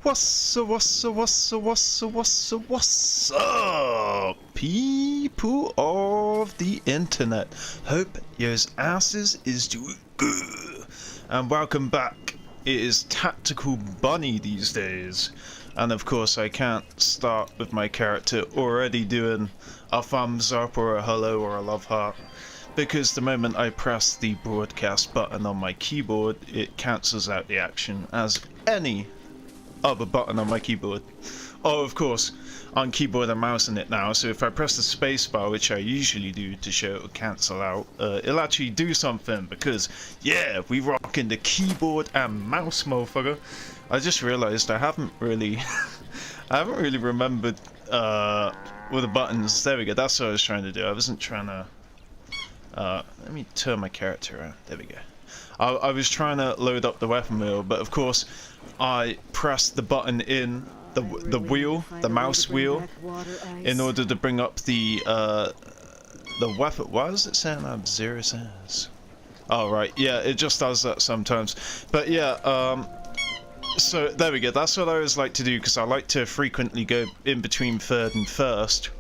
What's up, people of the internet? Hope your asses is doing good. And welcome back. It is Tactical Bunny these days. And of course I can't start with my character already doing a thumbs up or a hello or a love heart, because the moment I press the broadcast button on my keyboard, it cancels out the action as any other button on my keyboard. Oh, of course, on keyboard and mouse in it now, so if I press the spacebar, which I usually do to show it will cancel out, it'll actually do something, because yeah, we rocking the keyboard and mouse, motherfucker. I just realized I haven't really remembered all the buttons. There we go, that's what I was trying to do. I wasn't trying to let me turn my character around. There we go. I was trying to load up the weapon wheel, but of course I pressed the button in the wheel, the mouse wheel, in order to bring up the weapon. Why is it saying I have 0 cents? Oh right, yeah, it just does that sometimes. But yeah, so there we go. That's what I always like to do, because I like to frequently go in between third and first.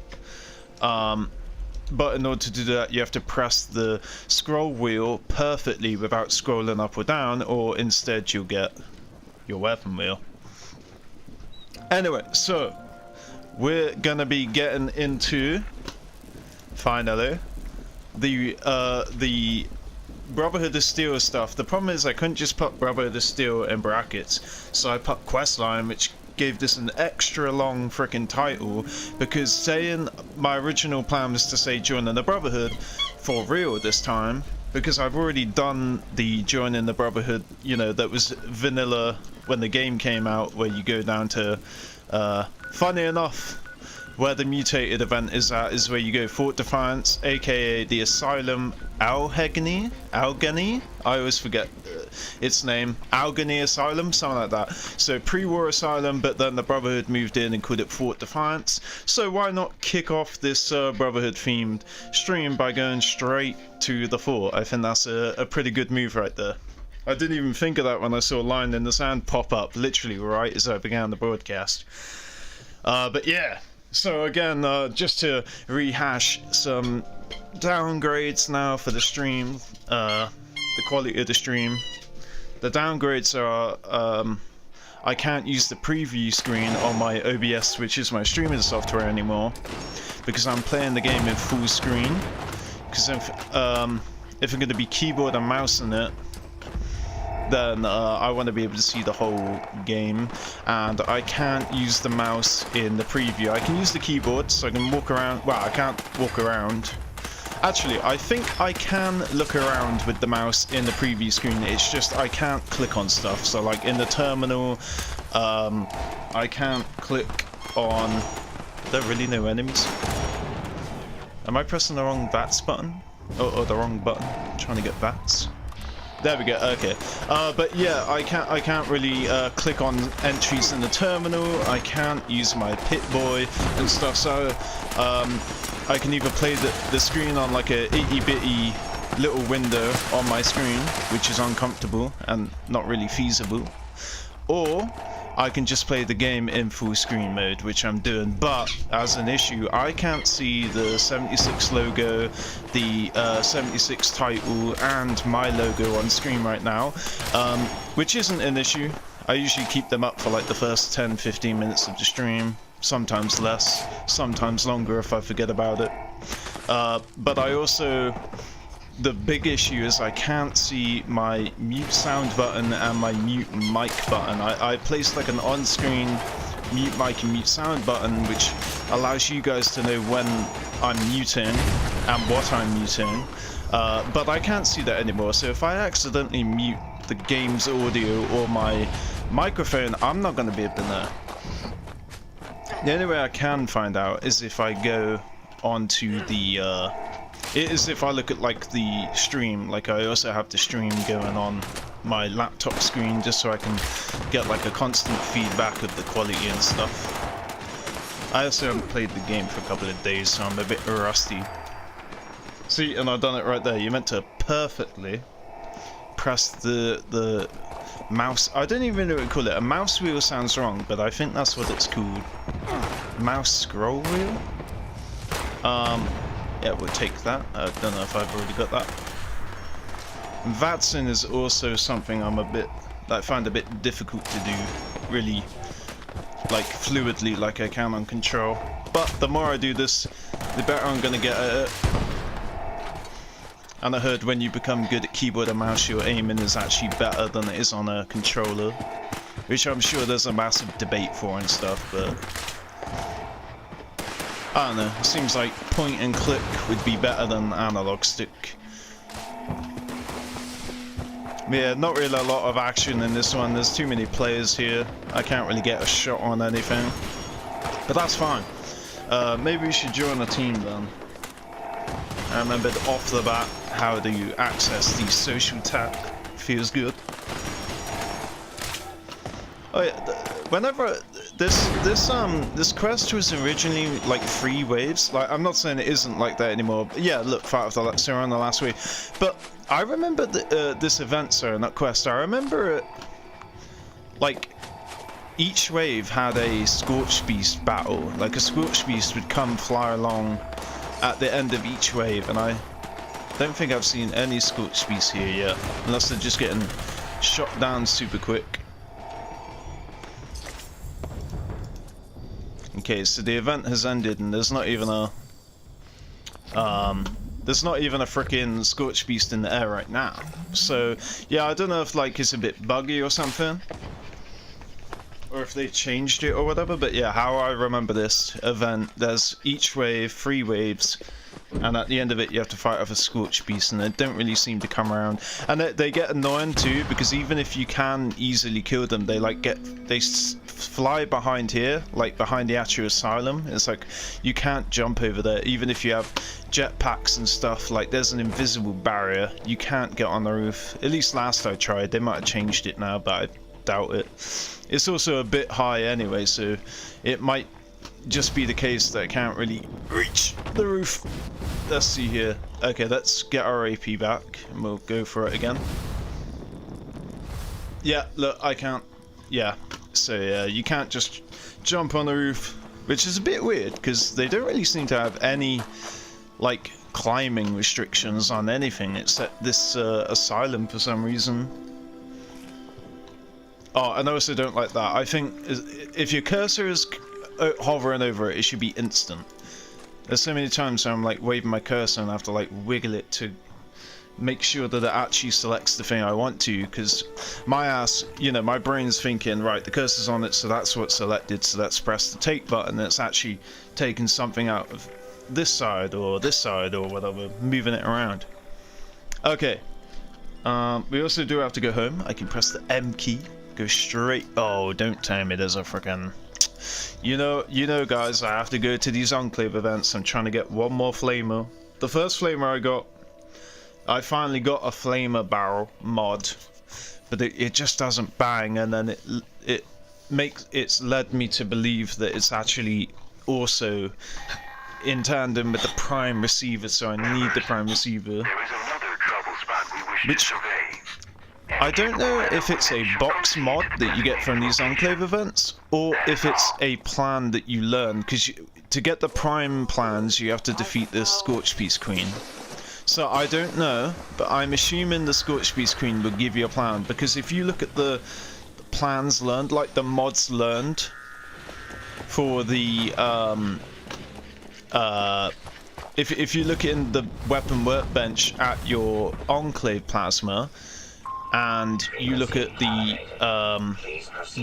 But in order to do that, you have to press the scroll wheel perfectly without scrolling up or down, or instead you'll get your weapon wheel. Anyway, so we're gonna be getting into, finally, the Brotherhood of Steel stuff. The problem is I couldn't just put Brotherhood of Steel in brackets, so I put Questline, which gave this an extra long freaking title, because saying my original plan was to say joining the Brotherhood for real this time, because I've already done the joining the Brotherhood, you know, that was vanilla when the game came out, where you go down to funny enough, where the mutated event is at is where you go Fort Defiance, aka the Asylum Allegheny? I always forget its name. Allegheny Asylum, something like that. So pre-war asylum, but then the Brotherhood moved in and called it Fort Defiance. So why not kick off this Brotherhood themed stream by going straight to the fort? I think that's a pretty good move right there. I didn't even think of that when I saw Line in the Sand pop up literally right as I began the broadcast. But yeah. So again, just to rehash some downgrades now for the stream, the quality of the stream. The downgrades are, I can't use the preview screen on my OBS, which is my streaming software, anymore, because I'm playing the game in full screen. Because if I'm going to be keyboard and mouse in it, then I want to be able to see the whole game, and I can't use the mouse in the preview. I can use the keyboard, so I can walk around. Well, I can't walk around. Actually, I think I can look around with the mouse in the preview screen. It's just I can't click on stuff. So like in the terminal, I can't click on... There are really no enemies. Am I pressing the wrong VATS button? Or the wrong button? I'm trying to get VATS. There we go. Okay, but yeah, I can't really click on entries in the terminal. I can't use my Pip-Boy and stuff. So I can either play the screen on like a itty-bitty little window on my screen, which is uncomfortable and not really feasible, or I can just play the game in full screen mode, which I'm doing. But as an issue, I can't see the 76 logo, the 76 title, and my logo on screen right now, which isn't an issue. I usually keep them up for like the first 10-15 minutes of the stream, sometimes less, sometimes longer if I forget about it. But I also... The big issue is I can't see my mute sound button and my mute mic button. I placed like an on-screen mute mic and mute sound button, which allows you guys to know when I'm muting and what I'm muting, but I can't see that anymore. So if I accidentally mute the game's audio or my microphone, I'm not going to be able to know. The only way I can find out is if I go onto the it is if I look at like the stream. Like I also have the stream going on my laptop screen, just so I can get like a constant feedback of the quality and stuff. I also haven't played the game for a couple of days, so I'm a bit rusty. See, and I've done it right there. You meant to perfectly press the mouse. I don't even know what to call it. A mouse wheel sounds wrong, but I think that's what it's called. Mouse scroll wheel? Yeah, we'll take that. I don't know if I've already got that. VATSing is also something I find a bit difficult to do, really, like, fluidly, like I can on control. But the more I do this, the better I'm gonna get at it. And I heard when you become good at keyboard and mouse, your aiming is actually better than it is on a controller. Which I'm sure there's a massive debate for and stuff, but... I don't know, it seems like point and click would be better than analog stick. Yeah, not really a lot of action in this one. There's too many players here. I can't really get a shot on anything. But that's fine. Maybe we should join a team then. I remembered off the bat how do you access the social tab. Feels good. Oh yeah, whenever this quest was originally like 3 waves. Like, I'm not saying it isn't like that anymore. But yeah, look, fight of the so on the last wave. But I remember this event, sorry, not quest. I remember it like each wave had a Scorch Beast battle. Like a Scorch Beast would come fly along at the end of each wave, and I don't think I've seen any Scorch Beasts here yet, unless they're just getting shot down super quick. Okay, so the event has ended, and there's not even a frickin' Scorch Beast in the air right now. So yeah, I don't know if like it's a bit buggy or something, or if they changed it or whatever. But yeah, how I remember this event, there's each wave 3 waves, and at the end of it you have to fight off a Scorch Beast, and they don't really seem to come around. And they get annoying too, because even if you can easily kill them, they fly behind here, like behind the actual asylum. It's like you can't jump over there, even if you have jetpacks and stuff. Like, there's an invisible barrier. You can't get on the roof. At least last I tried. They might have changed it now, but I doubt it. It's also a bit high anyway, so it might just be the case that I can't really reach the roof. Let's see here. Okay, let's get our AP back and we'll go for it again. Yeah, look, I can't. Yeah, so yeah, you can't just jump on the roof, which is a bit weird because they don't really seem to have any like climbing restrictions on anything except this asylum for some reason. Oh, and I also don't like that. I think if your cursor is hovering over it, it should be instant. There's so many times where I'm like waving my cursor and I have to like wiggle it to make sure that it actually selects the thing I want to, because my ass, you know, my brain's thinking, right, the cursor's on it, so that's what's selected, so let's press the take button. It's actually taking something out of this side or whatever, moving it around. Okay, we also do have to go home. I can press the M key, go straight. Oh, don't tell me there's a freaking, you know guys, I have to go to these Enclave events. I'm trying to get one more flamer. The first flamer I finally got a flamer barrel mod, but it just doesn't bang, and then it's led me to believe that it's actually also in tandem with the prime receiver, so I need the prime receiver. Which I don't know if it's a box mod that you get from these Enclave events, or if it's a plan that you learn, because to get the prime plans you have to defeat the Scorch Beast Queen. So I don't know, but I'm assuming the Scorch Beast Queen will give you a plan, because if you look at the plans learned, like the mods learned for the if you look in the weapon workbench at your Enclave plasma, and you look at the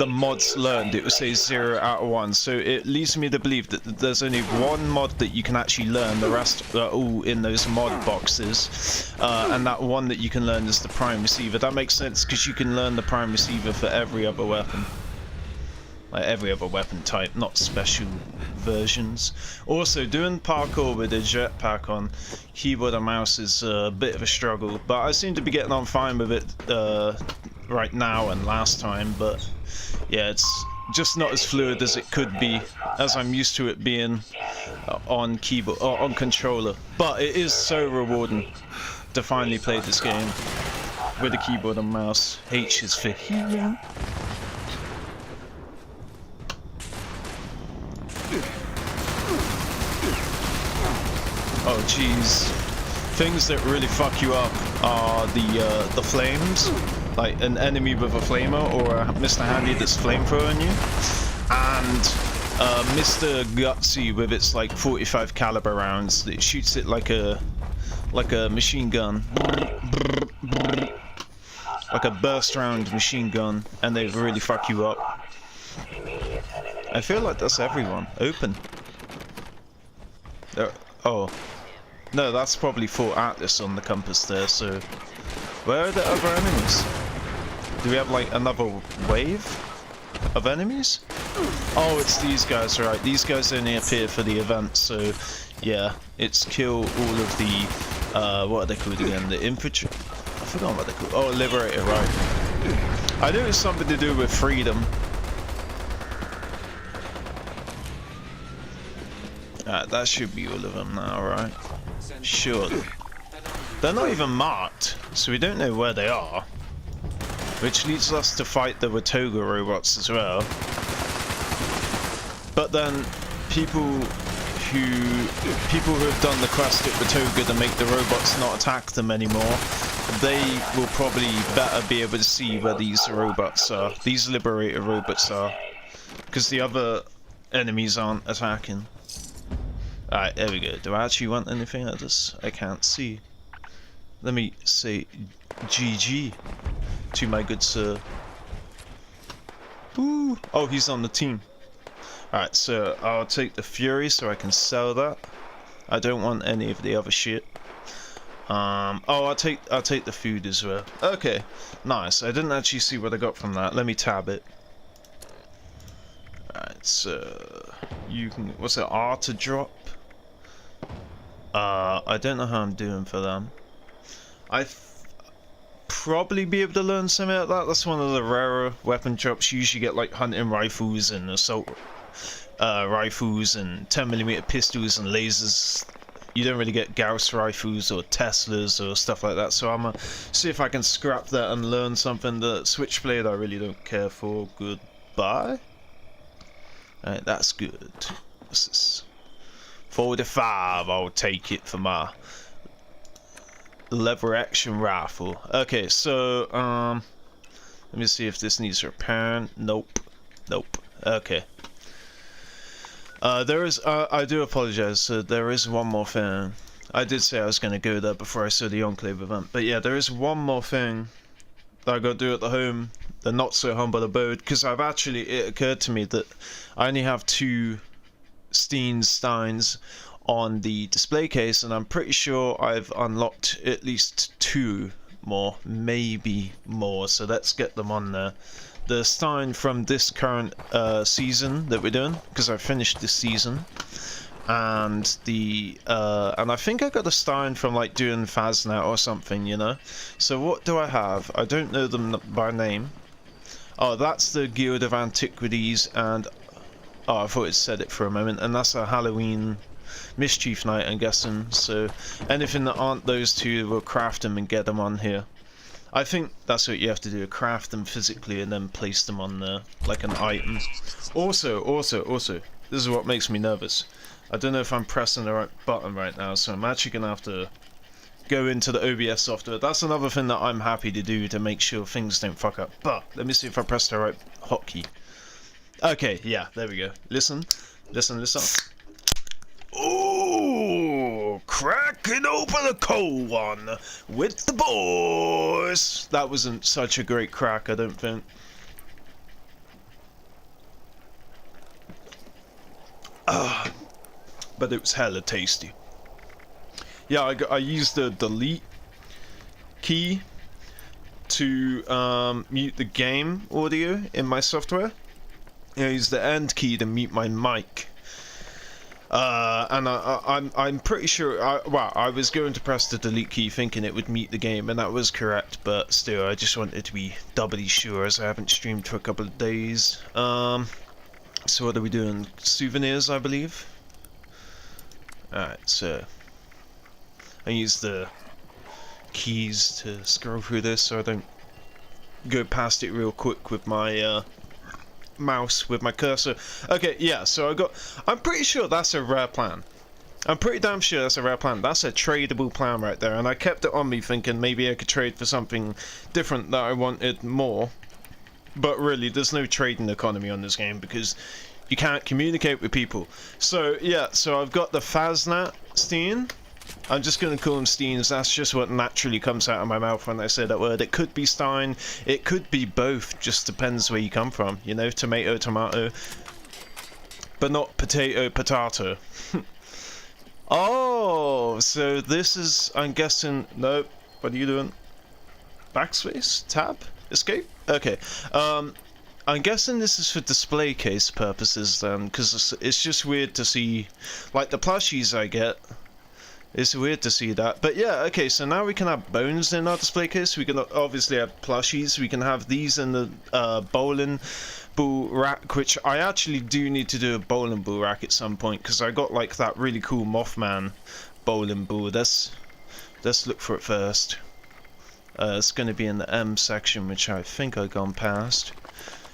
mods learned, it will say 0 out of 1. So it leads me to believe that there's only one mod that you can actually learn. The rest are all in those mod boxes, and that one that you can learn is the prime receiver. That makes sense because you can learn the prime receiver for every other weapon, like every other weapon type, not special versions. Also, doing parkour with a jetpack on keyboard and mouse is a bit of a struggle, but I seem to be getting on fine with it right now and last time. But yeah, it's just not as fluid as it could be, as I'm used to it being on keyboard or on controller. But it is so rewarding to finally play this game. with a keyboard and mouse. H is for healing. Oh jeez. Things that really fuck you up are the flames. Like an enemy with a flamer or a Mr. Handy that's flamethrowing you. And Mr. Gutsy with its like 45 caliber rounds that shoots it like a machine gun. Like a burst round machine gun, and they really fuck you up. I feel like that's everyone. Open. Oh. No, that's probably Fort Atlas on the compass there, so... Where are the other enemies? Do we have, like, another wave of enemies? Oh, it's these guys, right. These guys only appear for the event, so... Yeah, it's kill all of the... what are they called again? The infantry... I forgot what they're called. Oh, Liberator, right. I knew it was something to do with freedom. Alright, that should be all of them now, right? Surely. They're not even marked, so we don't know where they are. Which leads us to fight the Watoga robots as well. But then, people who have done the quest at Watoga to make the robots not attack them anymore, they will probably better be able to see where these robots are. These Liberator robots are. Because the other enemies aren't attacking. Alright, there we go. Do I actually want anything out of this? I can't see. Let me say GG to my good sir. Ooh. Oh, he's on the team. Alright, so I'll take the Fury so I can sell that. I don't want any of the other shit. Oh, I'll take the food as well. Okay, nice. I didn't actually see what I got from that. Let me tab it. Alright, so you can. What's it? R to drop. I don't know how I'm doing for them. Probably be able to learn something like that. That's one of the rarer weapon drops. You usually get like hunting rifles and assault rifles and 10mm pistols and lasers. You don't really get Gauss rifles or Teslas or stuff like that. So I'm gonna see if I can scrap that and learn something. The Switchblade I really don't care for. Goodbye. Alright, that's good. What's this? 45, I'll take it for my lever action rifle. Okay, so let me see if this needs repairing. Nope. Okay. There is I do apologize. There is one more thing. I did say I was going to go there before I saw the Enclave event, but yeah, there is one more thing that I got to do at the home, the not so humble abode, because it occurred to me that I only have 2 Steins on the display case, and I'm pretty sure I've unlocked at least 2 more, maybe more, so let's get them on there. The Stein from this current season that we're doing, because I finished this season, and I think I got a Stein from like doing Faznet or something, you know. So what do I have? I don't know them by name. Oh, that's the Guild of Antiquities, and oh, I thought it said it for a moment, and that's a Halloween Mischief Night, I'm guessing. So anything that aren't those 2, we'll craft them and get them on here. I think that's what you have to do, craft them physically and then place them on there, like an item. Also, this is what makes me nervous. I don't know if I'm pressing the right button right now, so I'm actually going to have to go into the OBS software. That's another thing that I'm happy to do to make sure things don't fuck up. But, let me see if I press the right hotkey. Okay, yeah, there we go. Listen. Ooh, cracking open a cold one with the boys. That wasn't such a great crack, I don't think. But it was hella tasty. Yeah, I used the delete key to mute the game audio in my software. I used the end key to mute my mic. And I'm pretty sure, I was going to press the delete key thinking it would mute the game, and that was correct, but still, I just wanted to be doubly sure as I haven't streamed for a couple of days. So what are we doing? Souvenirs, I believe? Alright, so I use the keys to scroll through this so I don't go past it real quick with my mouse, with my cursor. Okay, yeah, so I'm pretty sure that's a rare plan. I'm pretty damn sure that's a rare plan. That's a tradable plan right there, and I kept it on me thinking maybe I could trade for something different that I wanted more. But really, there's no trading economy on this game because you can't communicate with people. So yeah, so I've got the Faznat Steen. I'm just going to call them Steens. That's just what naturally comes out of my mouth when I say that word. It could be Stein, it could be both, just depends where you come from, you know, tomato, tomato, but not potato, potato. Oh, so this is, I'm guessing, nope, what are you doing? Backspace? Tab? Escape? Okay, I'm guessing this is for display case purposes then, because it's just weird to see, like the plushies I get, it's weird to see that. But yeah, okay, so now we can have bones in our display case, we can obviously have plushies, we can have these in the bowling ball rack, which I actually do need to do a bowling ball rack at some point, because I got like that really cool Mothman bowling ball. Let's look for it first. It's going to be in the M section, which I think I've gone past.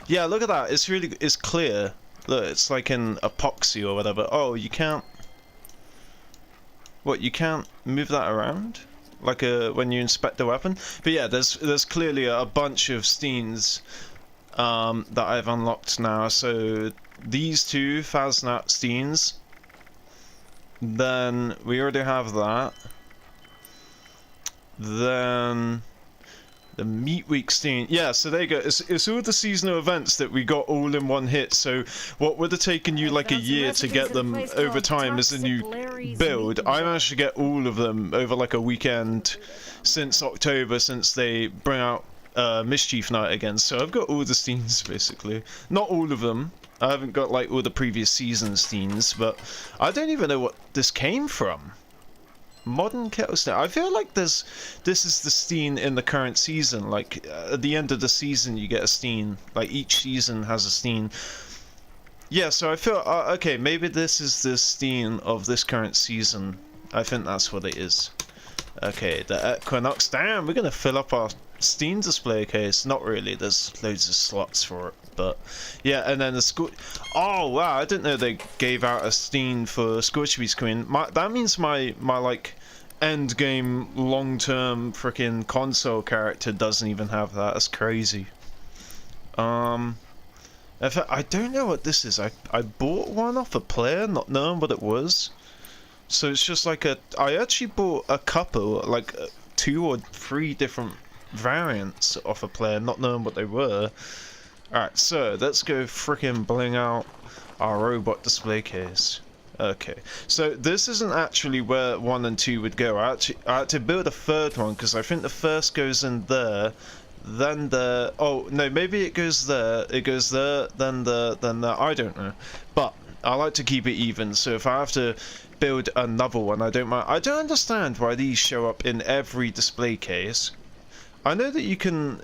Yeah, look at that, it's clear. Look, it's like in epoxy or whatever. Oh, you can't... What, you can't move that around? Like when you inspect the weapon? But yeah, there's clearly a bunch of Steens that I've unlocked now. So these two Faznat Steens. Then we already have that. Then the Meat Week Steen. Yeah, so there you go. It's all the seasonal events that we got all in one hit. So what would have taken you like a year to get them over time as a new build, I managed to get all of them over like a weekend since October, since they bring out Mischief Night again. So I've got all the Steens basically. Not all of them. I haven't got like all the previous season Steens, but I don't even know what this came from. Modern kettle steen. I feel like this is the Steen in the current season. Like at the end of the season, you get a Steen. Like each season has a Steen. Yeah, so I feel okay. Maybe this is the Steen of this current season. I think that's what it is. Okay, the Equinox. Damn, we're gonna fill up our Steen display case. Not really. There's loads of slots for it, but yeah. And then the Oh wow! I didn't know they gave out a Steen for Scorchbeast Queen. That means my like end game long term freaking console character doesn't even have that. That's crazy. In fact, I don't know what this is. I bought one off a player, not knowing what it was. So it's just like I actually bought a couple, like 2 or 3 different variants off a player, not knowing what they were. Alright, so let's go frickin' bling out our robot display case. Okay, so this isn't actually where 1 and 2 would go. I had to build a 3rd one, because I think the first goes in there, then there... Oh, no, maybe it goes there, then there, then there, I don't know. But I like to keep it even, so if I have to build another one, I don't mind. I don't understand why these show up in every display case. I know that you can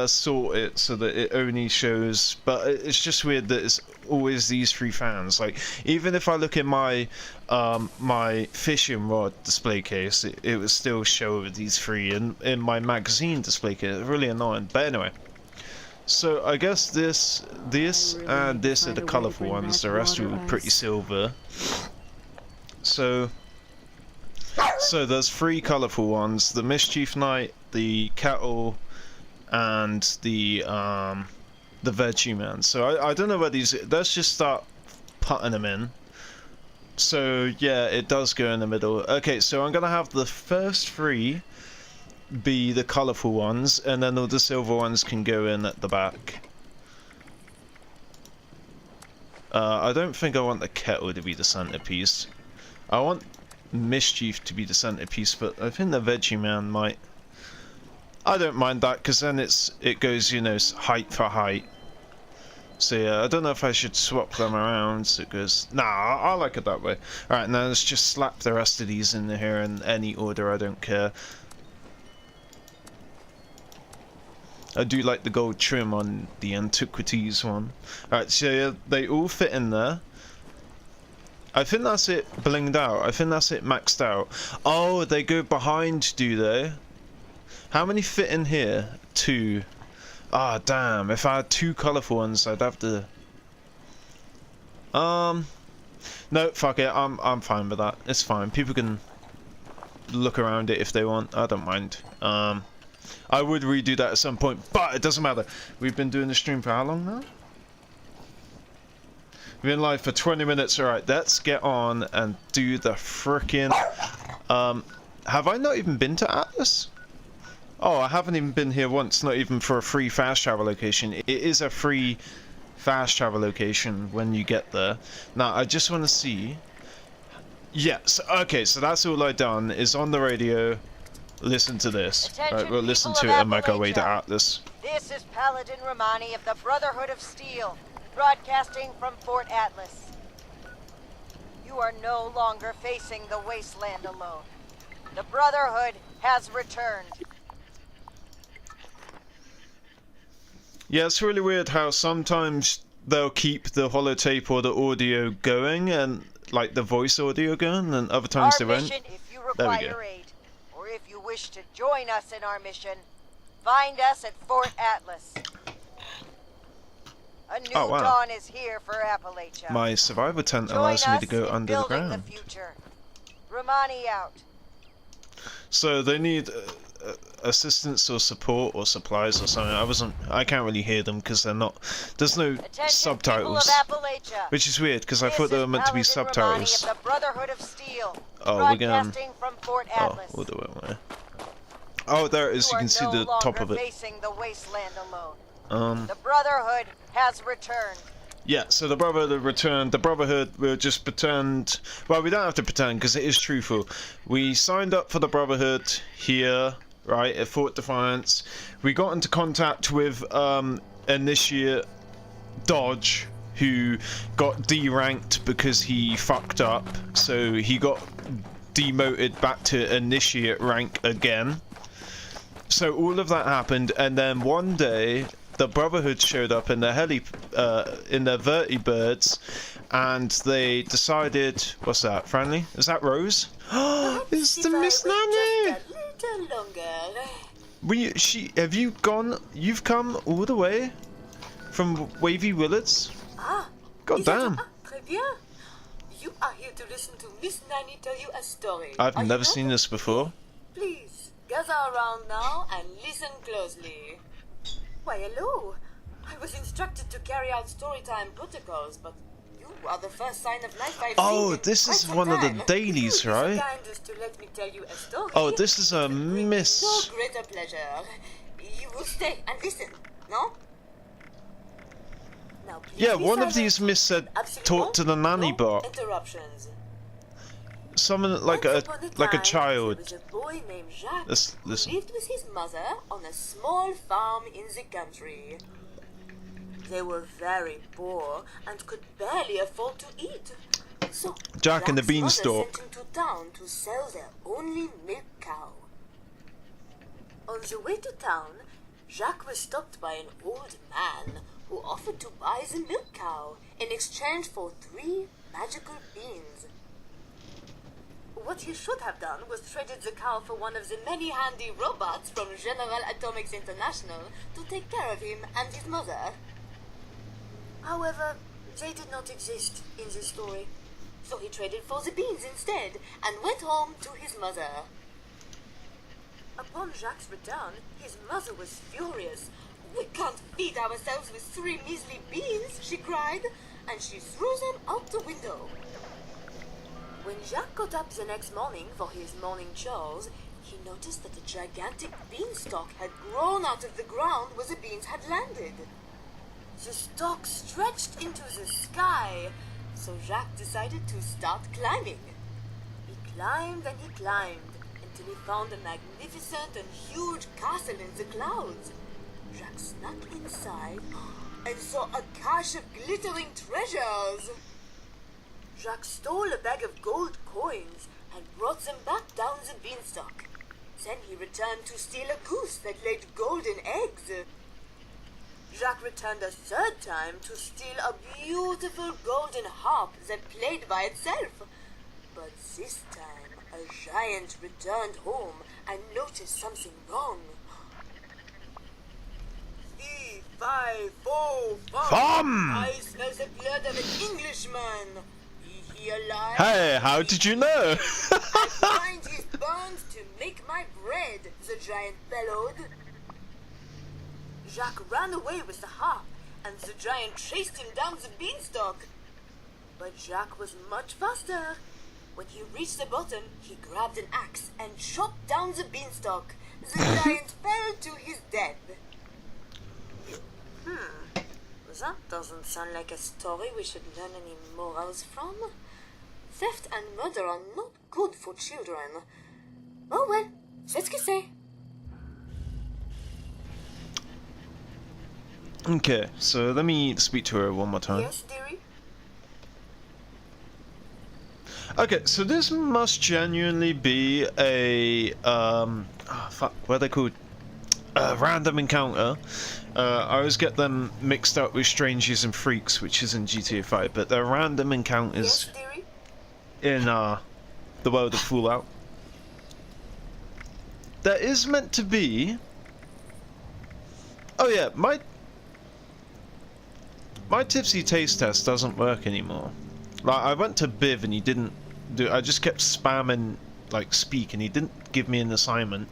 sort it so that it only shows, but it's just weird that it's always these 3 fans. Like, even if I look in my my fishing rod display case, it would still show these 3 in my magazine display case. It's really annoying. But anyway, so I guess this and this are the colourful ones. The rest are pretty silver. So there's 3 colourful ones: the Mischief Knight, the Kettle, and the Veggie Man. So I don't know where these... Let's just start putting them in. So yeah, it does go in the middle. Okay, so I'm gonna have the first 3 be the colourful ones, and then all the silver ones can go in at the back. I don't think I want the Kettle to be the centerpiece. I want Mischief to be the centerpiece, but I think the Veggie Man might... I don't mind that, because then it goes, you know, height for height. So yeah, I don't know if I should swap them around, so it goes... Nah, I like it that way. Alright, now let's just slap the rest of these in here in any order, I don't care. I do like the gold trim on the Antiquities one. Alright, so yeah, they all fit in there. I think that's it blinged out. I think that's it maxed out. Oh, they go behind, do they? How many fit in here? 2. Ah, damn. If I had 2 colourful ones, I'd have to... No, fuck it. I'm fine with that. It's fine. People can look around it if they want. I don't mind. I would redo that at some point, but it doesn't matter. We've been doing the stream for how long now? We've been live for 20 minutes. Alright, let's get on and do the frickin'... have I not even been to Atlas? Oh, I haven't even been here once, not even for a free fast travel location. It is a free fast travel location when you get there. Now, I just want to see... Yes, okay, so that's all I've done, is on the radio, listen to this. Right, we'll listen to it and make our way to Atlas. This is Paladin Romani of the Brotherhood of Steel, broadcasting from Fort Atlas. You are no longer facing the wasteland alone. The Brotherhood has returned. Yeah, it's really weird how sometimes they'll keep the holotape or the audio going, and like the voice audio going, and other times they won't. Mission, if you require aid, or if you wish to join us in our mission, find us at Fort Atlas. A new dawn is here for Appalachia. My survivor tent allows me to go under the ground. The future. Romani out. So they need assistance or support or supplies or something. I can't really hear them because they're not. There's no subtitles, which is weird because I thought they were meant to be subtitles. Of the Brotherhood of Steel, oh, we're going. From Fort Atlas. Oh, we'll do it. Way. Oh, there it is. You can see the top of it. The wasteland alone. The Brotherhood has returned. Yeah, so the Brotherhood returned. The Brotherhood will just pretend... Well, we don't have to pretend, because it is truthful. We signed up for the Brotherhood here, right, at Fort Defiance. We got into contact with Initiate Dodge, who got D-ranked because he fucked up. So he got demoted back to Initiate rank again. So all of that happened, and then one day... the Brotherhood showed up in their in their vertibirds, and they decided, what's that? Friendly? Is that Rose? Oh, it's the Miss Nanny. Have you gone? You've come all the way from Wavy Willards? God damn. You are here to listen to Miss Nanny tell you a story. I've never seen this before. Please gather around now and listen closely. Why, hello. I was instructed to carry out storytime protocols, but you are the first sign of life I've seen. This is one of the dailies, right? To let me tell you a story. Oh, this is a miss. No greater pleasure. You will stay and listen, no? Now, yeah, one of these miss said, talk to the nanny bot. Interruptions. Someone like a child. There was a boy named Jacques listen. who lived with his mother on a small farm in the country. They were very poor and could barely afford to eat. So Jack and the Jacques' Beanstalk. mother sent him to town to sell their only milk cow. On the way to town, Jacques was stopped by an old man who offered to buy the milk cow in exchange for 3 magical beans. What he should have done was traded the cow for one of the many handy robots from General Atomics International to take care of him and his mother. However, they did not exist in this story, so he traded for the beans instead and went home to his mother. Upon Jacques' return, his mother was furious. "We can't feed ourselves with 3 measly beans," she cried, and she threw them out the window. When Jacques got up the next morning for his morning chores, he noticed that a gigantic beanstalk had grown out of the ground where the beans had landed. The stalk stretched into the sky, so Jacques decided to start climbing. He climbed and he climbed until he found a magnificent and huge castle in the clouds. Jacques snuck inside and saw a cache of glittering treasures. Jacques stole a bag of gold coins and brought them back down the beanstalk. Then he returned to steal a goose that laid golden eggs. Jacques returned a 3rd time to steal a beautiful golden harp that played by itself. But this time, a giant returned home and noticed something wrong. 5, 4, 5. I smell the blood of an Englishman. Is he alive? Hey, how did you know? I grind his bones to make my bread, the giant bellowed. Jacques ran away with the harp, and the giant chased him down the beanstalk. But Jacques was much faster. When he reached the bottom, he grabbed an axe and chopped down the beanstalk. The giant fell to his death. That doesn't sound like a story we should learn any morals from. Theft and murder are not good for children. Oh well, c'est ce que c'est. Okay, so let me speak to her one more time. Yes, dearie? Okay, so this must genuinely be a fuck, what are they called? Random encounter. I always get them mixed up with Strangers and Freaks, which is in GTA 5, but they're random encounters Yes, dearie? in the world of Fallout. There is meant to be. Oh yeah, my tipsy taste test doesn't work anymore. Like, I went to Biv and he didn't do. I just kept spamming like speak and he didn't give me an assignment.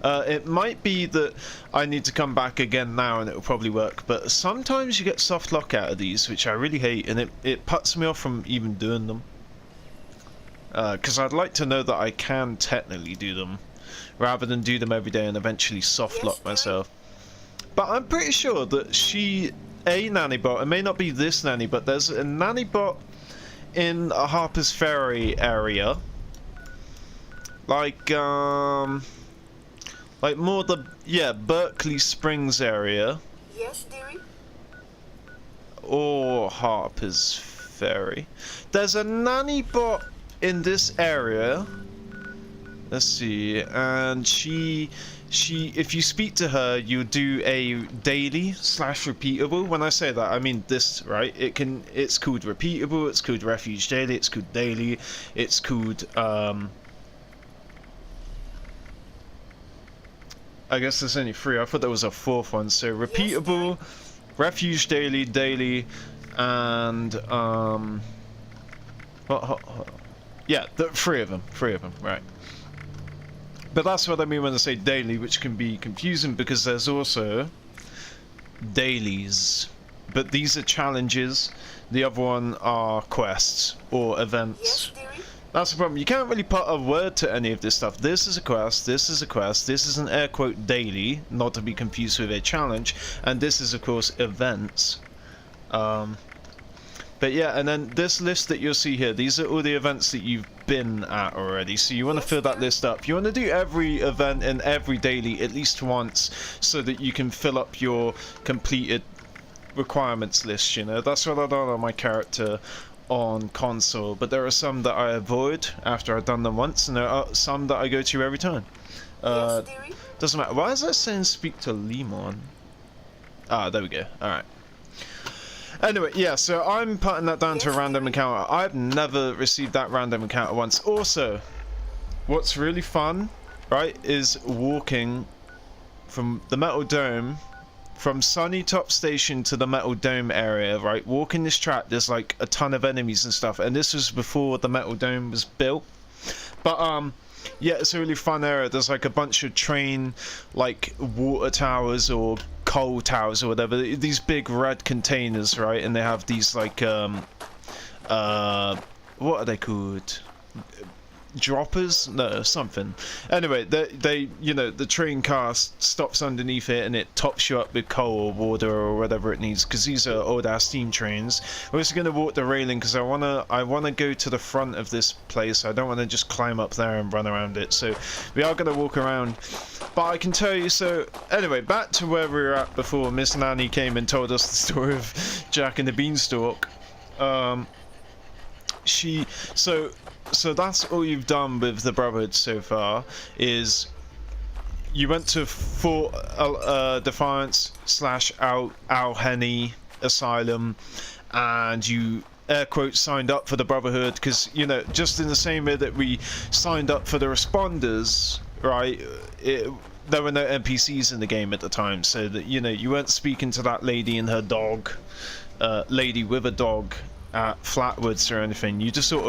It might be that I need to come back again now and it will probably work, but sometimes you get soft lock out of these, which I really hate, and it puts me off from even doing them. Because I'd like to know that I can technically do them, rather than do them every day and eventually soft lock myself. But I'm pretty sure that a nanny bot, it may not be this nanny, but there's a nanny bot in a Harper's Ferry area. Like more Berkeley Springs area. Yes, dearie? Or Harper's Ferry. There's a nanny bot in this area. Let's see, and she if you speak to her, you do a daily / repeatable. When I say that, I mean this, right? It's called repeatable, it's called refuge daily, it's called daily, it's called I guess there's only 3. I thought there was a 4th one. So repeatable, refuge daily, and yeah, 3 of them. 3 of them, right? But that's what I mean when I say daily, which can be confusing because there's also dailies. But these are challenges. The other one are quests or events. Yes, dearie? That's the problem. You can't really put a word to any of this stuff. This is a quest, this is a quest, this is an air quote daily, not to be confused with a challenge, and this is of course events. But yeah, and then this list that you'll see here, these are all the events that you've been at already, so you want to fill that list up. You want to do every event and every daily at least once, so that you can fill up your completed requirements list, you know. That's what I done on my character on console, but there are some that I avoid after I've done them once, and there are some that I go to every time. Yes, dearie? Doesn't matter. Why is that saying speak to Lemon? Ah, there we go. Alright. Anyway, yeah, so I'm putting that down to a random encounter. I've never received that random encounter once. Also, what's really fun, right, is walking from the Metal Dome, from Sunny Top Station to the Metal Dome area, right? Walking this track, there's like a ton of enemies and stuff, and this was before the Metal Dome was built. But yeah, it's a really fun area. There's like a bunch of train, like water towers or coal towers or whatever. These big red containers, right? And they have these like what are they called? Droppers? No, something. Anyway, they you know, the train car stops underneath it and it tops you up with coal or water or whatever it needs, because these are old ass steam trains. We're just gonna walk the railing because I wanna go to the front of this place. I don't want to just climb up there and run around it, so we are gonna walk around. But I can tell you, so anyway, back to where we were at before Miss Nanny came and told us the story of Jack and the Beanstalk. So that's all you've done with the Brotherhood so far, is you went to Fort Defiance / Al Henny Asylum, and you air quotes signed up for the Brotherhood, because, you know, just in the same way that we signed up for the Responders, right, there were no NPCs in the game at the time, so that, you know, you weren't speaking to that lady and her dog, lady with a dog at Flatwoods or anything. You just sort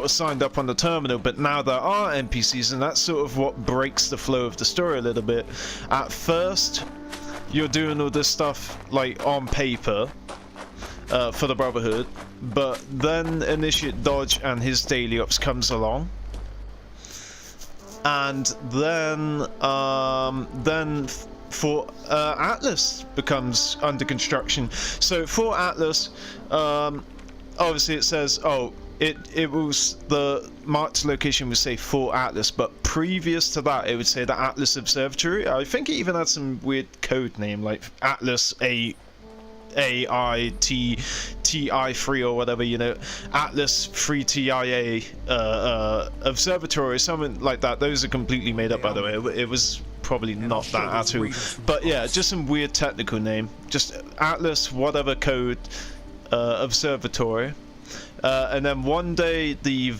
of signed up on the terminal. But now there are NPCs, and that's sort of what breaks the flow of the story a little bit. At first, you're doing all this stuff like on paper for the Brotherhood, but then Initiate Dodge and his daily ops comes along, and then Fort Atlas becomes under construction. So Fort Atlas, obviously it says, oh, it was the marked location would say Fort Atlas, but previous to that it would say the Atlas Observatory. I think it even had some weird code name like Atlas AITTI3 or whatever, you know, Atlas 3TIA Observatory, something like that. Those are completely made up, by the way. It was probably not that at all. But yeah, just some weird technical name. Just Atlas whatever code Observatory. And then one day you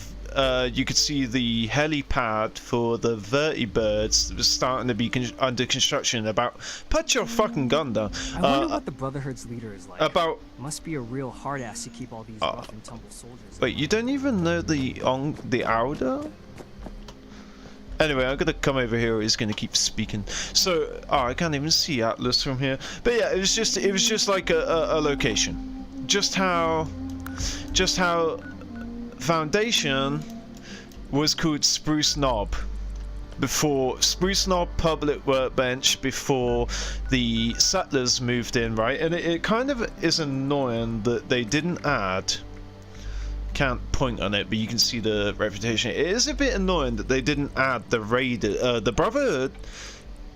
could see the helipad for the vertibirds that was starting to be under construction. Put your fucking gun down. I wonder what the Brotherhood's leader is like. Must be a real hard ass to keep all these rough and tumble soldiers. Wait, you don't even know the Outer? Anyway, I'm gonna come over here. He's gonna keep speaking. So, I can't even see Atlas from here. But yeah, it was just like a location. Just how Foundation was called Spruce Knob before Spruce Knob Public Workbench, before the settlers moved in, right? And it kind of is annoying that they didn't add. Can't point on it, but you can see the reputation. It is a bit annoying that they didn't add the the Brotherhood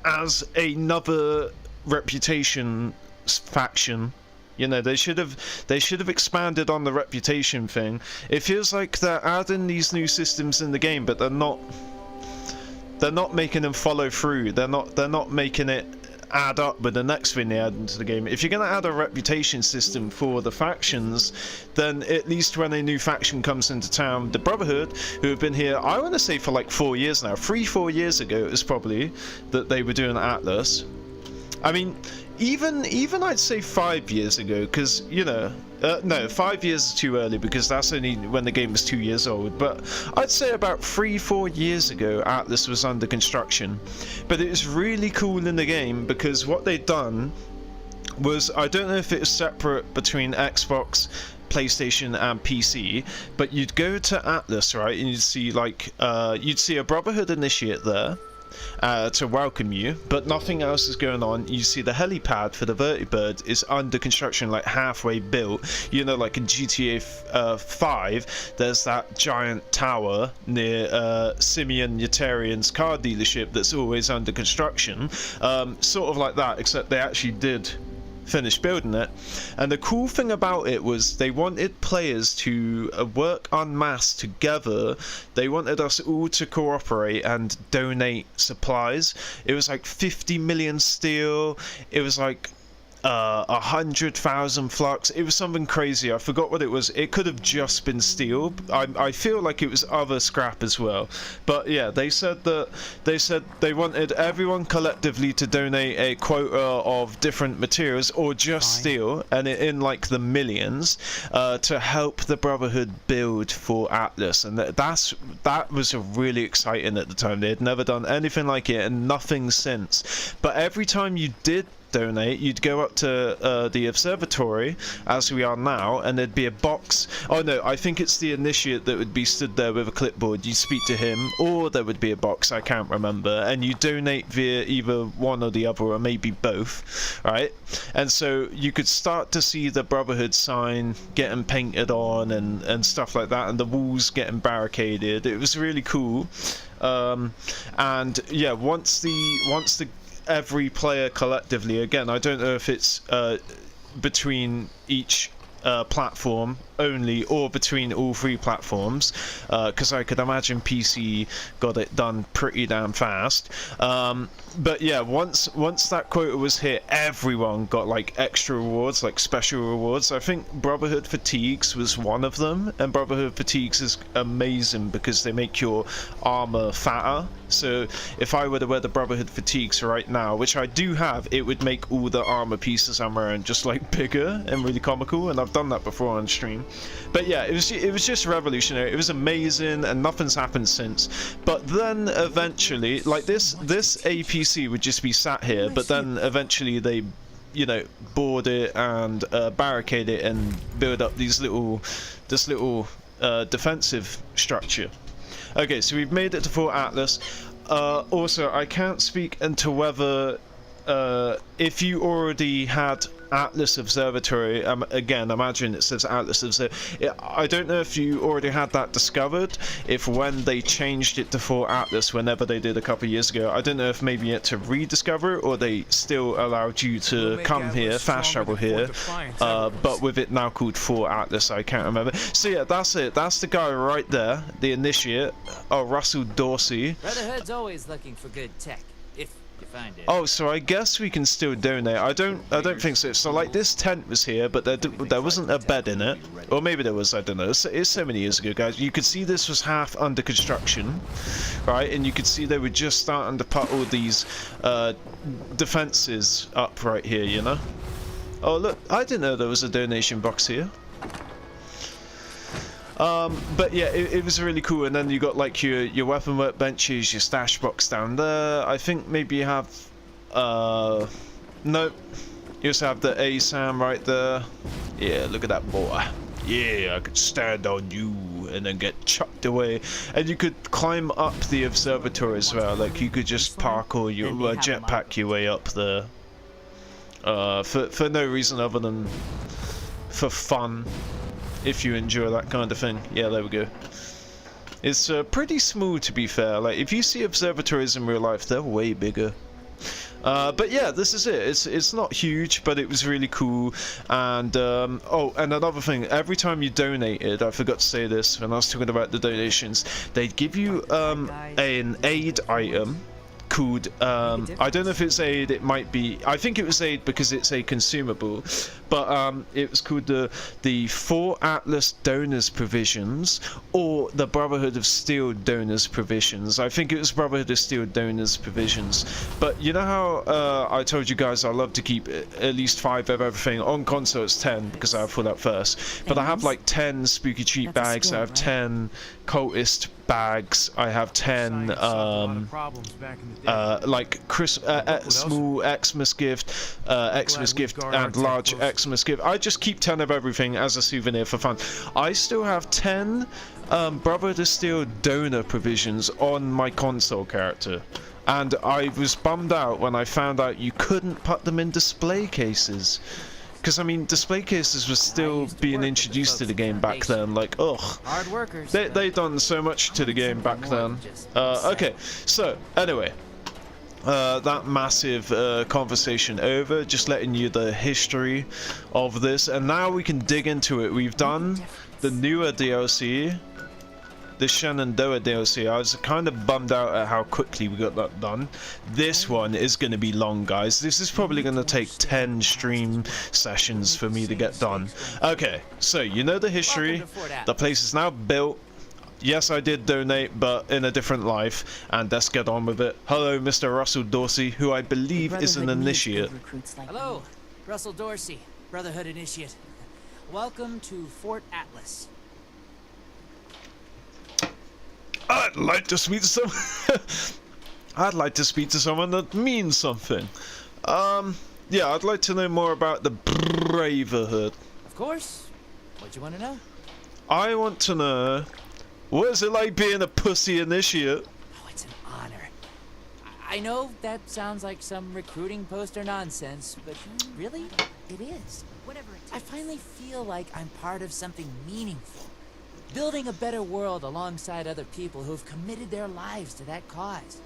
as another reputation faction. You know, they should have expanded on the reputation thing. It feels like they're adding these new systems in the game, but they're not making them follow through. They're not making it add up with the next thing they add into the game. If you're going to add a reputation system for the factions, then at least when a new faction comes into town, the Brotherhood, who have been here, I want to say for like 4 years now, 3-4 years ago it was probably, that they were doing Atlas. I mean, even I'd say 5 years ago, because, you know, no, 5 years is too early because that's only when the game was 2 years old, but I'd say about 3-4 years ago Atlas was under construction. But it was really cool in the game because what they'd done was, I don't know if it was separate between Xbox, PlayStation and PC, but you'd go to Atlas, right, and you'd see like you'd see a Brotherhood Initiate there to welcome you, but nothing else is going on. You see the helipad for the vertibird is under construction, like halfway built. You know, like in GTA 5, there's that giant tower near Simeon Yetarian's car dealership that's always under construction. Sort of like that, except they actually did finish building it. And the cool thing about it was they wanted players to work en masse together. They wanted us all to cooperate and donate supplies. It was like 50 million steel. It was like 100,000 flux. It was something crazy. I forgot what it was. It could have just been steel. I feel like it was other scrap as well. But yeah, they said they wanted everyone collectively to donate a quota of different materials or just steel, and in like the millions, to help the Brotherhood build for Atlas. And that was really exciting at the time. They had never done anything like it, and nothing since. But every time you did donate, you'd go up to the observatory as we are now, and there'd be a box. Oh no, I think it's the initiate that would be stood there with a clipboard. You speak to him, or there would be a box, I can't remember, and you donate via either one or the other, or maybe both, right? And so you could start to see the Brotherhood sign getting painted on and stuff like that, and the walls getting barricaded. It was really cool. And yeah, once the every player collectively, again, I don't know if it's between each platform only or between all three platforms, because I could imagine PC got it done pretty damn fast. But yeah, once that quota was hit, everyone got like extra rewards, like special rewards. I think Brotherhood Fatigues was one of them, and Brotherhood Fatigues is amazing because they make your armor fatter. So if I were to wear the Brotherhood Fatigues right now, which I do have, it would make all the armor pieces I'm wearing just like bigger and really comical, and I've done that before on stream. But yeah, it was just revolutionary. It was amazing, and nothing's happened since. But then eventually, like this APC would just be sat here, but then eventually they, you know, board it and barricade it and build up this little defensive structure. Okay, so we've made it to Fort Atlas. Also, I can't speak into whether if you already had Atlas Observatory, again, imagine it says Atlas Observatory. I don't know if you already had that discovered, if when they changed it to Fort Atlas, whenever they did a couple of years ago, I don't know if maybe you had to rediscover it, or they still allowed you to come here, fast travel here, but with it now called Fort Atlas, I can't remember. So yeah, that's it. That's the guy right there, the initiate, Russell Dorsey. Brotherhood's always looking for good tech. You find it. Oh, so I guess we can still donate. I don't think so. So like this tent was here, but there wasn't a bed in it, or maybe there was. I don't know. It's so many years ago, guys. You could see this was half under construction, right? And you could see they were just starting to put all these defenses up right here. You know. Oh look, I didn't know there was a donation box here. But yeah, it was really cool. And then you got like your weapon workbenches, your stash box down there. I think maybe you have nope, you also have the ASAM right there. Yeah, look at that boy. Yeah, I could stand on you and then get chucked away. And you could climb up the observatory as well. Like you could just parkour your jetpack your way up there, for no reason other than for fun. If you enjoy that kind of thing. Yeah, there we go. It's pretty smooth, to be fair. Like, if you see observatories in real life, they're way bigger. But yeah, this is it. It's not huge, but it was really cool. And oh, and another thing, every time you donated, I forgot to say this when I was talking about the donations, they'd give you an aid item called I don't know if it's aid, it might be, I think it was aid because it's a consumable, but it was called the Fort Atlas Donors Provisions, or the Brotherhood of Steel Donors Provisions. I think it was Brotherhood of Steel Donors Provisions. But you know how I told you guys I love to keep at least 5 of everything. On console it's 10 because I have full out first, but I have like 10 spooky cheat bags, I have 10 cultist bags, I have 10 like small Xmas gift, and large Xmas gift. I just keep 10 of everything as a souvenir for fun. I still have 10 Brotherhood of Steel donor provisions on my console character, and I was bummed out when I found out you couldn't put them in display cases. Because, I mean, display cases were still being introduced to the game back then. Like, ugh. They done so much to the game back then. Okay, so, anyway. That massive conversation over. Just letting you the history of this. And now we can dig into it. We've done the newer DLC. The Shenandoah DLC. I was kind of bummed out at how quickly we got that done. This one is going to be long, guys. This is probably going to take 10 stream sessions for me to get done. Okay, so you know the history. The place is now built. Yes, I did donate, but in a different life. And let's get on with it. Hello, Mr. Russell Dorsey, who I believe is an initiate. Hello, Russell Dorsey, Brotherhood initiate. Welcome to Fort Atlas. I'd like to speak to someone. I'd like to speak to someone that means something. Yeah, I'd like to know more about the Brotherhood. Of course. What do you want to know? I want to know, what is it like being a pussy initiate? Oh, it's an honor. I know that sounds like some recruiting poster nonsense, but really, it is. Whatever it takes. I finally feel like I'm part of something meaningful. Building a better world alongside other people who've committed their lives to that cause.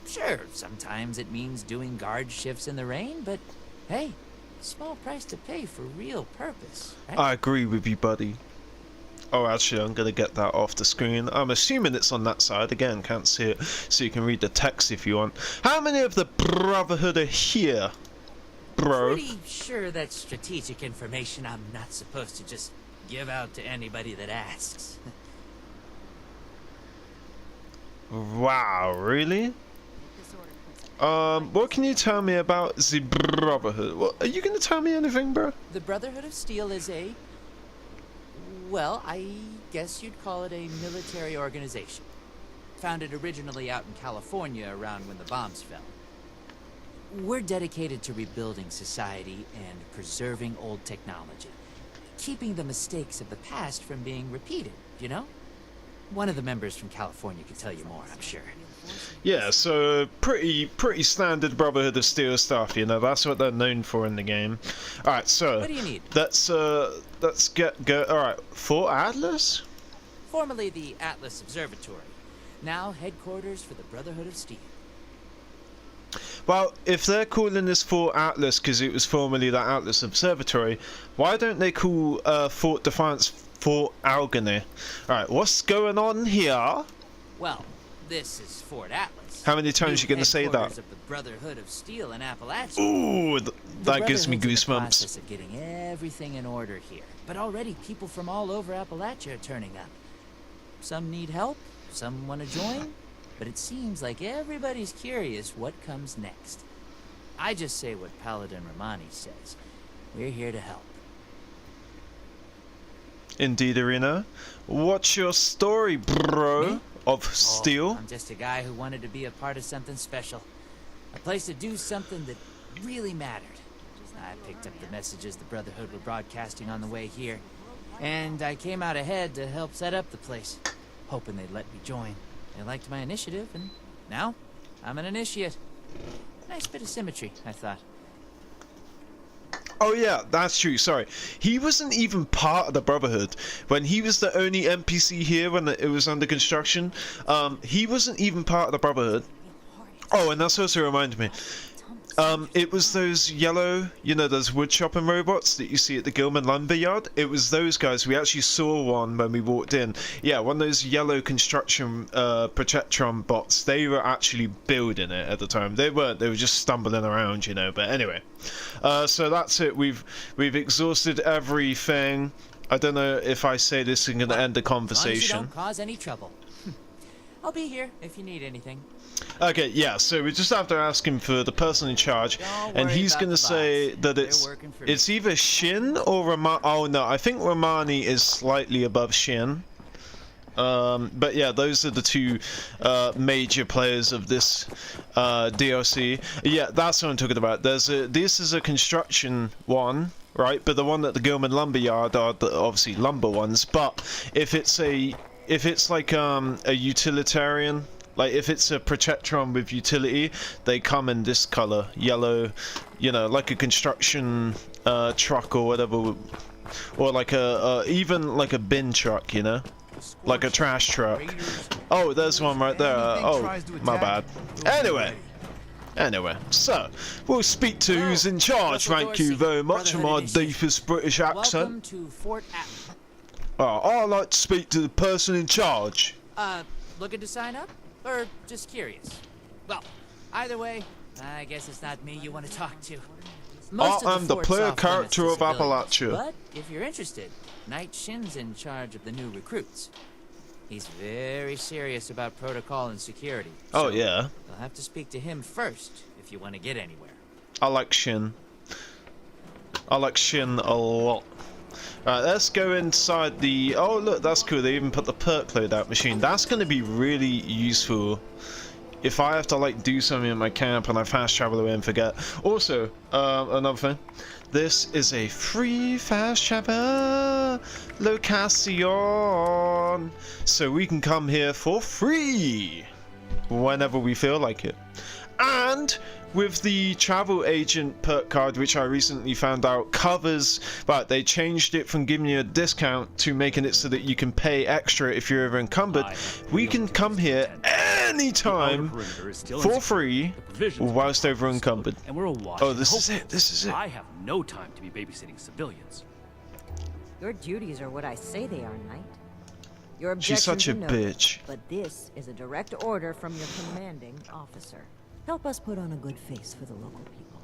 Sure, sometimes it means doing guard shifts in the rain, but hey, Small price to pay for real purpose, right? I agree with you, buddy. Oh, actually, I'm gonna get that off the screen. I'm assuming it's on that side. Again, can't see it, so you can read the text if you want. How many of the Brotherhood are here, bro? Pretty sure that's strategic information I'm not supposed to just give out to anybody that asks. Wow, really? What can you tell me about the Brotherhood? What, are you gonna tell me anything, bro? The Brotherhood of Steel is a... well, I guess you'd call it a military organization. Founded originally out in California around when the bombs fell. We're dedicated to rebuilding society and preserving old technology. Keeping the mistakes of the past from being repeated, you know? One of the members from California could tell you more, I'm sure. Yeah, so pretty standard Brotherhood of Steel stuff, you know, that's what they're known for in the game. Alright, so What do you need? let's go. Alright, Fort Atlas? Formerly the Atlas Observatory. Now headquarters for the Brotherhood of Steel. Well, if they're calling this Fort Atlas because it was formerly the Atlas Observatory, why don't they call Fort Defiance Fort Algany? Alright, what's going on here? Well, this is Fort Atlas. How many times are you gonna say that? Headquarters of the Brotherhood of Steel in Appalachia. Ooh, that gives me Brotherhood's in the goosebumps. process of getting everything in order here, but already people from all over Appalachia are turning up. Some need help, some want to join, but it seems like everybody's curious what comes next. I just say what Paladin Romani says. We're here to help. Indeed, Arena. What's your story, bro? Me? Of steel? I'm just a guy who wanted to be a part of something special. A place to do something that really mattered. I picked up the messages the Brotherhood were broadcasting on the way here, and I came out ahead to help set up the place, hoping they'd let me join. They liked my initiative, and now I'm an initiate. Nice bit of symmetry, I thought. Oh yeah, that's true, sorry. He wasn't even part of the Brotherhood. When he was the only NPC here when it was under construction, he wasn't even part of the Brotherhood. Oh, and that's also reminded me. It was those yellow, you know, those wood chopping robots that you see at the Gilman Lumberyard. It was those guys. We actually saw one when we walked in. Yeah, one of those yellow construction Protectron bots. They were actually building it at the time. They weren't. They were just stumbling around, you know. But anyway, so that's it. We've exhausted everything. I don't know if I say this is going to end the conversation. As long as you don't cause any trouble. I'll be here if you need anything. Okay, yeah, so we just have to ask him for the person in charge, and he's gonna say that it's either Shin or Romani. Oh no, I think Romani is slightly above Shin. But yeah, those are the two major players of this DLC. Yeah, that's what I'm talking about. This is a construction one, right? But the one at the Gilman Lumberyard are obviously lumber ones. But if it's like a utilitarian. Like, if it's a Protectron with utility, they come in this color, yellow, you know, like a construction truck or whatever, or like even like a bin truck, you know, like a trash truck. Oh, there's one right there. Oh, my bad. Anyway, so we'll speak to who's in charge. Thank you very much for my deepest British accent. Welcome to Fort Atlas. Oh, I'd like to speak to the person in charge. Looking to sign up? Or just curious? Well, either way, I guess it's not me you want to talk to. I'm the player character of Appalachia. But if you're interested, Knight Shin's in charge of the new recruits. He's very serious about protocol and security. Oh, so yeah. You'll have to speak to him first if you want to get anywhere. I like Shin. I like Shin a lot. Alright, let's go inside the... Oh, look, that's cool. They even put the perk loadout machine. That's going to be really useful if I have to, like, do something in my camp and I fast travel away and forget. Also, another thing. This is a free fast travel location. So we can come here for free whenever we feel like it. And with the travel agent perk card, which I recently found out covers, but they changed it from giving you a discount to making it so that you can pay extra if you're ever encumbered. We can come here anytime for free whilst over encumbered. And we're awash. Oh, this is it. This is it. I have no time to be babysitting civilians. Your duties are what I say they are, Knight. Your She's such a objections are bitch. noted, but this is a direct order from your commanding officer. Help us put on a good face for the local people.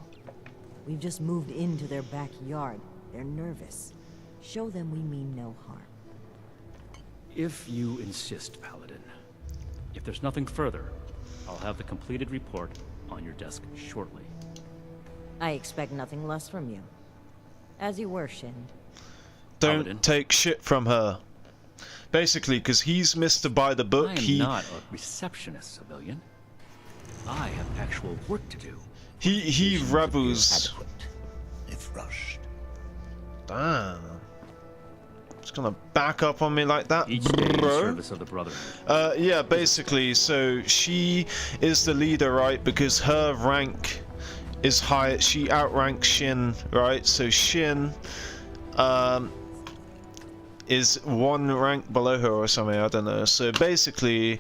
We've just moved into their backyard. They're nervous. Show them we mean no harm. If you insist, Paladin. If there's nothing further, I'll have the completed report on your desk shortly. I expect nothing less from you. As you were, Shin. Don't Paladin. take shit from her. Basically, because he's Mr. By the Book, I'm not a receptionist, civilian. I have actual work to do. he rebels. If rushed. Damn. It's gonna back up on me like that, Each day in bro. service of the Brotherhood. Yeah, basically, so she is the leader, right? Because her rank is high. She outranks Shin, right? So Shin, is one rank below her or something. I don't know. So basically,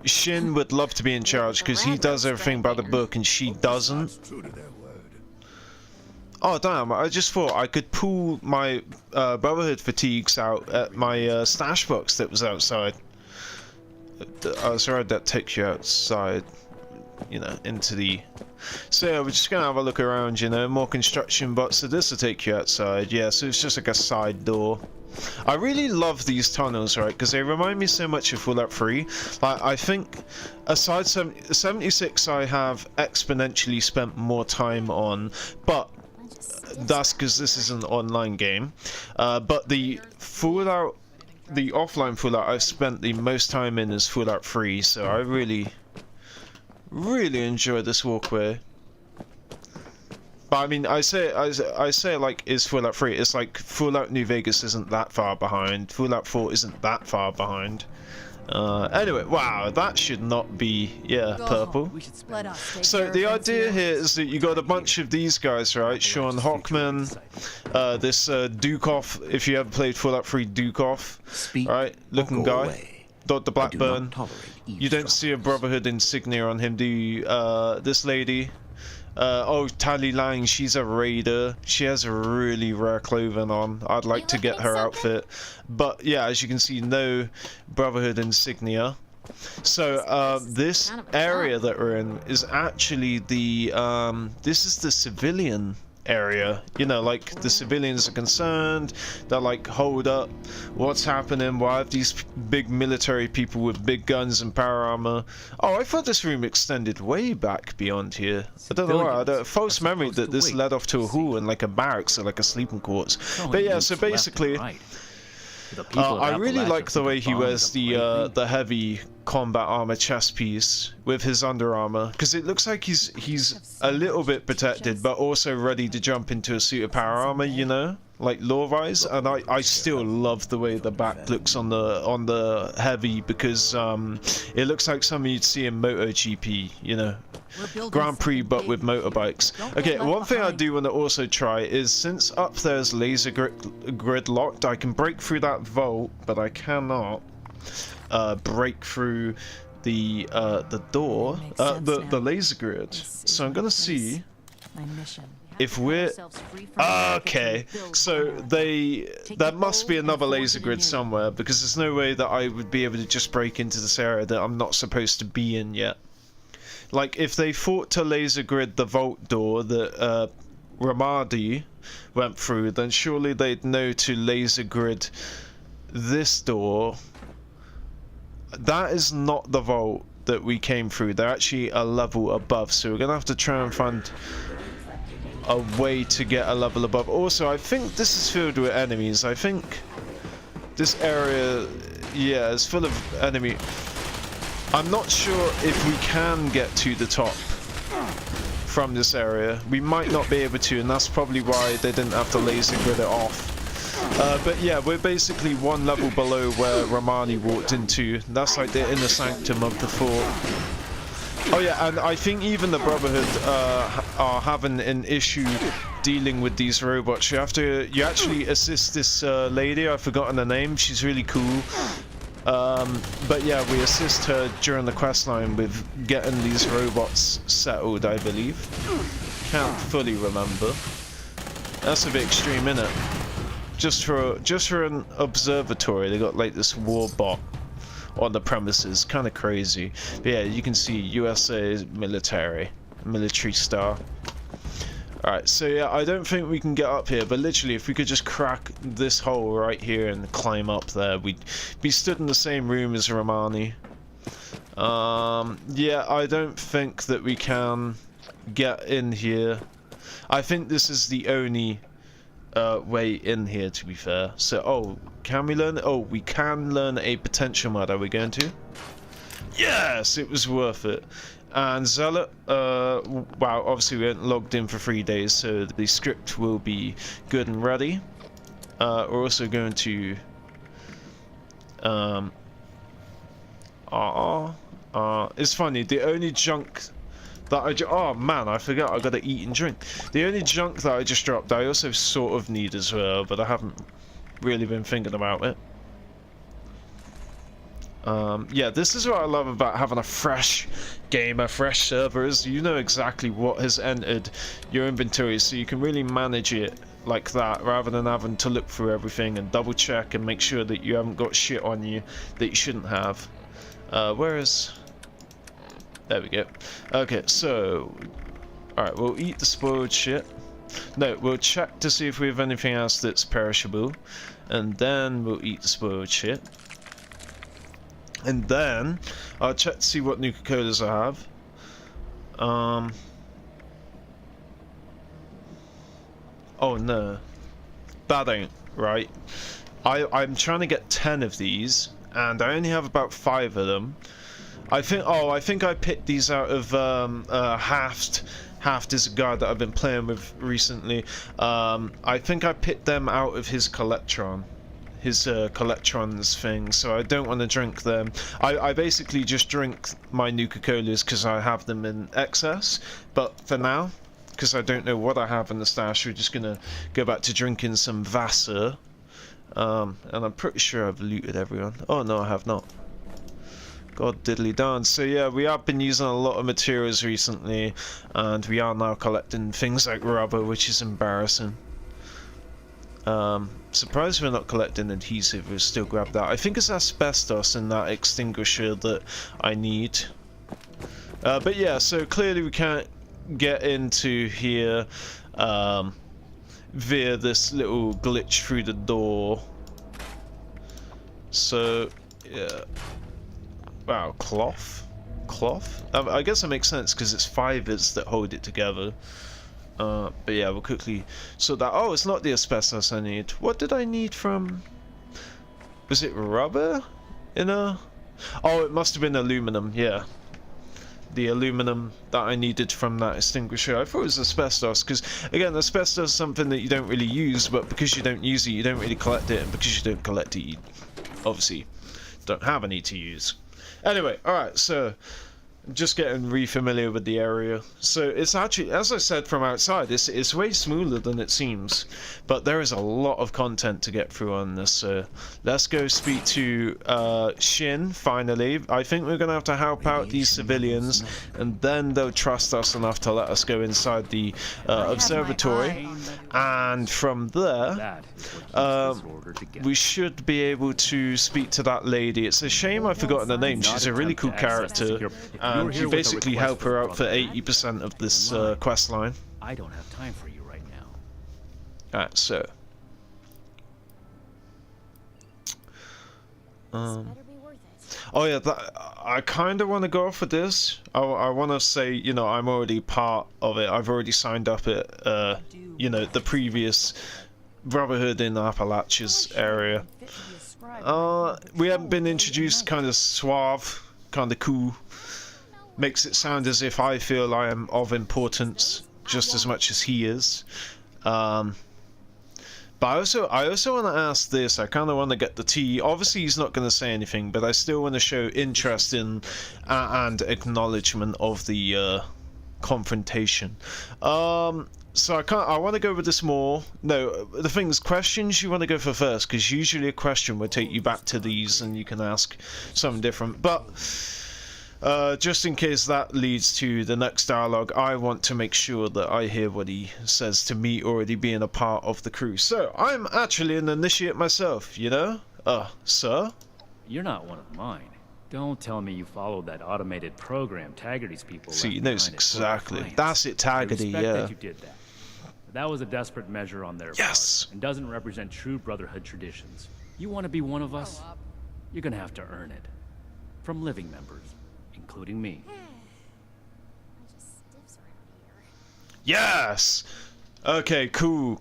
Shin would love to be in charge because he does everything by the book and she doesn't. True to their word. Oh damn, I just thought I could pull my Brotherhood fatigues out at my stash box that was outside. I was right, that takes you outside, you know, into the... So yeah, we're just gonna have a look around, you know, more construction bots, so this will take you outside. Yeah, so it's just like a side door. I really love these tunnels, right, because they remind me so much of Fallout 3. Like, I think, aside 76 I have exponentially spent more time on, but that's because this is an online game. But the Fallout, the offline Fallout I've spent the most time in is Fallout 3, so I really enjoy this walkway. But I mean, I say like, is Fallout 3? It's like Fallout New Vegas isn't that far behind. Fallout 4 isn't that far behind. Anyway, wow, that should not be, yeah, purple. So the idea here is that you got a bunch of these guys, right? Sean Hockman, this Dukoff, if you ever played Fallout 3, Dukoff, right? Looking guy. Dr. Blackburn. You don't see a Brotherhood insignia on him, do you? This lady. Oh, Tally Lang, she's a raider. She has a really rare clothing on. I'd like to get her outfit. But yeah, as you can see, no Brotherhood insignia. So this area that we're in is actually the this is the civilian area, you know, like the civilians are concerned. They're like, hold up, what's happening? Why have these big military people with big guns and power armor? Oh, I thought this room extended way back beyond here. I don't know why. I had a false memory that this led off to a hall and like a barracks or like a sleeping quarters. But yeah, so basically I really like the way he wears the heavy combat armor chest piece with his under armor, because it looks like he's a little bit protected but also ready to jump into a suit of power armor, you know, like lore-wise. And I still love the way the back looks on the heavy, because it looks like something you'd see in MotoGP, you know, Grand Prix but with motorbikes. Okay, one thing I do want to also try is, since up there's laser grid locked, I can break through that vault, but I cannot break through the door, the laser grid. So I'm gonna see if we're okay. So there must be another laser grid somewhere, because there's no way that I would be able to just break into this area that I'm not supposed to be in yet. Like, if they thought to laser grid the vault door that Ramadi went through, then surely they'd know to laser grid this door. That is not the vault that we came through. They're actually a level above, so we're gonna have to try and find a way to get a level above. Also, I think this is filled with enemies. I think this area, yeah, is full of enemy. I'm not sure if we can get to the top from this area. We might not be able to, and that's probably why they didn't have to laser grid it off. But yeah, we're basically one level below where Romani walked into. That's like the inner sanctum of the fort. Oh yeah, and I think even the Brotherhood are having an issue dealing with these robots. You actually assist this lady. I've forgotten her name. She's really cool. But yeah, we assist her during the questline with getting these robots settled, I believe. Can't fully remember. That's a bit extreme, innit? Just for an observatory, they got like this war bot on the premises. Kind of crazy. But yeah, you can see USA military star. Alright, so yeah, I don't think we can get up here, but literally if we could just crack this hole right here and climb up there, we'd be stood in the same room as Romani. Yeah, I don't think that we can get in here. I think this is the only way in here, to be fair. So, oh, can we learn? Oh, we can learn a potential mod. Are we going to? Yes, it was worth it. And Zealot, wow, obviously we weren't logged in for 3 days, so the script will be good and ready. We're also going to, it's funny, the only junk that oh man, I forgot I gotta eat and drink. The only junk that I just dropped, I also sort of need as well, but I haven't really been thinking about it. Yeah, this is what I love about having a fresh game, a fresh server, is you know exactly what has entered your inventory, so you can really manage it like that, rather than having to look through everything and double check and make sure that you haven't got shit on you that you shouldn't have. Where is... There we go. Okay, so... Alright, we'll eat the spoiled shit. No, we'll check to see if we have anything else that's perishable. And then we'll eat the spoiled shit. And then I'll check to see what Nuka-Colas I have. Oh no, that ain't right. I'm trying to get 10 of these, and I only have about 5 of them. I think I picked these out of Haft. Haft is a guy that I've been playing with recently. I think I picked them out of his Collectron. His Collectrons thing, so I don't want to drink them. I basically just drink my Nuka-Colas because I have them in excess, but for now, because I don't know what I have in the stash, we're just gonna go back to drinking some Vassar. And I'm pretty sure I've looted everyone. Oh no, I have not. God diddly darn. So yeah, we have been using a lot of materials recently, and we are now collecting things like rubber, which is embarrassing. Surprised we're not collecting adhesive. We'll still grab that. I think it's asbestos in that extinguisher that I need. But yeah, so clearly we can't get into here via this little glitch through the door. So yeah. Wow, cloth? I guess that makes sense because it's fibers that hold it together. But yeah, we'll quickly sort that. Oh, it's not the asbestos I need. What did I need from... Was it rubber? Oh, it must have been aluminum, yeah. The aluminum that I needed from that extinguisher. I thought it was asbestos, because, again, asbestos is something that you don't really use, but because you don't use it, you don't really collect it, and because you don't collect it, you obviously don't have any to use. Anyway, alright, so... just getting re-familiar with the area. So it's actually, as I said from outside, it's way smoother than it seems, but there is a lot of content to get through on this. So let's go speak to Shin finally. I think we're gonna have to help out these civilians, and then they'll trust us enough to let us go inside the observatory, and from there we should be able to speak to that lady. It's a shame I've forgotten her name. She's a really cool character. And you basically help her out for 80% of this quest line. I don't have time for you right now. Alright, so... oh yeah, I kind of want to go off with this. I want to say, you know, I'm already part of it. I've already signed up at, you know, the previous Brotherhood in Appalachia's area. We haven't been introduced, kind of suave, kind of cool. Makes it sound as if I feel I am of importance just as much as he is. But I also want to ask this. I kind of want to get the tea. Obviously, he's not going to say anything, but I still want to show interest in and acknowledgement of the confrontation. So I want to go with this more. No, the thing is, questions you want to go for first, because usually a question would take you back to these and you can ask something different. But just in case that leads to the next dialogue, I want to make sure that I hear what he says to me already being a part of the crew. So I'm actually an initiate myself, you know? Sir? You're not one of mine. Don't tell me you followed that automated program Taggarty's people. See, he knows exactly. That's it, Taggarty, I respect yeah. that you did that. But that was a desperate measure on their part, and doesn't represent true Brotherhood traditions. You want to be one of us? You're gonna have to earn it. From living members, including me. Yes! Okay, cool.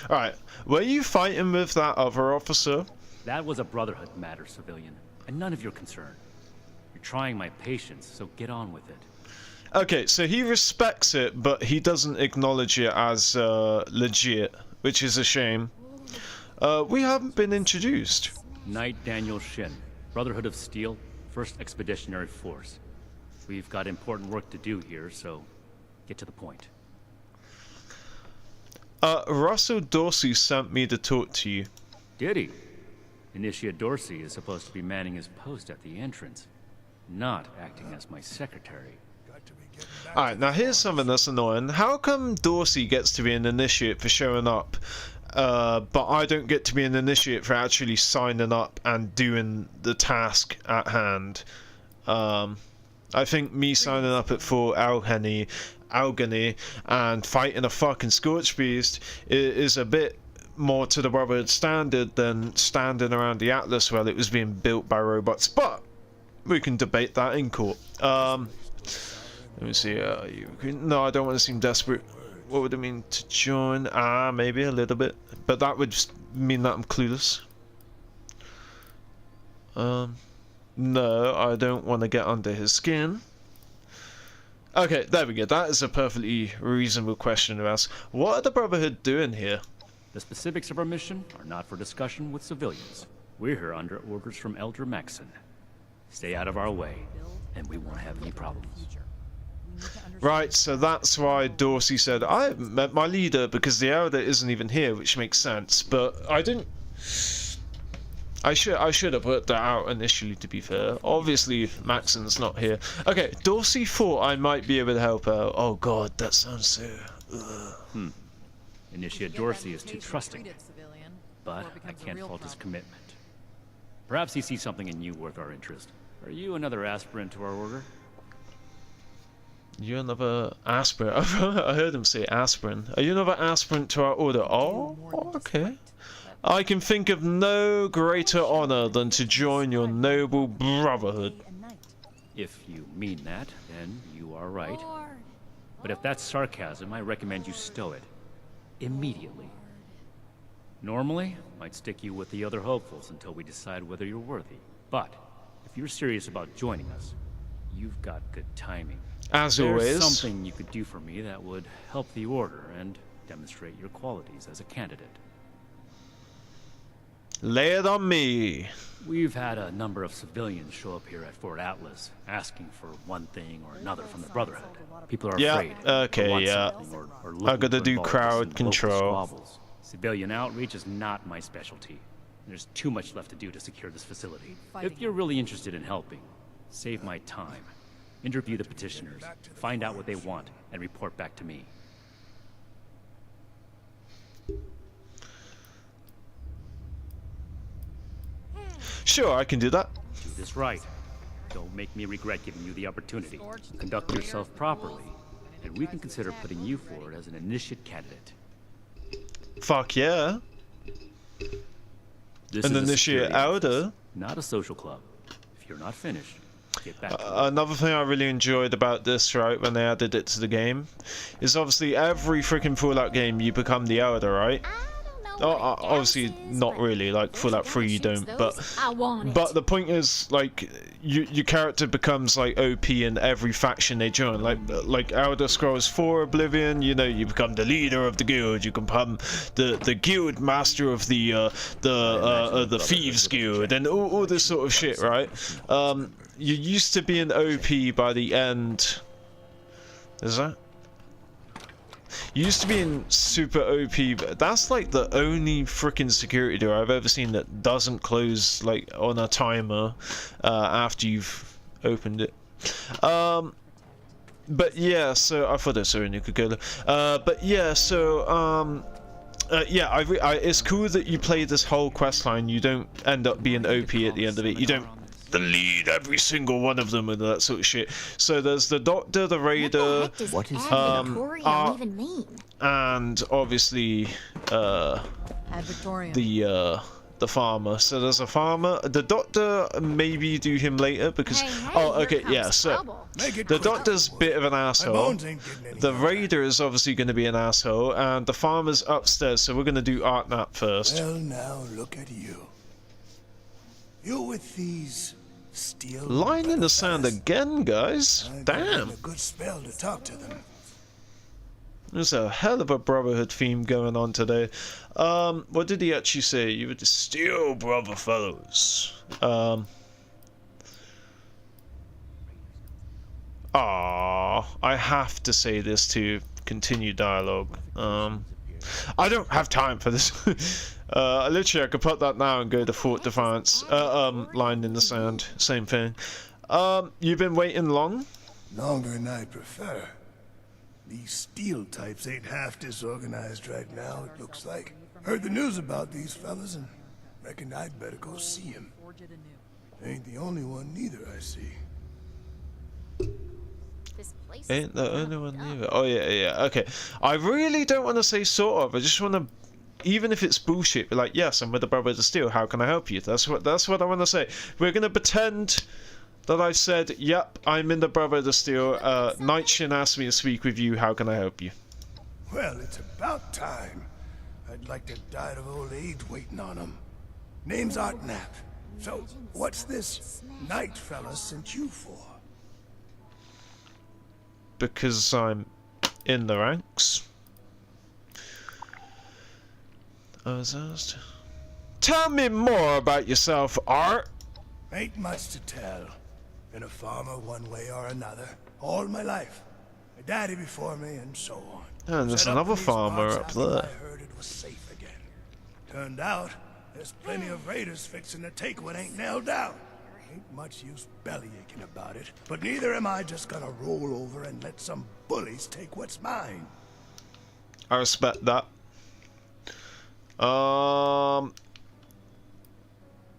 Alright, were you fighting with that other officer? That was a Brotherhood matter, civilian, and none of your concern. You're trying my patience, so get on with it. Okay, so he respects it, but he doesn't acknowledge it as legit, which is a shame. We haven't been introduced. Knight Daniel Shin, Brotherhood of Steel, 1st Expeditionary Force. We've got important work to do here, so get to the point. Russell Dorsey sent me to talk to you. Did he? Initiate Dorsey is supposed to be manning his post at the entrance, not acting as my secretary. Alright, now here's something that's annoying. How come Dorsey gets to be an initiate for showing up, but I don't get to be an initiate for actually signing up and doing the task at hand? I think me signing up at Fort Algany and fighting a fucking Scorch Beast is a bit more to the Brotherhood standard than standing around the Atlas while it was being built by robots, but we can debate that in court. Let me see, no, I don't want to seem desperate. What would it mean to join? Maybe a little bit, but that would just mean that I'm clueless. No, I don't want to get under his skin. Okay, there we go. That is a perfectly reasonable question to ask. What are the Brotherhood doing here? The specifics of our mission are not for discussion with civilians. We're here under orders from Elder Maxson. Stay out of our way, and we won't have any problems. Right, so that's why Dorsey said, I haven't met my leader because the Elder isn't even here, which makes sense, but I didn't... I should have worked that out initially, to be fair. Obviously, Maxson's not here. Okay, Dorsey thought I might be able to help out. Oh god, that sounds so... Initiate Dorsey is too trusting, but I can't fault his commitment. Perhaps he sees something in you worth our interest. Are you another aspirant to our order? You're another aspirant. I heard him say aspirant. Are you another aspirant to our order? Oh, okay. I can think of no greater honor than to join your noble Brotherhood. If you mean that, then you are right. But if that's sarcasm, I recommend you stow it. Immediately. Normally, I'd stick you with the other hopefuls until we decide whether you're worthy. But, if you're serious about joining us, you've got good timing. As There's always. Something you could do for me that would help the Order and demonstrate your qualities as a candidate. Lay it on me. We've had a number of civilians show up here at Fort Atlas, asking for one thing or another from the Brotherhood. People are afraid. Okay, yeah. I gotta do crowd control. Civilian outreach is not my specialty. There's too much left to do to secure this facility. If you're really interested in helping, save my time. Interview the petitioners, find out what they want, and report back to me. Sure, I can do that. Do this right. Don't make me regret giving you the opportunity. Conduct yourself properly, and we can consider putting you forward as an initiate candidate. Fuck yeah. This An is a initiate security Elder. office, not a social club. If you're not finished, get back to work. Another thing I really enjoyed about this, right, when they added it to the game, is obviously every freaking Fallout game you become the Elder, right? Obviously not really, like Fallout 3 you don't, but the point is, like, your character becomes like OP in every faction they join. Like Elder Scrolls 4 Oblivion, you know, you become the leader of the guild, you become the guild master of the thieves guild, and all this sort of shit, right? You used to be an OP by the end. Is that? used to being super OP, but that's like the only freaking security door I've ever seen that doesn't close like on a timer after you've opened it. But yeah, so I thought that's you could go there. But yeah, so yeah, it's cool that you play this whole quest line. You don't end up being OP at the end of it. You don't delete every single one of them and that sort of shit. So there's the Doctor, the Raider, what is Victoria even mean? And obviously the farmer. So there's a farmer. The Doctor, maybe do him later because okay, yeah. So the Doctor's a bit of an asshole. The Raider is obviously going to be an asshole, and the farmer's upstairs. So we're going to do Artnap first. Well, now look at you. You with these steel line in the sand again, guys. Damn. A good spell to talk to them. There's a hell of a Brotherhood theme going on today. What did he actually say? You were the Steel Brother fellows. I have to say this to continue dialogue. I don't have time for this. Literally, I could put that now and go to Fort Defiance. Line in the sand, same thing. You've been waiting long? Longer than I prefer. These steel types ain't half disorganized right now, it looks like. Heard the news about these fellas and reckon I'd better go see him. Ain't the only one neither, I see. Ain't the only one neither. Oh yeah, okay. I really don't want to say sort of. I just want to, even if it's bullshit, be like, yes, I'm with the Brotherhood of Steel. How can I help you? That's what I want to say. We're gonna pretend that I've said, yep, I'm in the Brotherhood of Steel. Night Shin asked me to speak with you. How can I help you? Well, it's about time. I'd like to die of old age waiting on him. Name's Artnap. So, what's this night fella sent you for? Because I'm in the ranks. I was asked. Tell me more about yourself, Art. Ain't much to tell. Been a farmer one way or another, all my life. My daddy before me, and so on. And there's another farmer up there. I heard it was safe again. Turned out, there's plenty of raiders fixing to take what ain't nailed down. Ain't much use bellyaching about it, but neither am I just gonna roll over and let some bullies take what's mine. I respect that.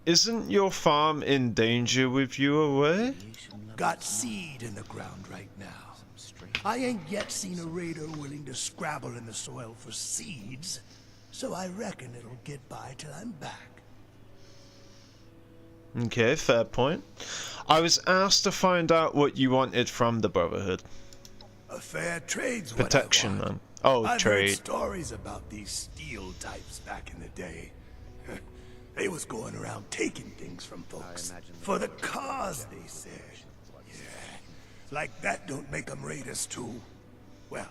Isn't your farm in danger with you away? Got seed in the ground right now. I ain't yet seen a raider willing to scrabble in the soil for seeds, so I reckon it'll get by till I'm back. Okay, fair point. I was asked to find out what you wanted from the Brotherhood. A fair trade's protection, what I want. man. Oh, I've trade. heard stories about these steel types back in the day. They was going around taking things from folks. For the cause, they said. Yeah, like that don't make them raiders too. Well,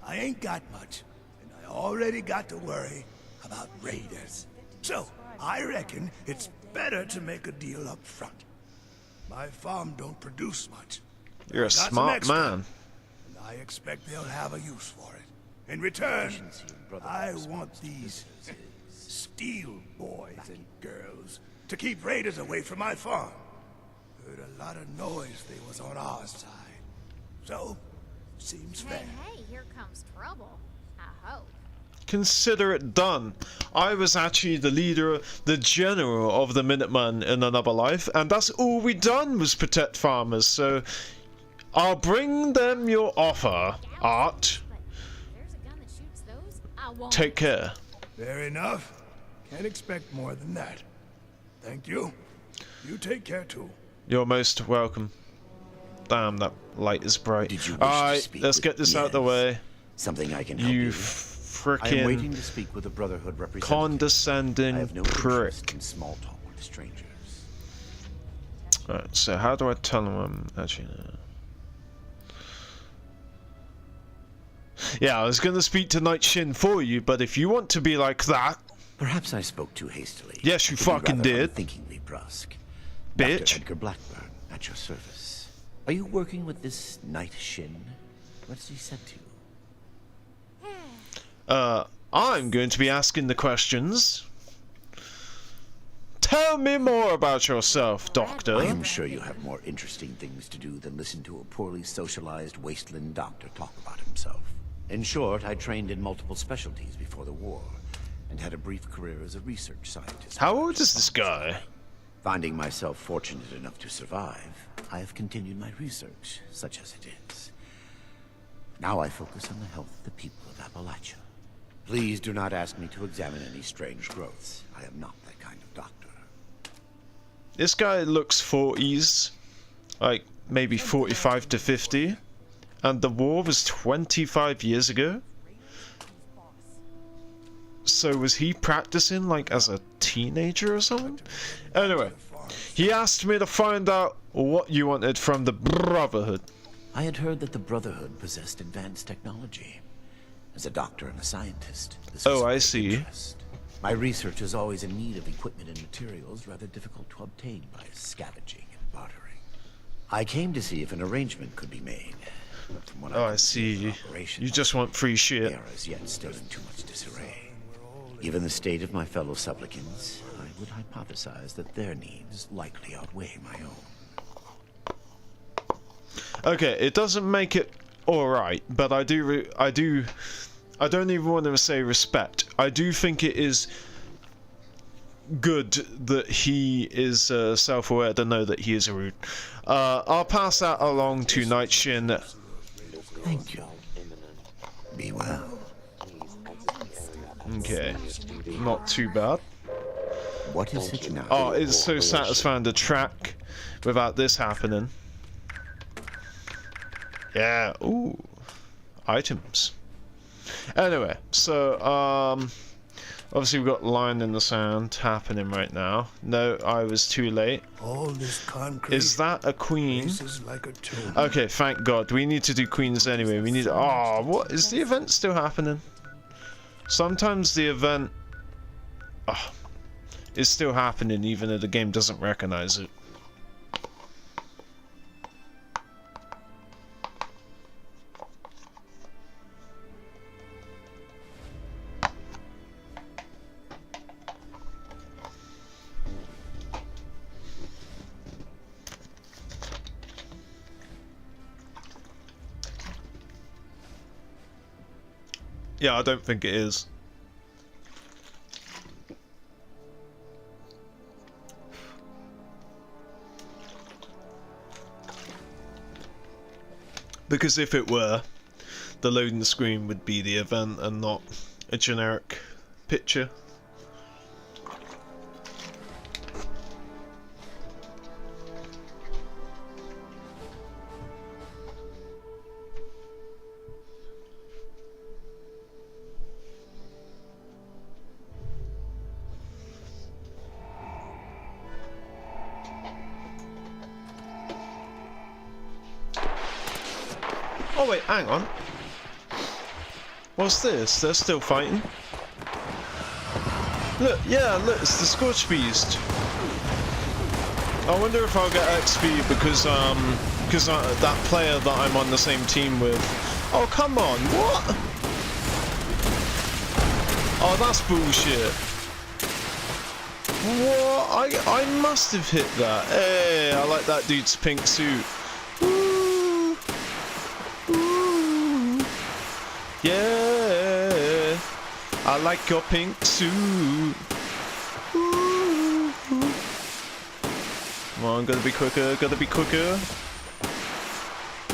I ain't got much, and I already got to worry about raiders. So, I reckon it's better to make a deal up front. My farm don't produce much. You're a smart man. And I expect they'll have a use for it. In return, I want these steel boys and girls to keep raiders away from my farm. Heard a lot of noise they was on our side. So, seems fair. Hey, here comes trouble. I hope. Consider it done. I was actually the leader, the general of the Minutemen in another life, and that's all we done was protect farmers, so I'll bring them your offer, Art. Take care. Fair enough. Can't expect more than that. Thank you. You take care too. You're most welcome. Damn, that light is bright. Did you wish Alright, to speak let's with get this out of the Yes. way. Something I can help You you. I am waiting frickin' to speak with the Brotherhood representative. condescending I have no prick. interest in small talk with strangers. Alright, so how do I tell him I'm actually... Yeah, I was gonna speak to Night Shin for you, but if you want to be like that... Perhaps I spoke too hastily. Yes, you To be fucking rather did. Unthinkingly brusque. Bitch. Dr. Edgar Blackburn, at your service. Are you working with this Night Shin? What's he said to you? I'm going to be asking the questions. Tell me more about yourself, Doctor. I am sure you have more interesting things to do than listen to a poorly socialized wasteland doctor talk about himself. In short, I trained in multiple specialties before the war, and had a brief career as a research scientist. How old is this guy? Finding myself fortunate enough to survive, I have continued my research, such as it is. Now I focus on the health of the people of Appalachia. Please do not ask me to examine any strange growths. I am not that kind of doctor. This guy looks 40s, like maybe 45 to 50, and the war was 25 years ago. So was he practicing like as a teenager or something? Anyway, he asked me to find out what you wanted from the Brotherhood. I had heard that the Brotherhood possessed advanced technology. As a doctor and a scientist, this was I see. Interest. My research is always in need of equipment and materials rather difficult to obtain by scavenging and bartering. I came to see if an arrangement could be made. But from what I see. You just want free shit. They are as yet still in too much disarray. Given the state of my fellow supplicants, I would hypothesize that their needs likely outweigh my own. Okay, it doesn't make it alright, but I don't even want to say respect. I do think it is good that he is self-aware to know that he is rude. I'll pass that along to Night Shin. Thank you. Be well. Okay, not too bad. What is it now? Oh, it's so satisfying to track without this happening. Yeah, ooh. Items. Anyway, so, obviously we've got Line in the Sand happening right now. No, I was too late. All this concrete is that a queen? like a tomb. Okay, thank God. We need to do queens anyway. We need... Oh, what? Is the event still happening? Sometimes the event... is still happening even though the game doesn't recognize it. Yeah, I don't think it is. Because if it were, the loading screen would be the event and not a generic picture. Oh wait, hang on. What's this? They're still fighting. Look, yeah, look, it's the Scorch Beast. I wonder if I'll get XP because that player that I'm on the same team with. Oh come on, what? Oh, that's bullshit. What? I must have hit that. Hey, I like that dude's pink suit. Yeah, I like your pink suit. Ooh. Come on, gotta be quicker, gotta be quicker.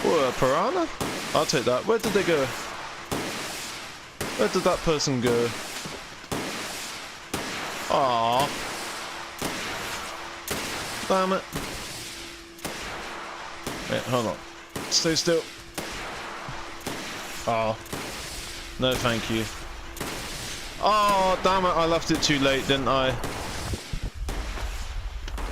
Oh, a piranha? I'll take that. Where did they go? Where did that person go? Aww. Damn it. Wait, hold on. Stay still. Oh. No, thank you. Oh, damn it, I left it too late, didn't I?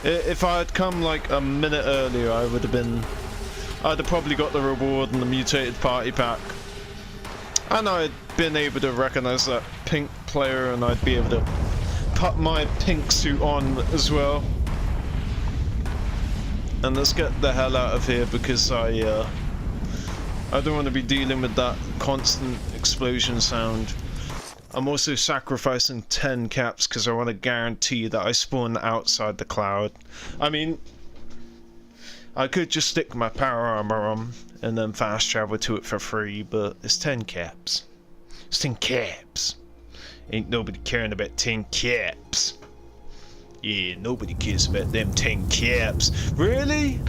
If I had come like a minute earlier, I'd have probably got the reward and the mutated party pack. And I'd been able to recognize that pink player and I'd be able to put my pink suit on as well. And let's get the hell out of here because I don't want to be dealing with that constant explosion sound. I'm also sacrificing 10 caps because I want to guarantee that I spawn outside the cloud. I mean, I could just stick my power armor on and then fast travel to it for free, but it's 10 caps. It's 10 caps. Ain't nobody caring about 10 caps. Yeah, nobody cares about them 10 caps. Really?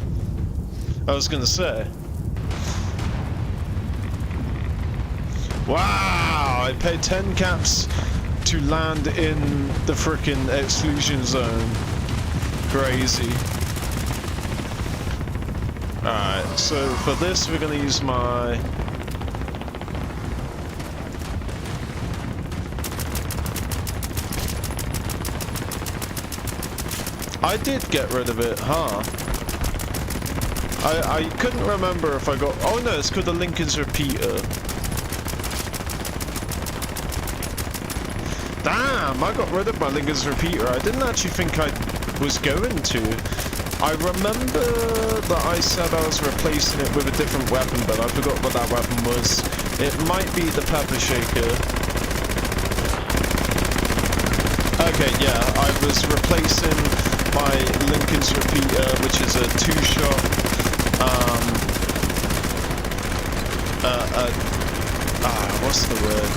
I was gonna say. Wow, I paid 10 caps to land in the frickin' exclusion zone. Crazy. Alright, so for this we're gonna use my... I did get rid of it, huh? I couldn't remember if I got... Oh no, it's called the Lincoln's Repeater. Damn, I got rid of my Lincoln's Repeater. I didn't actually think I was going to. I remember that I said I was replacing it with a different weapon, but I forgot what that weapon was. It might be the Pepper Shaker. Okay, yeah, I was replacing my Lincoln's Repeater, which is a two-shot, what's the word?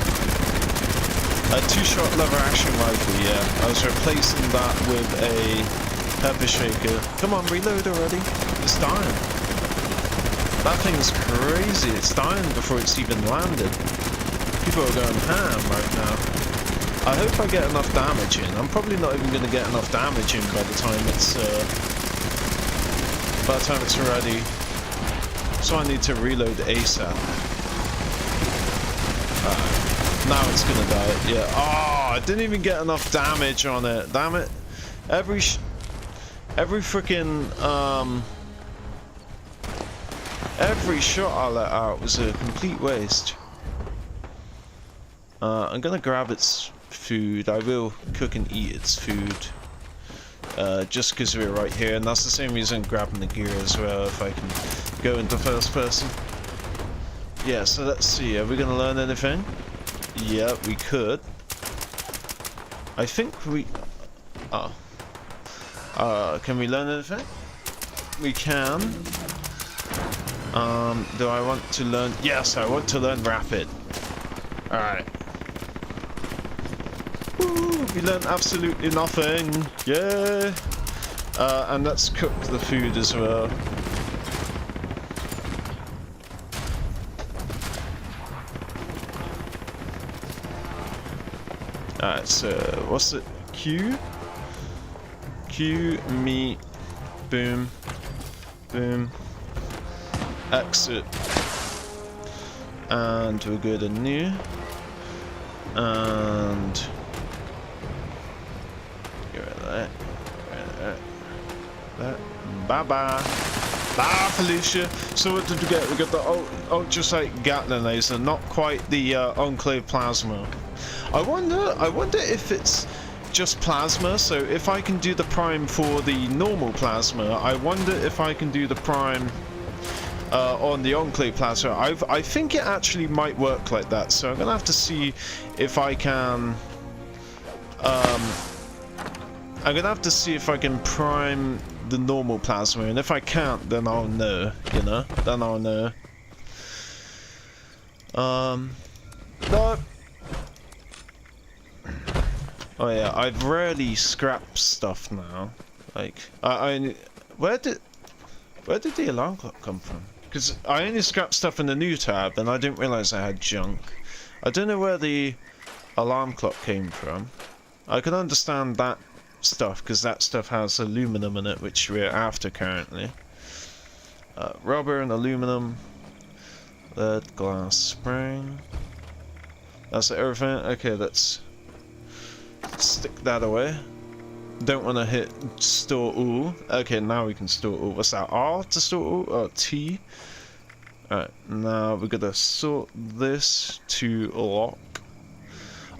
A two-shot lever action rifle, yeah. I was replacing that with a Pepper Shaker. Come on, reload already. It's dying. That thing's crazy. It's dying before it's even landed. People are going ham right now. I hope I get enough damage in. I'm probably not even going to get enough damage in by the time it's ready. So I need to reload ASAP. Now it's gonna die. Yeah. Oh, I didn't even get enough damage on it. Damn it! Every freaking every shot I let out was a complete waste. I'm gonna grab its food. I will cook and eat its food. Just because we're right here, and that's the same reason I'm grabbing the gear as well, if I can go into first person. Yeah, so let's see, are we gonna learn anything? Yeah, we could. I think we... Oh. Can we learn anything? We can. Do I want to learn... Yes, I want to learn rapid. Alright. We learned absolutely nothing. Yeah. And let's cook the food as well. Alright, so what's it? Q? Q, meat, boom, boom, exit. And we'll go to new. And bye-bye. Bye, Felicia. So what did we get? We got the ultrasight Gatling laser, not quite the Enclave plasma. I wonder if it's just plasma. So if I can do the prime for the normal plasma, I wonder if I can do the prime on the Enclave plasma. I think it actually might work like that. So I'm gonna have to see if I can. I'm gonna have to see if I can prime the normal plasma, and if I can't, then I'll know, you know? Then I'll know. No. Oh yeah, I've rarely scrapped stuff now. Like, where did the alarm clock come from? Because I only scrapped stuff in the new tab, and I didn't realize I had junk. I don't know where the alarm clock came from. I can understand that stuff because that stuff has aluminum in it, which we're after currently. Rubber and aluminum, lead, glass, spring. That's everything. Okay, let's stick that away. Don't want to hit store all. Okay, now we can store all. What's that? R to store all? Oh, T. Alright, now we're gonna sort this to lock.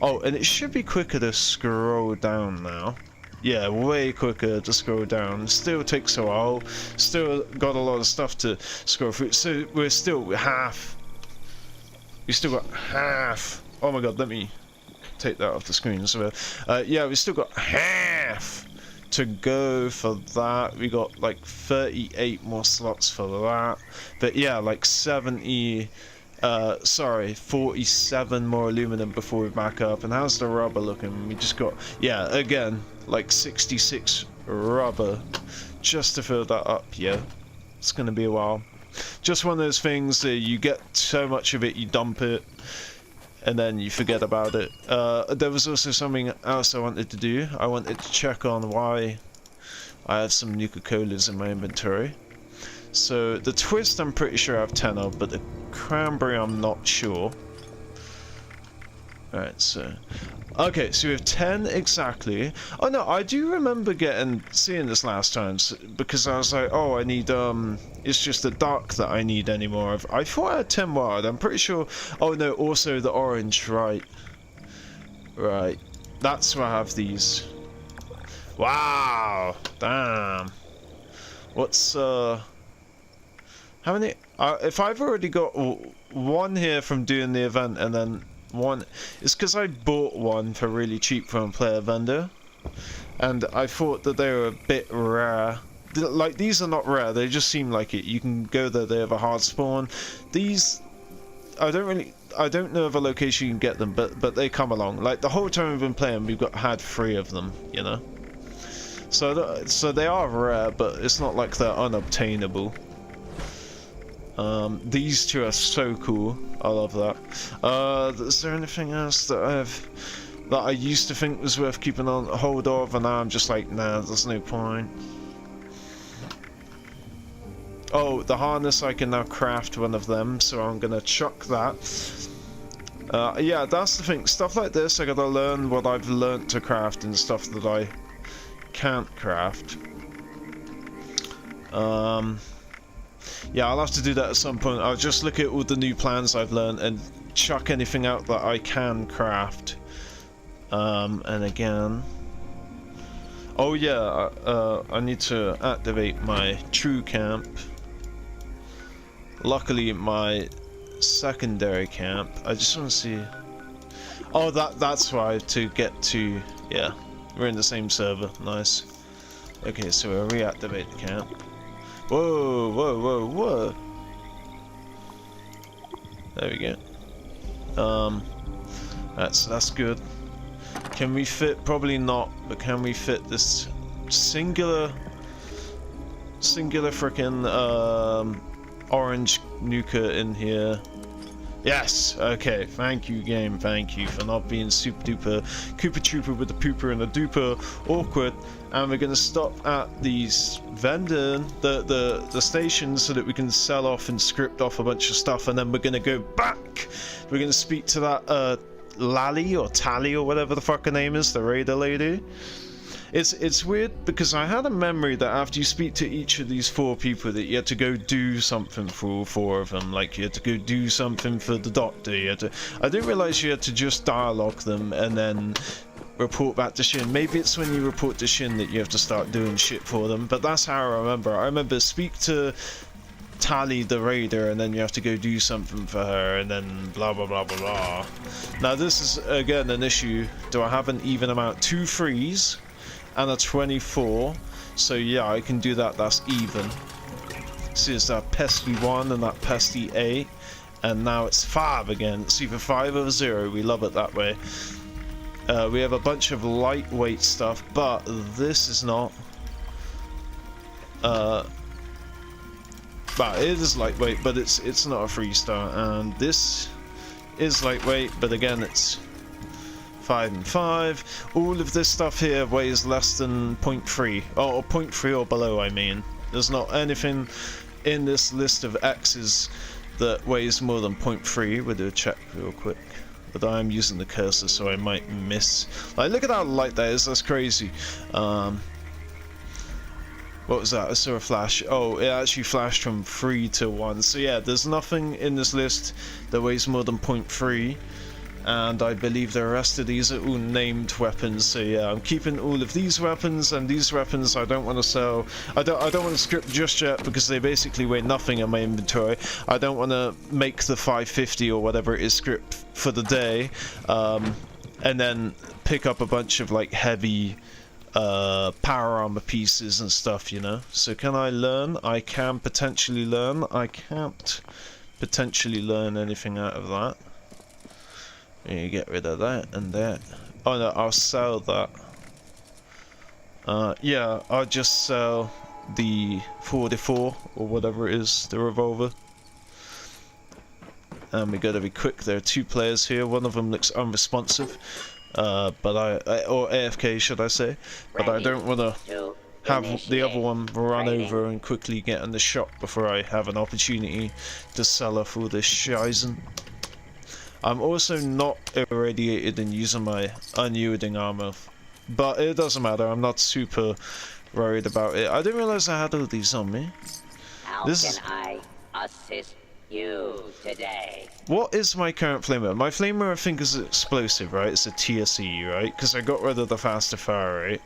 Oh, and it should be quicker to scroll down now. Yeah, way quicker to scroll down. Still takes a while. Still got a lot of stuff to scroll through. So we're still half. We still got half. Oh my god, let me take that off the screen. So yeah, we still got half to go for that. We got like 38 more slots for that, but yeah, like 47 more aluminum before we back up. And how's the rubber looking? We just got, yeah, again, like 66 rubber just to fill that up. Yeah, it's gonna be a while. Just one of those things that you get so much of it, you dump it, and then you forget about it. There was also something else I wanted to do. I wanted to check on why I have some Nuka-Colas in my inventory. So the twist I'm pretty sure I have 10 of, but the cranberry I'm not sure. Alright, so... Okay, so we have 10 exactly. Oh no, I do remember seeing this last time, because I was like, oh, I need, it's just the dark that I need anymore. I thought I had 10 wild, I'm pretty sure. Oh no, also the orange, right. Right, that's why I have these. Wow, damn. What's, how many, if I've already got one here from doing the event, and then one, it's because I bought one for really cheap from a player vendor, and I thought that they were a bit rare. Like, these are not rare, they just seem like it. You can go there, they have a hard spawn. These, I don't know of a location you can get them, but they come along. Like, the whole time we've been playing, we've had 3 of them, you know? So they are rare, but it's not like they're unobtainable. These two are so cool. I love that. Is there anything else that I used to think was worth keeping on hold of, and now I'm just like, nah, there's no point. Oh, the harness, I can now craft one of them, so I'm gonna chuck that. Yeah, that's the thing. Stuff like this, I gotta learn what I've learnt to craft and stuff that I can't craft. Yeah, I'll have to do that at some point. I'll just look at all the new plans I've learned and chuck anything out that I can craft. And again... Oh yeah, I need to activate my true camp. Luckily, my secondary camp, I just want to see... Oh, that's why, to get to... Yeah, we're in the same server. Nice. Okay, so we'll reactivate the camp. Whoa, whoa, whoa, whoa. There we go. That's good. Can we fit? Probably not, but can we fit this singular frickin' orange Nuka in here? Yes! Okay, thank you, game. Thank you for not being super duper Koopa Trooper with the pooper and the duper awkward. And we're gonna stop at these vendor, the stations, so that we can sell off and script off a bunch of stuff, and then we're gonna go back. We're gonna speak to that Lally or Tally or whatever the fuck her name is, the raider lady. It's weird because I had a memory that after you speak to each of these 4 people that you had to go do something for all 4 of them. Like you had to go do something for the doctor. I didn't realize you had to just dialogue them and then report back to Shin. Maybe it's when you report to Shin that you have to start doing shit for them. But that's how I remember. I remember speak to Tally the raider and then you have to go do something for her and then blah blah blah blah blah. Now this is again an issue. Do I have an even amount? 2 3s and a 24, so yeah, I can do that. That's even. See, it's that pesky 1 and that pesky 8, and now it's 5 again. It's either 5 or 0. We love it that way. We have a bunch of lightweight stuff, but this is not. But it is lightweight, but it's not a 3-star, and this is lightweight, but again, it's 5 and 5. All of this stuff here weighs less than 0.3, or 0.3 or below, I mean. There's not anything in this list of X's that weighs more than 0.3. We'll do a check real quick. But I am using the cursor, so I might miss. Like, look at how light that is, that's crazy. What was that? I saw a flash. Oh, it actually flashed from 3 to 1. So yeah, there's nothing in this list that weighs more than 0.3. And I believe the rest of these are all named weapons. So yeah, I'm keeping all of these weapons, and these weapons I don't want to sell. I don't want to script just yet because they basically weigh nothing in my inventory. I don't want to make the 550 or whatever it is script for the day. and then pick up a bunch of like heavy power armor pieces and stuff, you know. So can I learn? I can potentially learn. I can't potentially learn anything out of that. You get rid of that and that. Oh no, I'll sell that. Yeah, I'll just sell the 44 or whatever it is, the revolver. And we gotta be quick. There are 2 players here. One of them looks unresponsive, or AFK, should I say? But I don't want to have the other one run over and quickly get in the shop before I have an opportunity to sell off all this shizen. I'm also not irradiated in using my unyielding armor, but it doesn't matter. I'm not super worried about it. I didn't realize I had all these on me. How can I assist you today? What is my current flamer? My flamer, I think, is explosive, right? It's a TSE, right? Because I got rid of the faster fire rate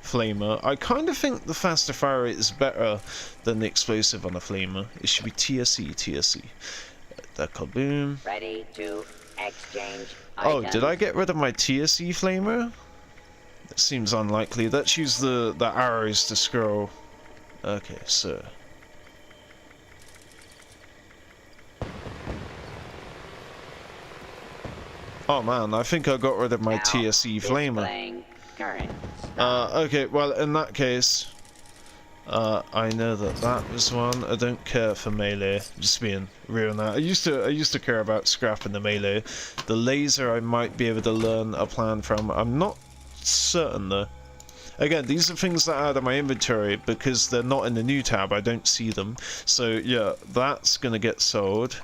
flamer. I kind of think the faster fire rate is better than the explosive on the flamer. It should be TSE. That kaboom. Ready to exchange Oh, items. did I get rid of my TSE flamer? That seems unlikely. Let's use the arrows to scroll. Okay, so. Oh man, I think I got rid of my TSE flamer. Okay, well in that case, I know that was one. I don't care for melee. Just being real now. I used to care about scrapping the melee. The laser I might be able to learn a plan from. I'm not certain though. Again, these are things that are out of my inventory because they're not in the new tab. I don't see them. So yeah, that's gonna get sold.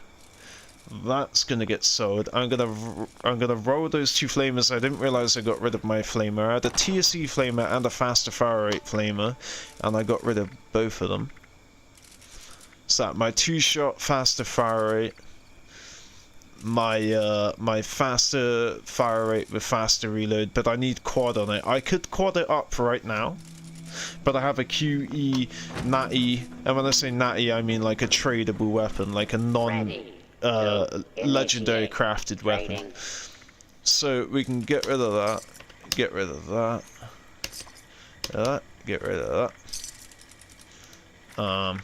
That's gonna get sold. I'm gonna roll those 2 flamers. I didn't realize I got rid of my flamer. I had a TSE flamer and a faster fire rate flamer, and I got rid of both of them. So my 2-shot faster fire rate, my faster fire rate with faster reload, but I need quad on it. I could quad it up right now, but I have a QE natty, and when I say natty, I mean like a tradable weapon, like a legendary crafted weapon. So we can get rid of that, get rid of that, get rid of that.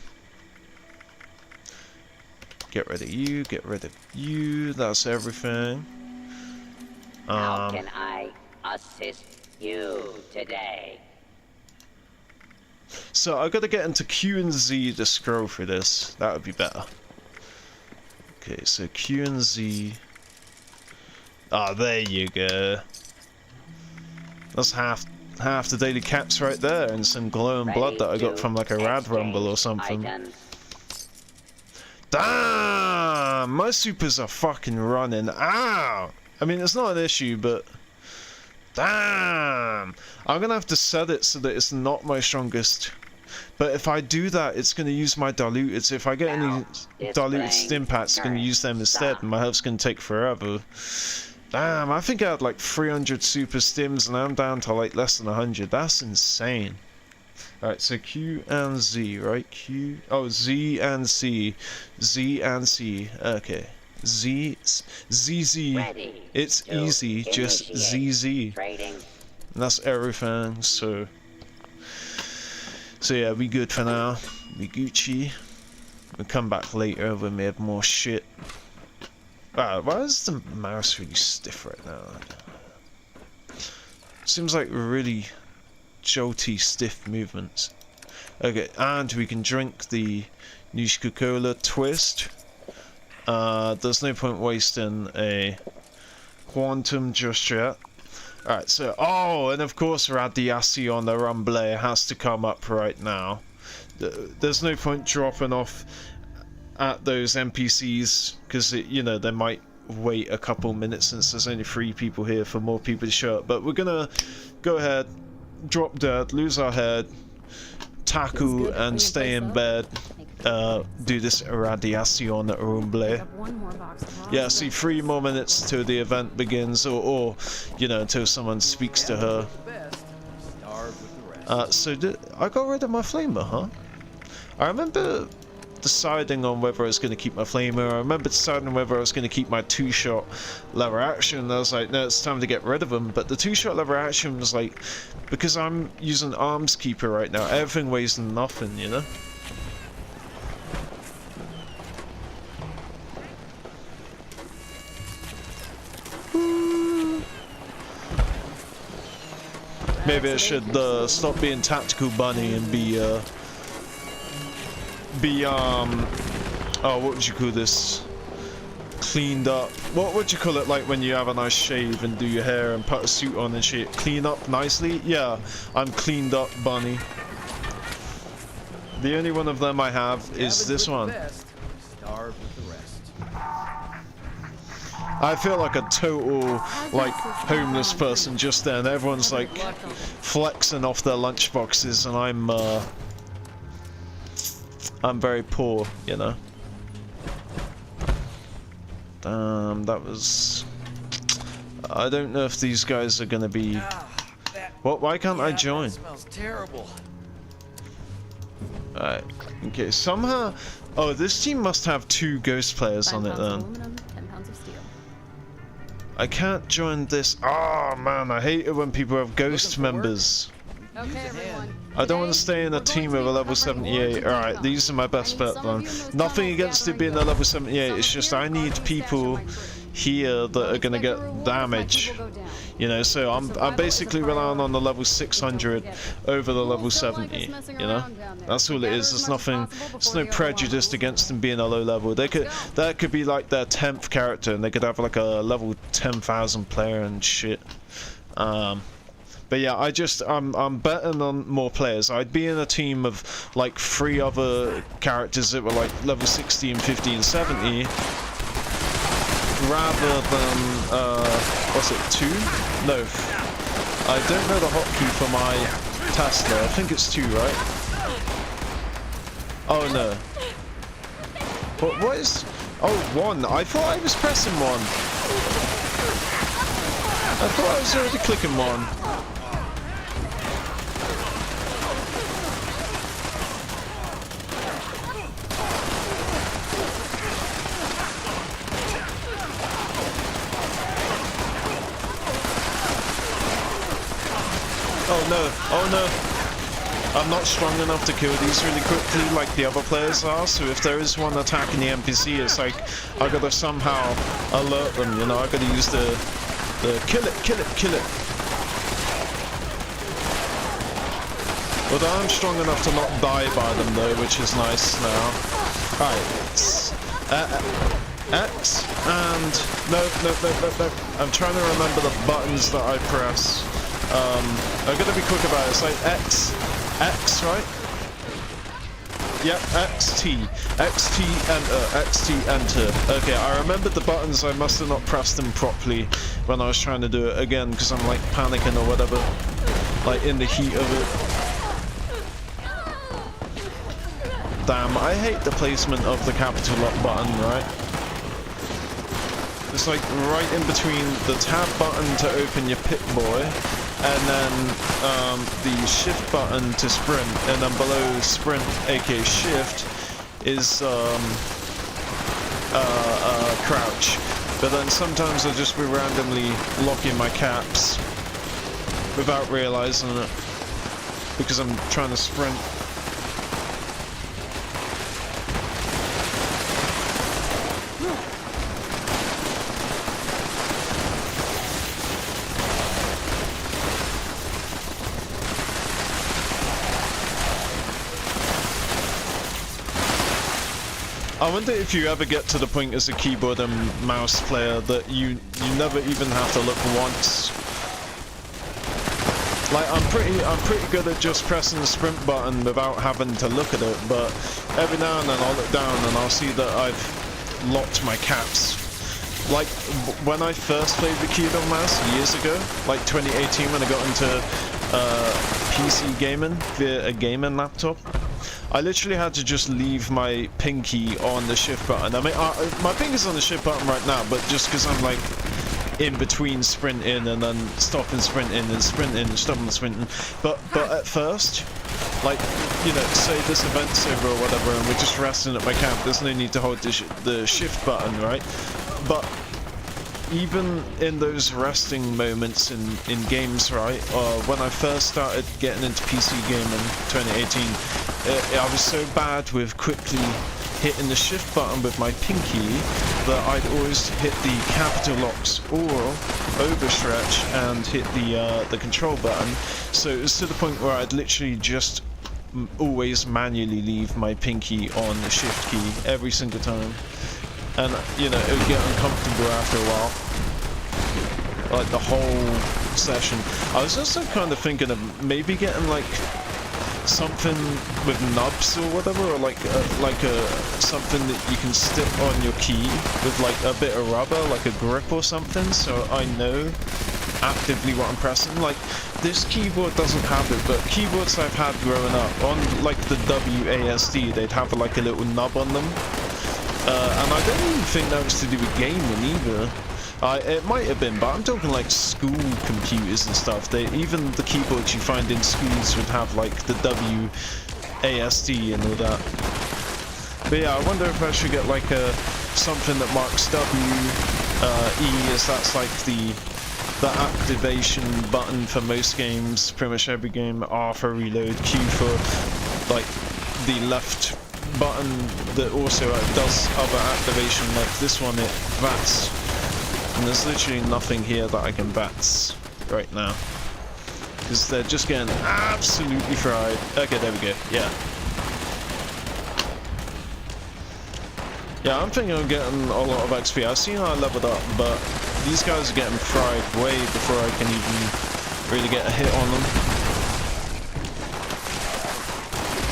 Get rid of you, get rid of you, that's everything. How can I assist you today? So I gotta get into Q and Z to scroll through this. That would be better. Okay, so Q and Z. Ah, there you go. That's half the daily caps right there, and some glowing blood that I got from like a rad rumble or something. Damn! My supers are fucking running out! I mean, it's not an issue, but... Damn! I'm gonna have to set it so that it's not my strongest. But if I do that, it's gonna use my diluted. So if I get any diluted stim packs, it's gonna use them instead, and my health's gonna take forever. Damn, I think I had like 300 super stims, and I'm down to like less than 100. That's insane. Alright, so Q and Z, right? Q... Oh, Z and C. Z and C. Okay. ZZ. It's easy, just ZZ. And that's everything, so... So yeah, we good for now. We Gucci. We'll come back later when we have more shit. Wow, why is the mouse really stiff right now? Seems like really jolty, stiff movements. Okay, and we can drink the Nushka Cola Twist. There's no point wasting a quantum just yet. Alright, so, oh, and of course Radiacion the Rumble has to come up right now. There's no point dropping off at those NPCs, because, you know, they might wait a couple minutes since there's only 3 people here for more people to show up. But we're gonna go ahead, drop dead, lose our head, tackle, and stay in bed. Do this Radiacion Rumble. Yeah, see, 3 more minutes till the event begins, or you know, until someone speaks to her. So I got rid of my flamer, huh? I remember deciding on whether I was going to keep my flamer. I remember deciding whether I was going to keep my 2-shot lever action. And I was like, no, it's time to get rid of them. But the 2-shot lever action was like, because I'm using Arms Keeper right now, everything weighs nothing, you know? Maybe I should stop being Tactical Bunny and be oh, what would you call this? Cleaned up. What would you call it, like when you have a nice shave and do your hair and put a suit on and shit? Clean up nicely? Yeah, I'm cleaned up bunny. The only one of them I have is this one. Starve with the rest. I feel like a total, like, homeless person just then. Everyone's, like, flexing off their lunchboxes, and I'm very poor, you know? Damn, that was... I don't know if these guys are gonna be... What? Why can't I join? That smells terrible. Alright, okay, somehow... Oh, this team must have 2 ghost players on it then. I can't join this. Oh man, I hate it when people have ghost members. Okay, everyone. I don't want to stay in a team with a level 78. Alright, these are my best bet then. Nothing against it being a level 78, it's just I need people here that are gonna get damage. You know, so I'm basically relying on the level 600 over the level 70, you know? That's all it is. There's nothing, there's no prejudice against them being a low level. That could be like their 10th character and they could have like a level 10,000 player and shit. But yeah, I'm betting on more players. I'd be in a team of like 3 other characters that were like level 60 and 50 and 70. Rather than, what's it, 2? No. I don't know the hotkey for my Tesla. I think it's 2, right? Oh, no. What is... Oh, 1. I thought I was pressing 1. I thought I was already clicking 1. Oh no, oh no. I'm not strong enough to kill these really quickly like the other players are, so if there is one attacking the NPC, it's like, I gotta somehow alert them, you know, I gotta use the kill it. Although I'm strong enough to not die by them though, which is nice now. Right, X, and, no. I'm trying to remember the buttons that I press. I'm gonna be quick about it. It's like X, right? Yep, XT, enter. Okay, I remembered the buttons. I must have not pressed them properly when I was trying to do it again because I'm like panicking or whatever, like in the heat of it. Damn, I hate the placement of the capital lock button, right? It's like right in between the tab button to open your Pip-Boy and then the shift button to sprint, and then below sprint, aka shift, is crouch. But then sometimes I'll just be randomly locking my caps without realizing it because I'm trying to sprint. I wonder if you ever get to the point as a keyboard and mouse player that you never even have to look once. Like I'm pretty good at just pressing the sprint button without having to look at it, but every now and then I'll look down and I'll see that I've locked my caps. Like when I first played the keyboard and mouse years ago, like 2018 when I got into PC gaming via a gaming laptop. I literally had to just leave my pinky on the shift button. I mean, my pinky's on the shift button right now, but just because I'm like in between sprinting and then stopping sprinting and sprinting and stopping sprinting. But at first, like, you know, say this event's over or whatever, and we're just resting at my camp, there's no need to hold the shift button, right? But even in those resting moments in games, right, when I first started getting into PC gaming in 2018, I was so bad with quickly hitting the shift button with my pinky that I'd always hit the capital locks or overstretch and hit the control button. So it was to the point where I'd literally just always manually leave my pinky on the shift key every single time. And, you know, it would get uncomfortable after a while. Like, the whole session. I was also kind of thinking of maybe getting, like, something with nubs or whatever, or like something that you can stick on your key with, like, a bit of rubber, like a grip or something, so I know actively what I'm pressing. Like, this keyboard doesn't have it, but keyboards I've had growing up, on, like, the WASD, they'd have, like, a little nub on them. And I don't even think that was to do with gaming either. It might have been, but I'm talking like school computers and stuff. Even the keyboards you find in schools would have like the WASD and all that. But yeah, I wonder if I should get like something that marks E, as that's like the activation button for most games, pretty much every game. R for reload, Q for like the left button that also does other activation, like this one, it VATS. And there's literally nothing here that I can VATS right now, because they're just getting absolutely fried. Okay, there we go. Yeah, I'm thinking I'm getting a lot of XP. I've seen how I leveled up, but these guys are getting fried way before I can even really get a hit on them.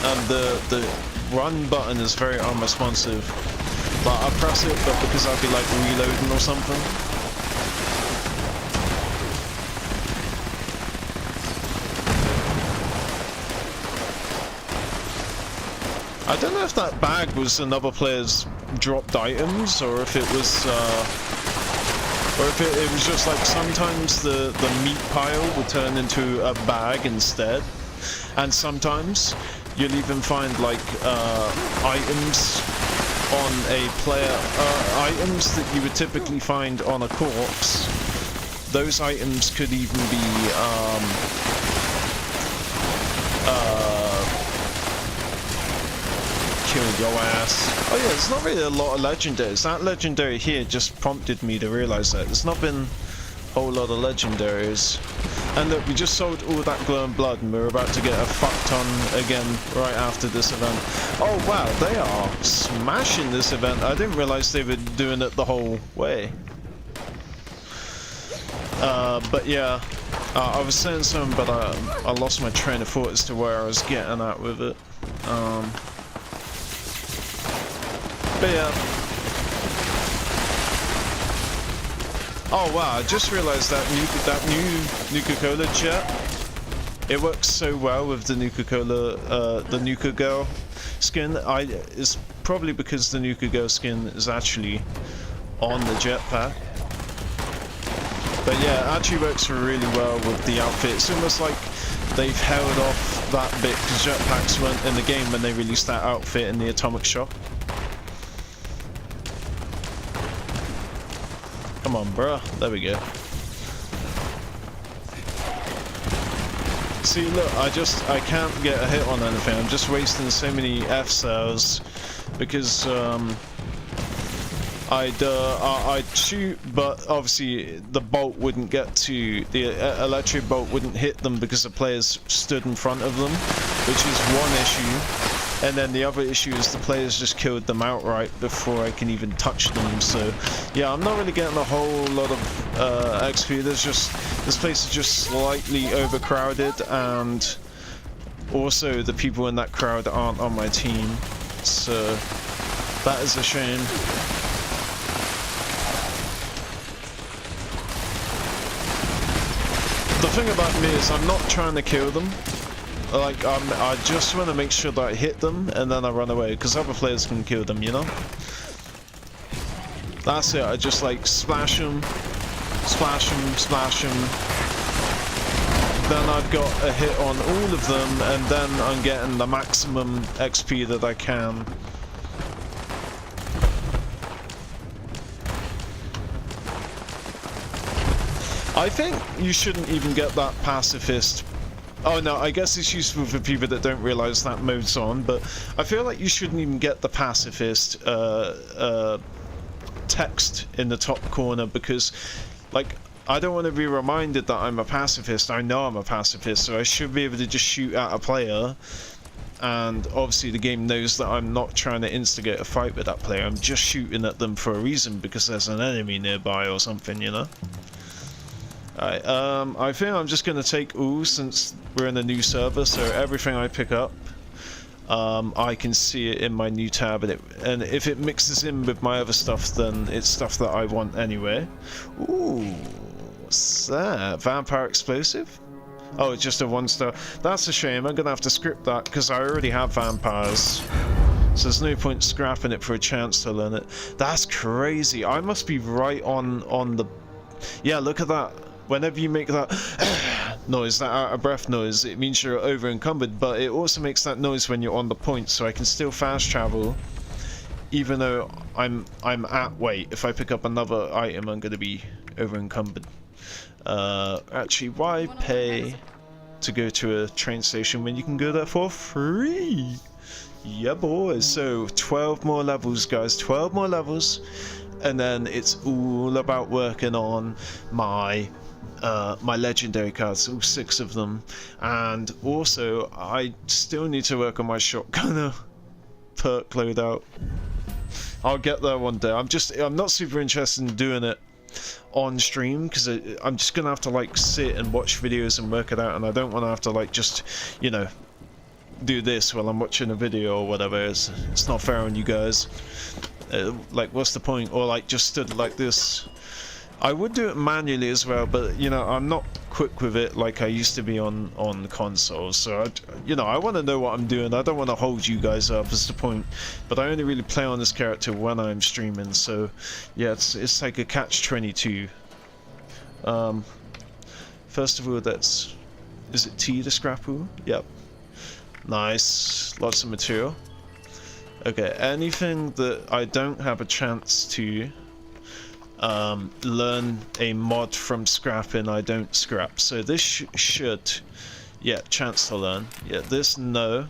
And the run button is very unresponsive. Like, I press it, but because I'd be like reloading or something. I don't know if that bag was another player's dropped items, or if it was, or if it was just like sometimes the meat pile would turn into a bag instead, and sometimes you'll even find like items on a player, items that you would typically find on a corpse. Those items could even be killing your ass. Oh yeah, there's not really a lot of legendaries. That legendary here just prompted me to realize that there's not been a whole lot of legendaries. And look, we just sold all that glowing blood, and we're about to get a fuck ton again right after this event. Oh wow, they are smashing this event. I didn't realize they were doing it the whole way. But yeah, I was saying something, but I lost my train of thought as to where I was getting at with it. But yeah. Oh wow, I just realized that new Nuka-Cola jet, it works so well with the Nuka-Cola, the Nuka Girl skin. It's probably because the Nuka Girl skin is actually on the jetpack. But yeah, it actually works really well with the outfit. It's almost like they've held off that bit because jetpacks weren't in the game when they released that outfit in the Atomic Shop. Come on, bruh. There we go. See, look, I can't get a hit on anything. I'm just wasting so many F cells because I'd shoot, but obviously the bolt wouldn't get to the electric bolt wouldn't hit them because the players stood in front of them, which is one issue. And then the other issue is the players just killed them outright before I can even touch them. So yeah, I'm not really getting a whole lot of XP. This place is just slightly overcrowded, and also the people in that crowd aren't on my team. So that is a shame. The thing about me is I'm not trying to kill them. Like, I just want to make sure that I hit them and then I run away, because other players can kill them, you know? That's it, I just like splash them, then I've got a hit on all of them, and then I'm getting the maximum XP that I can. I think you shouldn't even get that pacifist. Oh no, I guess it's useful for people that don't realize that mode's on, but I feel like you shouldn't even get the pacifist text in the top corner, because, like, I don't want to be reminded that I'm a pacifist. I know I'm a pacifist, so I should be able to just shoot at a player, and obviously the game knows that I'm not trying to instigate a fight with that player. I'm just shooting at them for a reason, because there's an enemy nearby or something, you know? Alright, I think I'm just going to take all, since we're in a new server, so everything I pick up, I can see it in my new tab, and if it mixes in with my other stuff, then it's stuff that I want anyway. Ooh, what's that? Vampire explosive? Oh, it's just a 1-star. That's a shame. I'm gonna have to script that because I already have vampires, so there's no point scrapping it for a chance to learn it. That's crazy. I must be right on the. Yeah, look at that. Whenever you make that noise, that out of breath noise, it means you're over encumbered, but it also makes that noise when you're on the point, so I can still fast travel even though I'm at weight. If I pick up another item, I'm gonna be over encumbered. Actually, why pay to go to a train station when you can go there for free? Yeah, boys. So 12 more levels, guys. 12 more levels, and then it's all about working on my my legendary cards, all 6 of them, and also I still need to work on my shotgunner perk loadout. I'll get there one day. I'm not super interested in doing it on stream because I'm just gonna have to like sit and watch videos and work it out, and I don't want to have to like just, you know, do this while I'm watching a video or whatever. It's not fair on you guys. Like, what's the point? Or like just stood like this. I would do it manually as well, but you know, I'm not quick with it like I used to be on the consoles. So you know, I want to know what I'm doing. I don't want to hold you guys up, is the point. But I only really play on this character when I'm streaming. So yeah, it's like a catch-22. First of all, is it T to scrapple? Yep. Nice, lots of material. Okay, anything that I don't have a chance to learn a mod from scrapping, I don't scrap. So this should, yeah, chance to learn. Yeah, this no,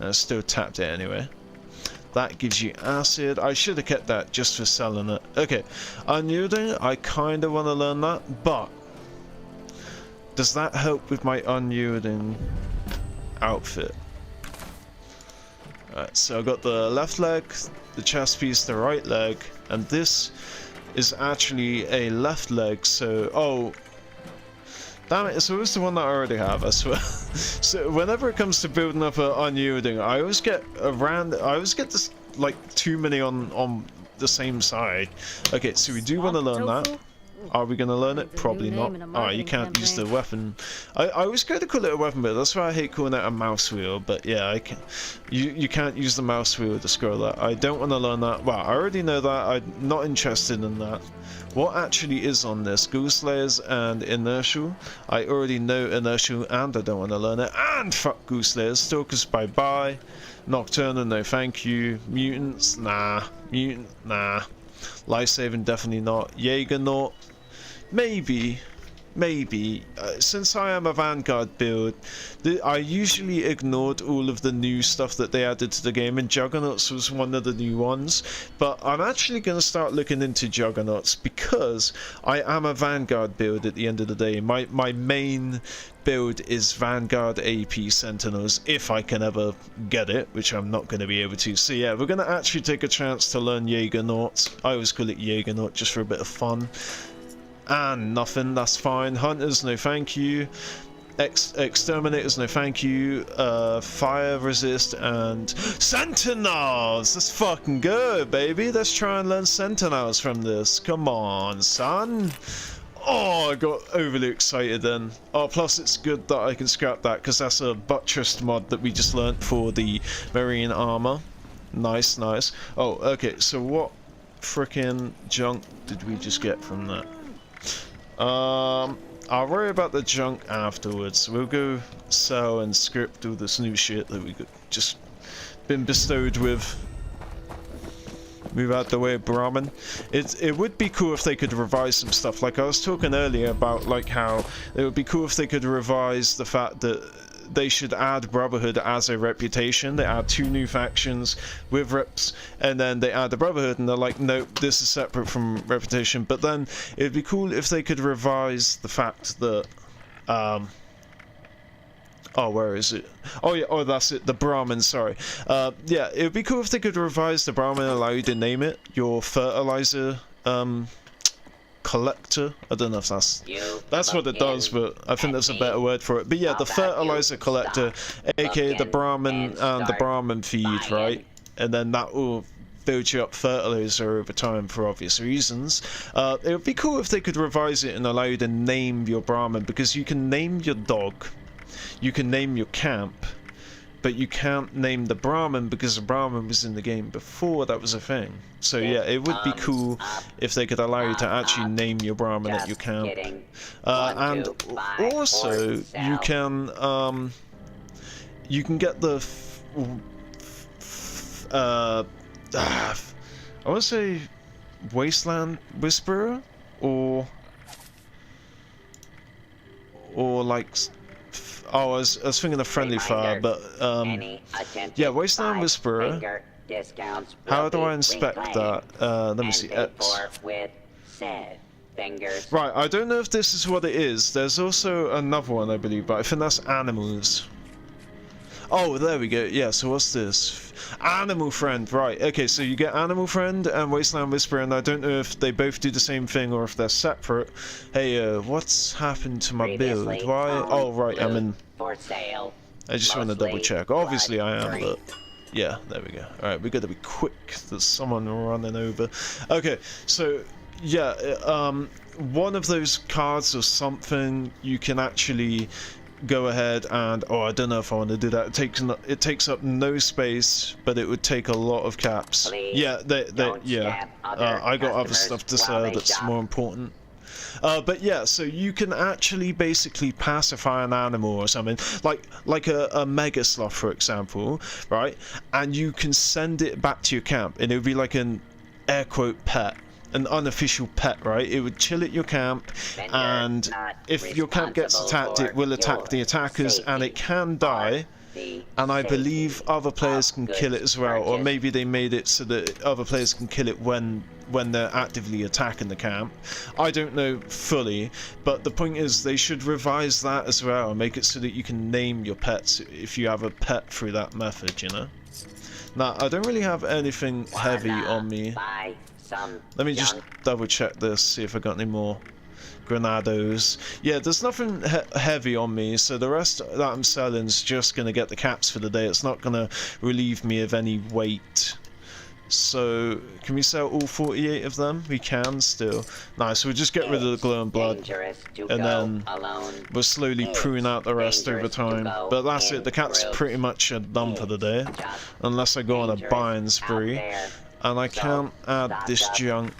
I still tapped it anyway. That gives you acid. I should have kept that just for selling it. Okay, unyielding, I kind of want to learn that, but does that help with my unyielding outfit? Alright, so I've got the left leg, the chest piece, the right leg, and this is actually a left leg, so... Oh! Damn it, it's always the one that I already have, I swear. So whenever it comes to building up an unyielding, I always get this, like, too many on the same side. Okay, so we do want to learn that. Are we going to learn it? Probably not. Oh, you can't use the weapon. I always go to call it a weapon, but that's why I hate calling it a mouse wheel. But yeah, you can't use the mouse wheel to scroll that. I don't want to learn that. Well, I already know that. I'm not interested in that. What actually is on this? Ghoul Slayers and Inertial. I already know Inertial and I don't want to learn it. And fuck Ghoul Slayers. Stalkers, bye-bye. Nocturnal, no thank you. Mutants, nah. Mutant, nah. Life-saving, definitely not. Jaegernaut, maybe. Since I am a Vanguard build, I usually ignored all of the new stuff that they added to the game, and Juggernauts was one of the new ones. But I'm actually going to start looking into Juggernauts because I am a Vanguard build at the end of the day. My main build is Vanguard AP Sentinels, if I can ever get it, which I'm not going to be able to. So yeah, we're going to actually take a chance to learn Jaegernaut. I always call it Jaegernaut just for a bit of fun. And nothing, that's fine. Hunters, no thank you. Exterminators, no thank you. Fire resist and Sentinels! That's fucking good, baby. Let's try and learn Sentinels from this. Come on, son. Oh, I got overly excited then. Oh, plus it's good that I can scrap that because that's a buttressed mod that we just learnt for the Marine armor. Nice, nice. Oh, okay, so what frickin' junk did we just get from that? I'll worry about the junk afterwards. We'll go sell and script all this new shit that we just been bestowed with. Move out the way, Brahmin. It would be cool if they could revise some stuff. Like I was talking earlier about like how it would be cool if they could revise the fact that they should add Brotherhood as a reputation. They add 2 new factions with reps, and then they add the Brotherhood, and they're like, nope, this is separate from reputation. But then it'd be cool if they could revise the fact that oh, where is it? Oh yeah, oh that's it, the Brahmin, sorry. Yeah, it would be cool if they could revise the Brahmin and allow you to name it your fertilizer collector. I don't know if that's what it does, but I think there's a better word for it. But yeah, the fertilizer collector, aka the Brahmin and the Brahmin feed, right? And then that will build you up fertilizer over time for obvious reasons. It would be cool if they could revise it and allow you to name your Brahmin, because you can name your dog, you can name your camp, but you can't name the Brahmin because the Brahmin was in the game before that was a thing. So yeah, it would be cool if they could allow you to actually name your Brahmin at your camp. And also, you can get the I want to say Wasteland Whisperer, or like, oh, I was thinking of Friendly Fire, but yeah, Wasteland Whisperer. How do I inspect that? Let me see, X. Right, I don't know if this is what it is. There's also another one, I believe, but I think that's animals. Oh, there we go. Yeah, so what's this? Animal Friend, right. Okay, so you get Animal Friend and Wasteland Whisperer, and I don't know if they both do the same thing or if they're separate. Hey, what's happened to my build? Why? Oh, right, I'm in... I just want to double check. Obviously I am, but... Yeah, there we go. Alright, we gotta be quick. There's someone running over. Okay, so... Yeah, one of those cards or something, you can actually go ahead and, oh, I don't know if I want to do that. It takes up no space, but it would take a lot of caps. Please, yeah, yeah. I got other stuff to sell that's more important. But yeah, so you can actually basically pacify an animal or something, like a mega sloth, for example, right? And you can send it back to your camp, and it would be like an air quote pet. An unofficial pet, right? It would chill at your camp, and if your camp gets attacked, it will attack the attackers, and it can die, and I believe other players can kill it as well, or maybe they made it so that other players can kill it when they're actively attacking the camp. I don't know fully, but the point is they should revise that as well, and make it so that you can name your pets if you have a pet through that method, you know? Now, I don't really have anything heavy on me. Let me just double check this, see if I got any more Granados. Yeah, there's nothing heavy on me, so the rest that I'm selling is just going to get the caps for the day. It's not going to relieve me of any weight. So, can we sell all 48 of them? We can still. Nice, we'll just get rid of the glowing blood, and then we'll slowly prune out the rest over time. But that's it, the caps pretty much are done for the day, unless I go on a buying spree. And I can't add this junk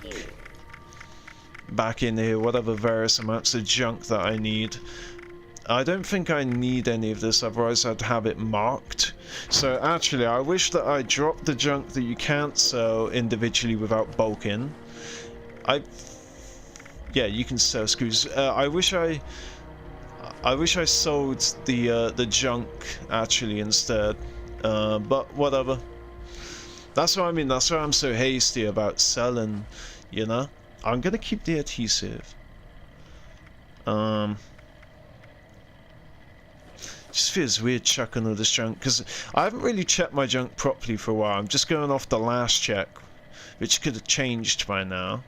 back in here, whatever various amounts of junk that I need. I don't think I need any of this, otherwise I'd have it marked. So actually, I wish that I dropped the junk that you can't sell individually without bulking. Yeah, you can sell screws. I wish I sold the junk actually instead, but whatever. That's what I mean, that's why I'm so hasty about selling, you know? I'm gonna keep the adhesive. Just feels weird chucking all this junk, because I haven't really checked my junk properly for a while. I'm just going off the last check, which could have changed by now.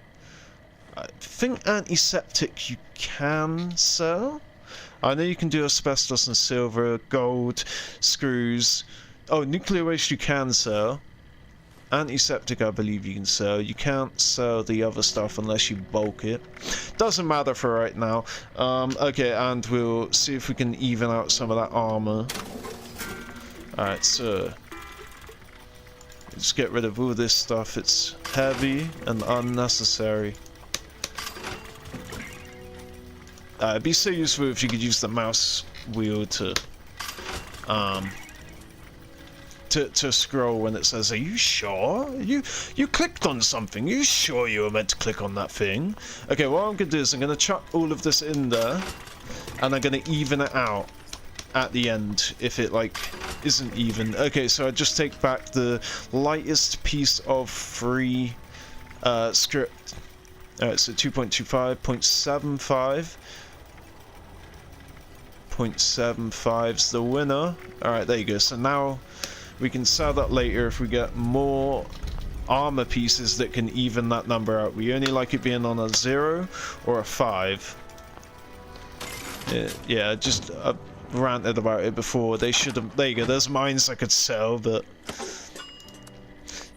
I think antiseptic you can sell. I know you can do asbestos and silver, gold, screws. Oh, nuclear waste you can sell. Antiseptic, I believe you can sell. You can't sell the other stuff unless you bulk it. Doesn't matter for right now. Okay, and we'll see if we can even out some of that armor. Alright, so let's get rid of all this stuff. It's heavy and unnecessary. It'd be so useful if you could use the mouse wheel to scroll when it says, "Are you sure? You clicked on something. Are you sure you were meant to click on that thing?" Okay, what I'm gonna do is I'm gonna chuck all of this in there, and I'm gonna even it out at the end if it like isn't even. Okay, so I just take back the lightest piece of free script. Alright, so 2.25, 0.75. 0.75's the winner. Alright, there you go. So now we can sell that later if we get more armor pieces that can even that number out. We only like it being on a 0 or a 5. Yeah, just ranted about it before. They should have. There you go. There's mines I could sell, but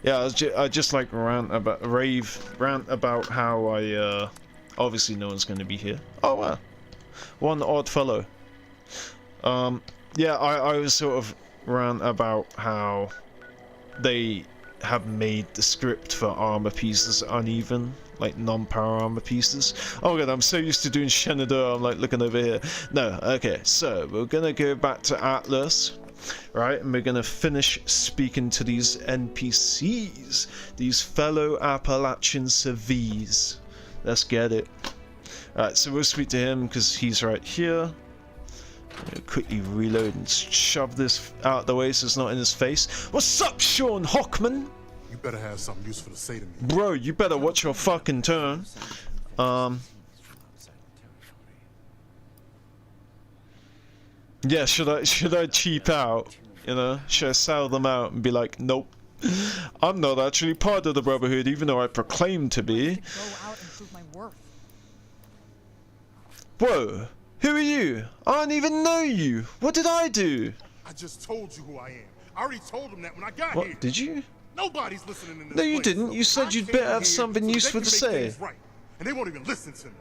yeah, I just like rant about how I obviously no one's going to be here. Oh wow, one odd fellow. Yeah, I was sort of rant about how they have made the script for armor pieces uneven, like non-power armor pieces. Oh god, I'm so used to doing Shenandoah, I'm like looking over here. No, okay, so we're gonna go back to Atlas, right, and we're gonna finish speaking to these NPCs, these fellow Appalachian civvies. Let's get it. Alright, so we'll speak to him because he's right here. Quickly reload and shove this out of the way so it's not in his face. What's up, Sean Hockman? You better have something useful to say to me. Bro, you better watch your fucking turn. Yeah, should I cheap out? You know, should I sell them out and be like, nope, I'm not actually part of the Brotherhood, even though I proclaim to be. Whoa. Who are you? I don't even know you. What did I do? I just told you who I am. I already told them that when I got here. What, did you? Nobody's listening in this No, you place. didn't. You said you'd better have something useful to say. Right. And they won't even listen to me.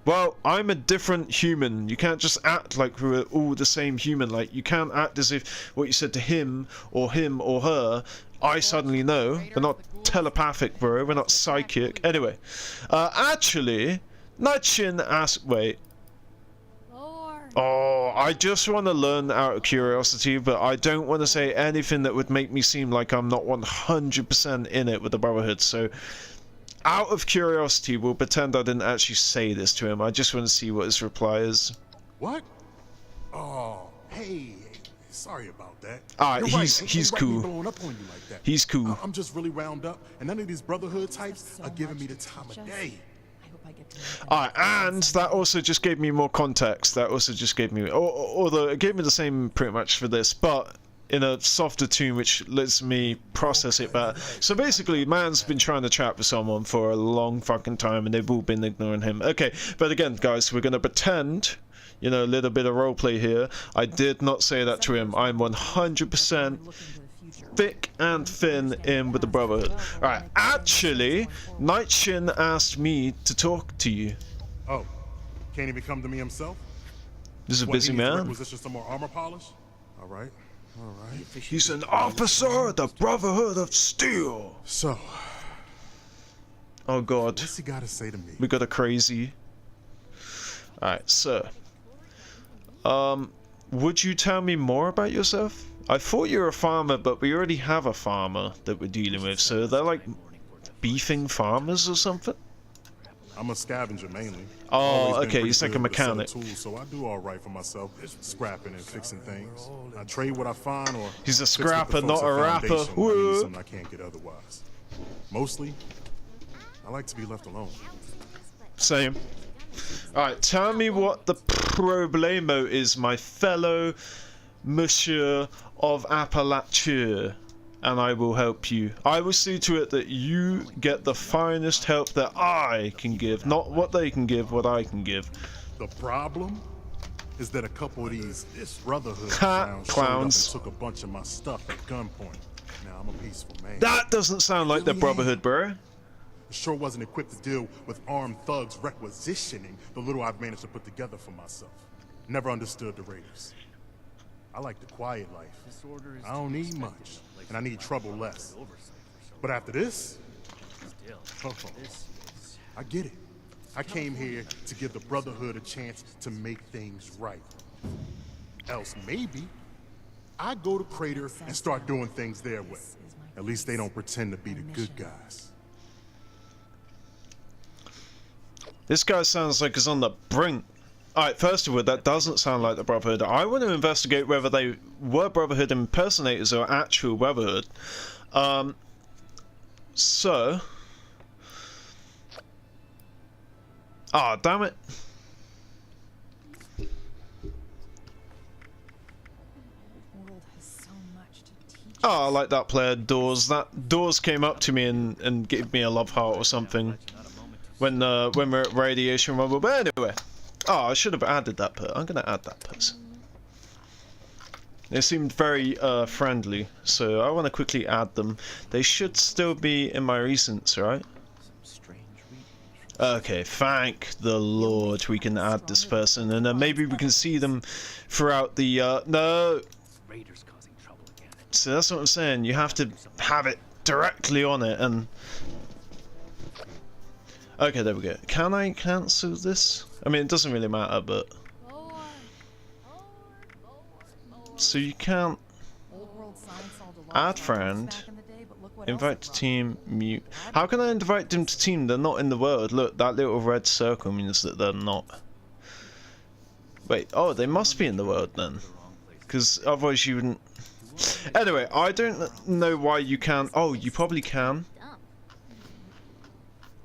Well, I'm a different human. You can't just act like we're all the same human. Like, you can't act as if what you said to him or her, I suddenly know. We're not telepathic, bro. We're not psychic. Anyway, actually, Nightshin asked... Wait. Oh, I just want to learn out of curiosity, but I don't want to say anything that would make me seem like I'm not 100% in it with the Brotherhood, so out of curiosity, we'll pretend I didn't actually say this to him. I just want to see what his reply is. What? Oh, hey, sorry about that. Alright, he's cool. Blowing up on you like that. He's cool. I'm just really wound up, and none of these Brotherhood types are giving me the time of day. Alright, and that also just gave me more context. That also just gave me, although it gave me the same pretty much for this, but in a softer tune which lets me process it better. So basically, man's been trying to chat with someone for a long fucking time and they've all been ignoring him. Okay, but again, guys, we're gonna pretend, you know, a little bit of roleplay here. I did not say that to him. I'm 100% thick and thin in with the Brotherhood. Alright, actually, Nightshin asked me to talk to you. Oh, can't even come to me himself? This is a busy man. Requisition some more armor polish? Alright, alright. He's an officer of the Brotherhood of Steel. So, oh god. What's he gotta say to me? We got a crazy. Alright, so would you tell me more about yourself? I thought you were a farmer, but we already have a farmer that we're dealing with, so they're like beefing farmers or something? I'm a scavenger mainly. Oh, okay, he's like a mechanic. Tools, so I do all right for myself, scrapping and fixing things. I trade what I find, or he's a scrapper, not a rapper. Something I can't get otherwise. Mostly, I like to be left alone. Same. Alright, tell me what the problemo is, my fellow Monsieur of Appalachia, and I will help you. I will see to it that you get the finest help that I can give, not what they can give, what I can give. The problem is that a couple of these Brotherhood clowns took a bunch of my stuff at gunpoint. Now I'm a peaceful man. That doesn't sound like the Brotherhood, bro. Sure wasn't equipped to deal with armed thugs requisitioning the little I've managed to put together for myself. Never understood the Raiders. I like the quiet life. I don't need much, and I need trouble less. But after this, I get it. I came here to give the Brotherhood a chance to make things right. Else maybe I go to Crater and start doing things their way. At least they don't pretend to be the good guys. This guy sounds like he's on the brink. Alright, first of all, that doesn't sound like the Brotherhood. I want to investigate whether they were Brotherhood impersonators or actual Brotherhood. So... Ah, damn it. Oh, I like that player, Doors. That Doors came up to me and gave me a love heart or something when we're at Radiation Rumble. But anyway, oh, I should have added that person. I'm gonna add that person. They seemed very friendly, so I want to quickly add them. They should still be in my recents, right? Okay, thank the Lord we can add this person, and then maybe we can see them throughout the no. So that's what I'm saying, you have to have it directly on it, and... Okay, there we go. Can I cancel this? I mean, it doesn't really matter, but... So you can't... Add friend, invite to team, mute. How can I invite them to team? They're not in the world. Look, that little red circle means that they're not. Wait, oh, they must be in the world then. Because otherwise you wouldn't... Anyway, I don't know why you can. Oh, you probably can.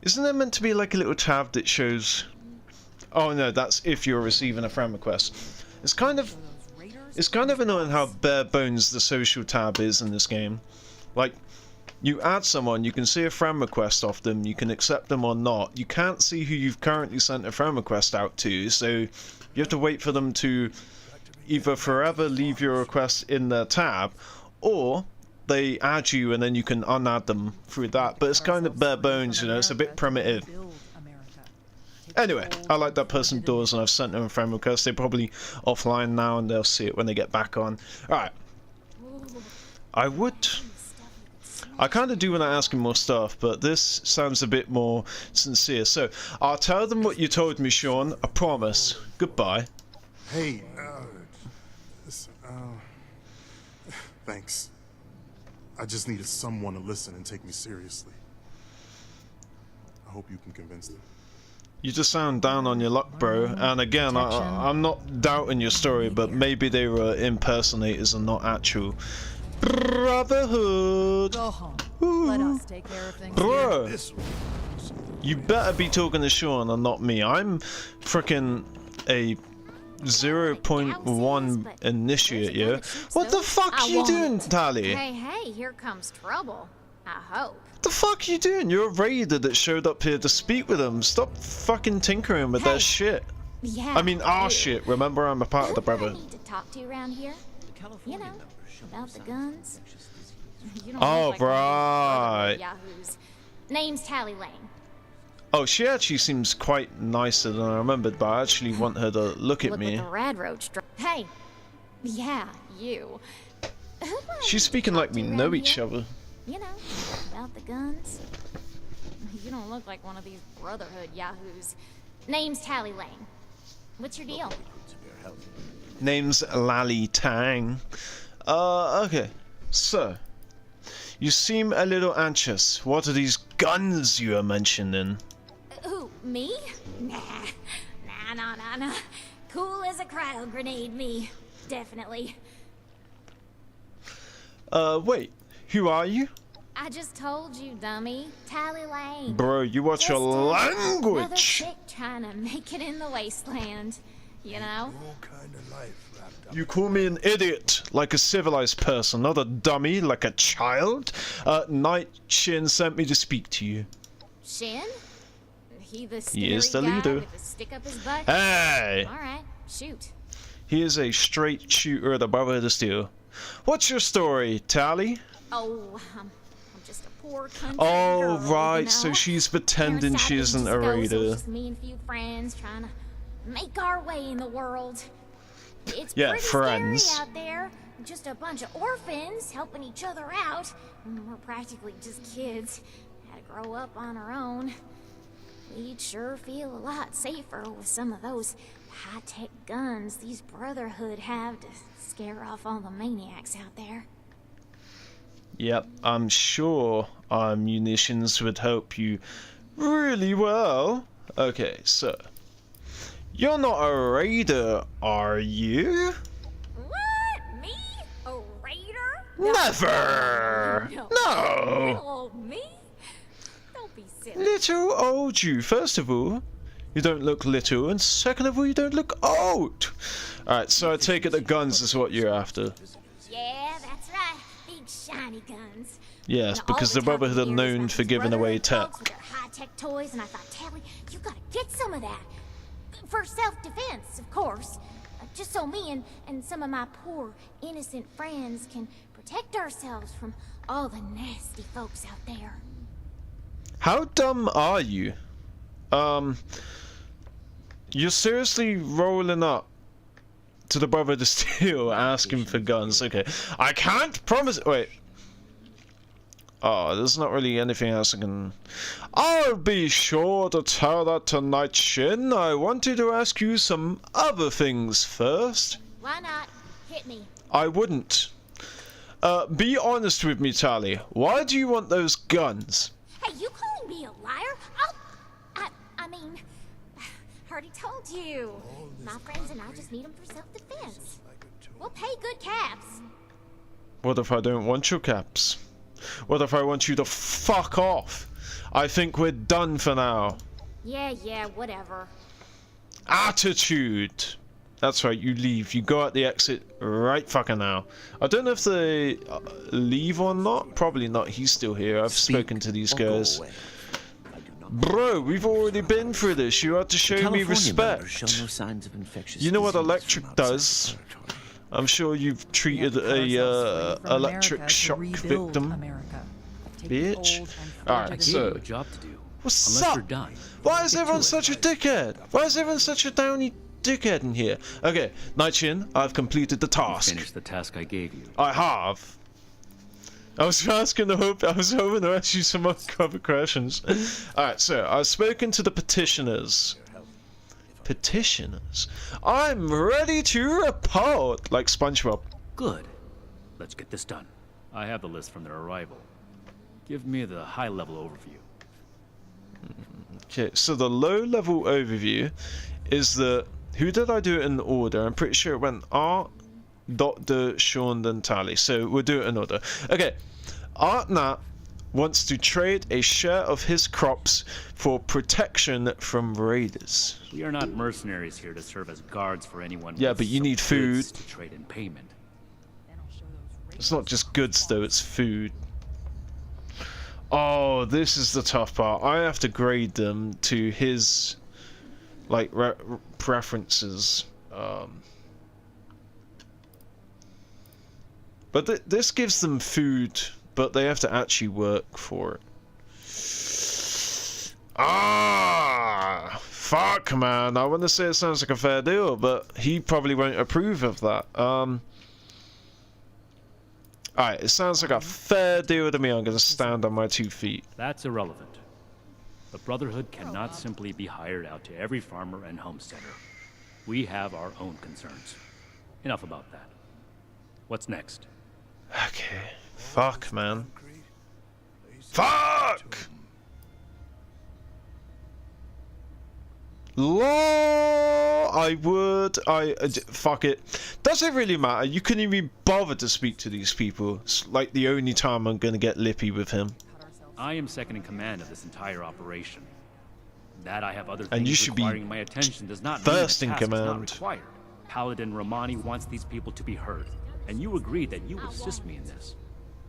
Isn't there meant to be like a little tab that shows... Oh no, that's if you're receiving a friend request. It's kind of annoying how bare bones the social tab is in this game. Like, you add someone, you can see a friend request off them, you can accept them or not. You can't see who you've currently sent a friend request out to, so you have to wait for them to either forever leave your request in their tab, or they add you and then you can unadd them through that. But it's kind of bare bones, you know, it's a bit primitive. Anyway, I like that person Doors, and I've sent them a friend request. They're probably offline now and they'll see it when they get back on. Alright. I kind of do want to ask him more stuff, but this sounds a bit more sincere. So, I'll tell them what you told me, Sean. I promise. Goodbye. Hey, thanks. I just needed someone to listen and take me seriously. I hope you can convince them. You just sound down on your luck, bro. And again, I'm not doubting your story, but maybe they were impersonators and not actual Brotherhood. Go home. Let us take care of things. Bro, you better be talking to Sean and not me. I'm frickin' a 0.1 initiate, yeah? What the fuck are you doing, Tally? Hey, here comes trouble. I hope. What the fuck are you doing? You're a raider that showed up here to speak with them. Stop fucking tinkering with their shit. Yeah. I mean, our shit. Remember, I'm a part of the Brotherhood. Who do I need to talk to around here? You know, about the guns. You don't Oh, look like right. Yahoos. Name's Tally Lane. Oh, she actually seems quite nicer than I remembered, but I actually want her to look at me. With the rad roach. Hey. Yeah, you. She's speaking like we know each other. You know, about the guns. You don't look like one of these Brotherhood yahoos. Name's Tally Lane. What's your deal? Name's Lally Tang. Okay. So, you seem a little anxious. What are these guns you are mentioning? Who, me? Nah. Cool as a cryo grenade, me. Definitely. Wait. Who are you? I just told you, dummy. Tally Lane. Bro, you watch your language. Another chick trying to make it in the wasteland. You know? You call me an idiot, like a civilized person, not a dummy, like a child? Knight Shin sent me to speak to you. Shin? He is the leader. With a stick up his butt? Hey! Alright, shoot. He is a straight shooter of the Brotherhood of Steel. What's your story, Tally? Oh, I'm just a poor country Oh, girl, right, you know? so she's pretending she isn't a raider. Just me and a few friends trying to make our way in the world. It's Yeah, pretty friends. scary out there. Just a bunch of orphans helping each other out. We're practically just kids. Had to grow up on our own. we'd sure feel a lot safer with some of those high-tech guns these Brotherhood have to scare off all the maniacs out there. Yep, I'm sure our munitions would help you really well. Okay, so you're not a raider, are you? What? Me? A raider? Never! No. No! Little old me? Don't be silly. Little old you. First of all, you don't look little, and second of all, you don't look old. Alright, so I take it the guns is what you're after. Yeah, that's right. Big shiny guns. Yes, because the Brotherhood are known for giving away tech. With their high-tech toys, and I thought, Tally, you gotta get some of that. For self-defense, of course. Just so me and some of my poor, innocent friends can protect ourselves from all the nasty folks out there. How dumb are you? You're seriously rolling up to the Brotherhood of Steel asking for guns. Okay, I can't promise. Wait. Oh, there's not really anything else I can. I'll be sure to tell that tonight, Shin. I wanted to ask you some other things first. Why not? Hit me. I wouldn't. Be honest with me, Tally. Why do you want those guns? Hey, you calling me a liar? I mean, I already told you. My friends and I just need them for self-defense. We'll pay good caps. What if I don't want your caps? What if I want you to fuck off? I think we're done for now. Yeah, whatever. Attitude. That's right, you leave. You go out the exit right fucking now. I don't know if they leave or not. Probably not. He's still here. I've spoken to these guys. Bro, we've already been through this. You have to show me respect. You know what electric does? I'm sure you've treated a electric shock victim. Bitch. Alright, so what's up? Why is everyone such a dickhead? Why is everyone such a downy dickhead in here? Okay, Night Shin, I've completed the task. Finish the task I gave you. I have. I was hoping to ask you some other questions. Alright, so I've spoken to the petitioners. Petitioners? I'm ready to report! Like SpongeBob. Good. Let's get this done. I have the list from their arrival. Give me the high-level overview. Okay, so the low-level overview is that... Who did I do it in order? I'm pretty sure it went Art, Dr. Sean, then Tally. So we'll do it in order. Okay, Art Nat wants to trade a share of his crops for protection from raiders. We are not mercenaries here to serve as guards for anyone. Yeah, but you need food. To trade in payment. It's not just goods though, it's food. Oh, this is the tough part. I have to grade them to his like preferences. But this gives them food, but they have to actually work for it. Ah, fuck, man. I want to say it sounds like a fair deal, but he probably won't approve of that. Alright, it sounds like a fair deal to me. I'm gonna stand on my 2 feet. That's irrelevant. The Brotherhood cannot simply be hired out to every farmer and homesteader. We have our own concerns. Enough about that. What's next? Okay. Fuck, man. Fuck! Law! Fuck it. Does it really matter? You couldn't even bother to speak to these people. It's like the only time I'm gonna get lippy with him. I am second in command of this entire operation. That I have other and things you should requiring be my attention does not first mean in the task is command. not required. Paladin Romani wants these people to be heard, and you agreed that you would assist me in this.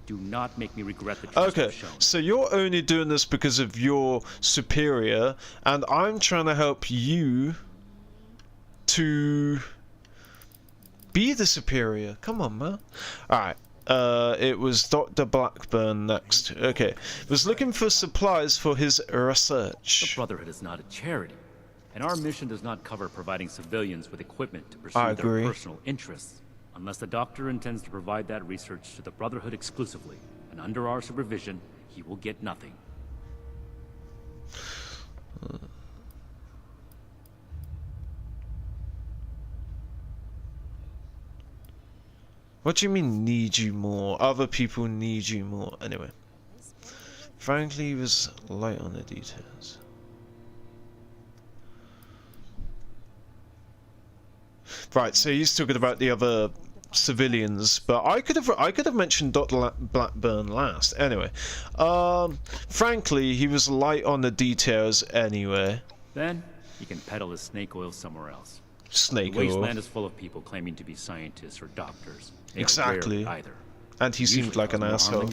Do not make me regret the trust I've shown. So you're only doing this because of your superior, and I'm trying to help you to be the superior. Come on, man. Alright. It was Dr. Blackburn next. Okay. Was looking for supplies for his research. The Brotherhood is not a charity, and our mission does not cover providing civilians with equipment to pursue their personal interests, unless the doctor intends to provide that research to the Brotherhood exclusively, and under our supervision, he will get nothing. What do you mean, need you more? Other people need you more. Anyway. Frankly, he was light on the details. Right, so he's talking about the other civilians, but I could have mentioned Dr. Blackburn last. Anyway, frankly, he was light on the details anyway. Then he can peddle his snake oil somewhere else. Snake the oil. Wasteland is full of people claiming to be scientists or doctors. They exactly. are either. And he seemed like an asshole.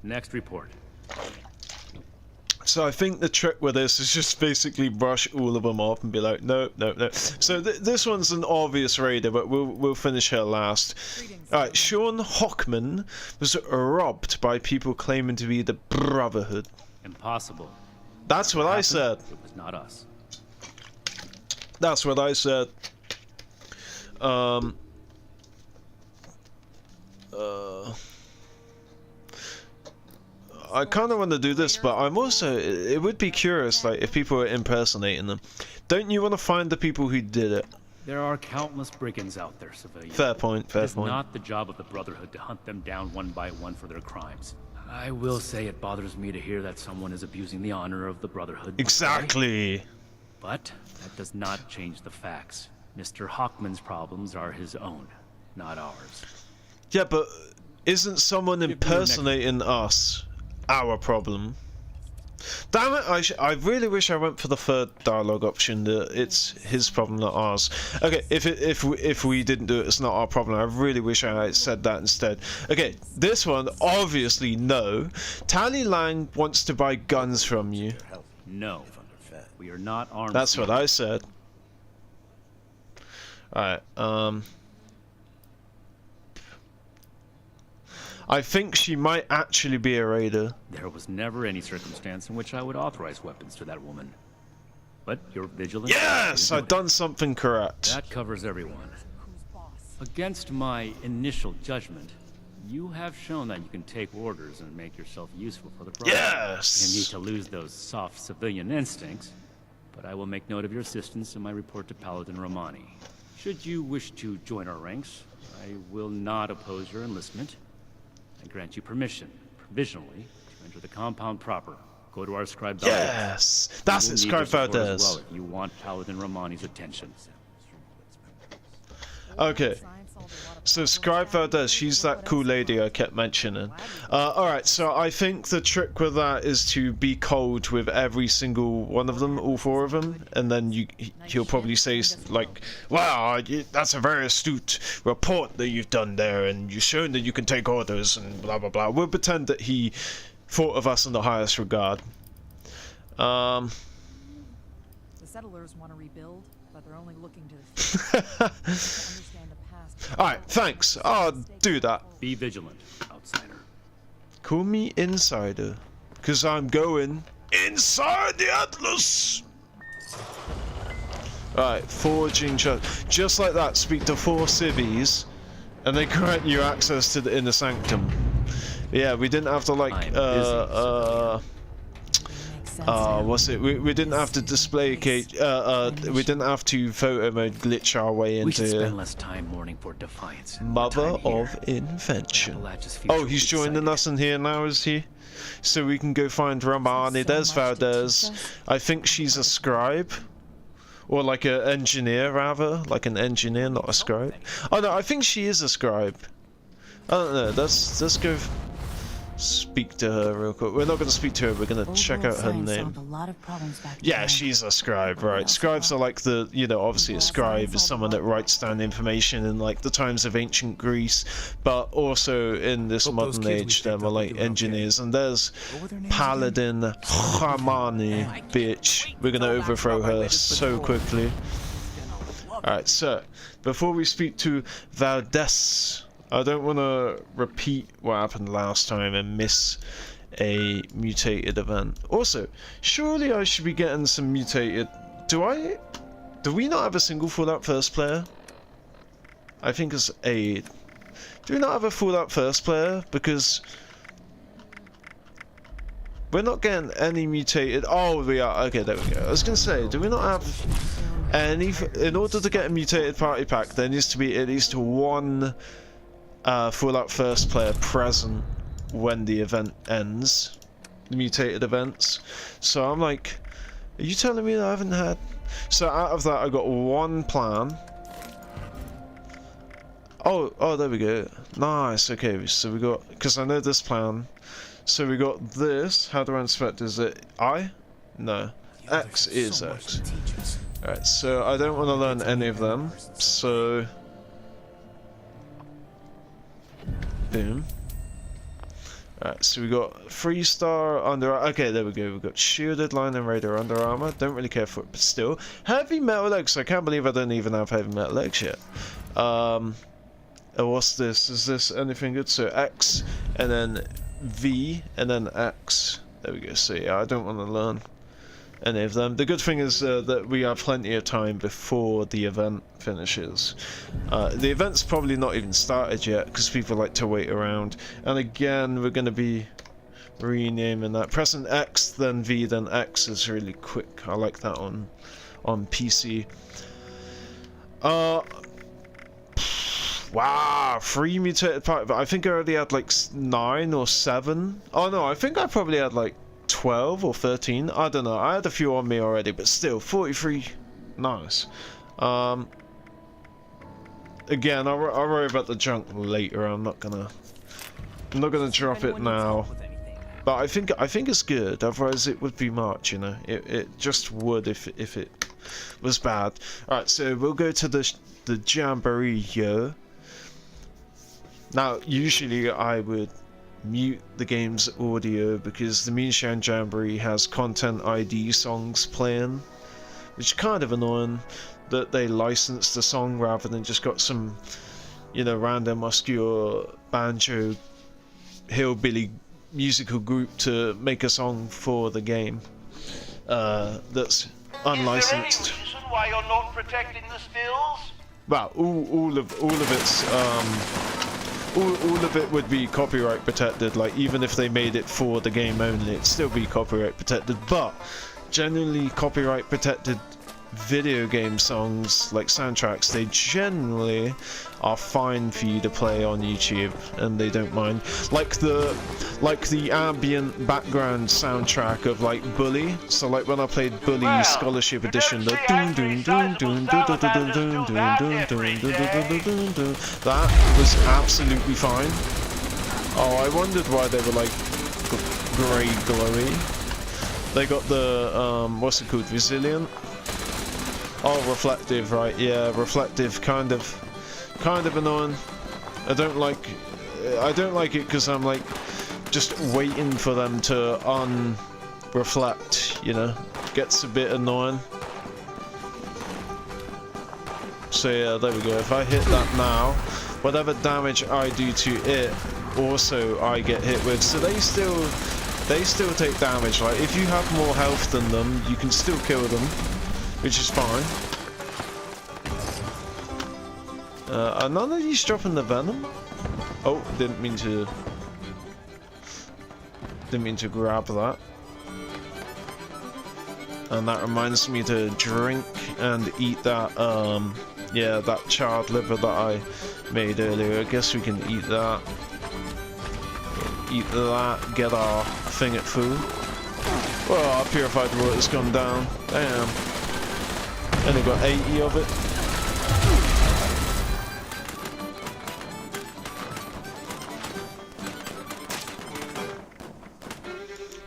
Next report. So I think the trick with this is just basically brush all of them off and be like, no, no, no. So this one's an obvious raider, but we'll finish her last. All right, Sean Hockman was robbed by people claiming to be the Brotherhood. Impossible. That's what I said. It was not us. That's what I said. I kind of want to do this, but I'm also... It would be curious, like, if people were impersonating them. Don't you want to find the people who did it? There are countless brigands out there, civilian. Fair point, fair point. It's not the job of the Brotherhood to hunt them down one by one for their crimes. I will say it bothers me to hear that someone is abusing the honor of the Brotherhood. Exactly. But that does not change the facts. Mr. Hockman's problems are his own, not ours. Yeah, but isn't someone impersonating us our problem? Damn it, I really wish I went for the third dialogue option, that it's his problem, not ours. Okay, if we didn't do it, it's not our problem. I really wish I said that instead. Okay, this one, obviously no. Tally Lang wants to buy guns from you. No, we are not armed. That's what I said. Alright, I think she might actually be a raider. There was never any circumstance in which I would authorize weapons to that woman. But you're vigilant. Yes! I've done something correct. That covers everyone. Against my initial judgment, you have shown that you can take orders and make yourself useful for the Brotherhood. Yes! You need to lose those soft civilian instincts, but I will make note of your assistance in my report to Paladin Romani. Should you wish to join our ranks, I will not oppose your enlistment. I grant you permission, provisionally, to enter the compound proper. Go to our scribe Valdez. Yes! That's it, scribe Valdez. Well, if you want Paladin Romani's attention. Okay. So Scribe Valdez, she's that cool lady I kept mentioning. Alright, so I think the trick with that is to be cold with every single one of them, all four of them, and then he'll probably say, like, wow, that's a very astute report that you've done there, and you've shown that you can take orders, and blah blah blah. We'll pretend that he thought of us in the highest regard. The settlers want to rebuild, but they're only looking to the future. Alright, thanks. I'll do that. Be vigilant, outsider. Call me insider, because I'm going inside the Atlas! Alright, forging just like that, speak to 4 civvies, and they grant you access to the inner sanctum. Yeah, we didn't have to, like, what's it? We didn't have to display cage. We didn't have to photo mode glitch our way into. We should spend less time mourning for defiance. Mother of invention. Oh, he's joining us in here now, is he? So we can go find Romani. There's Valdez. I think she's a scribe, or like an engineer rather, like an engineer, not a scribe. Oh no, I think she is a scribe. I don't know. Let's go speak to her real quick. We're not going to speak to her, we're going to check out her name. Yeah, she's a scribe, right. Scribes are like the, you know, obviously a scribe is someone that writes down information in like the times of ancient Greece, but also in this modern age they're more like engineers. And there's Paladin Romani, bitch. We're going to overthrow her so quickly. Alright, so before we speak to Valdez, I don't want to repeat what happened last time and miss a mutated event. Also, surely I should be getting some mutated... Do we not have a single Fallout first player? I think it's aid. Do we not have a Fallout first player? Because we're not getting any mutated... Oh, we are. Okay, there we go. I was going to say, do we not have... in order to get a mutated party pack, there needs to be at least one Fallout First player present when the event ends, the mutated events. So I'm like, are you telling me that I haven't had? So out of that, I got one plan. Oh, there we go. Nice. Okay, so we got, because I know this plan. So we got this. How do I inspect? Is it I? No. X is X. Alright, so I don't want to learn any of them. So boom. Alright, so we got 3-star under. Okay, there we go. We've got shielded line and radar under armor. Don't really care for it, but still. Heavy metal legs. I can't believe I don't even have heavy metal legs yet. What's this? Is this anything good? So X and then V and then X. There we go. So yeah, I don't want to learn any of them. The good thing is that we have plenty of time before the event finishes. The event's probably not even started yet because people like to wait around. And again, we're going to be renaming that. Pressing X, then V, then X is really quick. I like that on PC. Wow, 3 mutated party, but I think I already had like 9 or 7. Oh no, I think I probably had like 12 or 13. I don't know. I had a few on me already, but still 43. Nice. Again, I'll worry about the junk later. I'm not gonna drop it now. But I think it's good. Otherwise, it would be March. You know, it just would if it was bad. All right, so we'll go to the jamboree here. Now, usually I would mute the game's audio because the Moonshine Jamboree has Content ID songs playing, which is kind of annoying that they licensed the song rather than just got some, you know, random obscure banjo hillbilly musical group to make a song for the game that's unlicensed. Is there any reason why you're not protecting the stills? Well, all of it's all of it would be copyright protected. Like, even if they made it for the game only, it'd still be copyright protected. But generally, copyright protected video game songs, like soundtracks, they generally are fine for you to play on YouTube, and they don't mind. Like the ambient background soundtrack of like Bully. So like when I played Bully Scholarship Edition, the doom doom doom doom doom doom doom doom doom doom doom, that was absolutely fine. Oh, I wondered why they were like grey glowy. They got the what's it called? Resilient. Oh, reflective, right? Yeah, reflective, kind of annoying. I don't like it because I'm like just waiting for them to unreflect. You know, gets a bit annoying. So yeah, there we go. If I hit that now, whatever damage I do to it, also I get hit with. So they still take damage. Like if you have more health than them, you can still kill them, which is fine. Are none of these dropping the venom? Oh, didn't mean to grab that. And that reminds me to drink and eat that, yeah, that charred liver that I made earlier. I guess we can eat that. Eat that, get our thing at food. Well, our purified water's gone down. Damn. Only got 80 of it.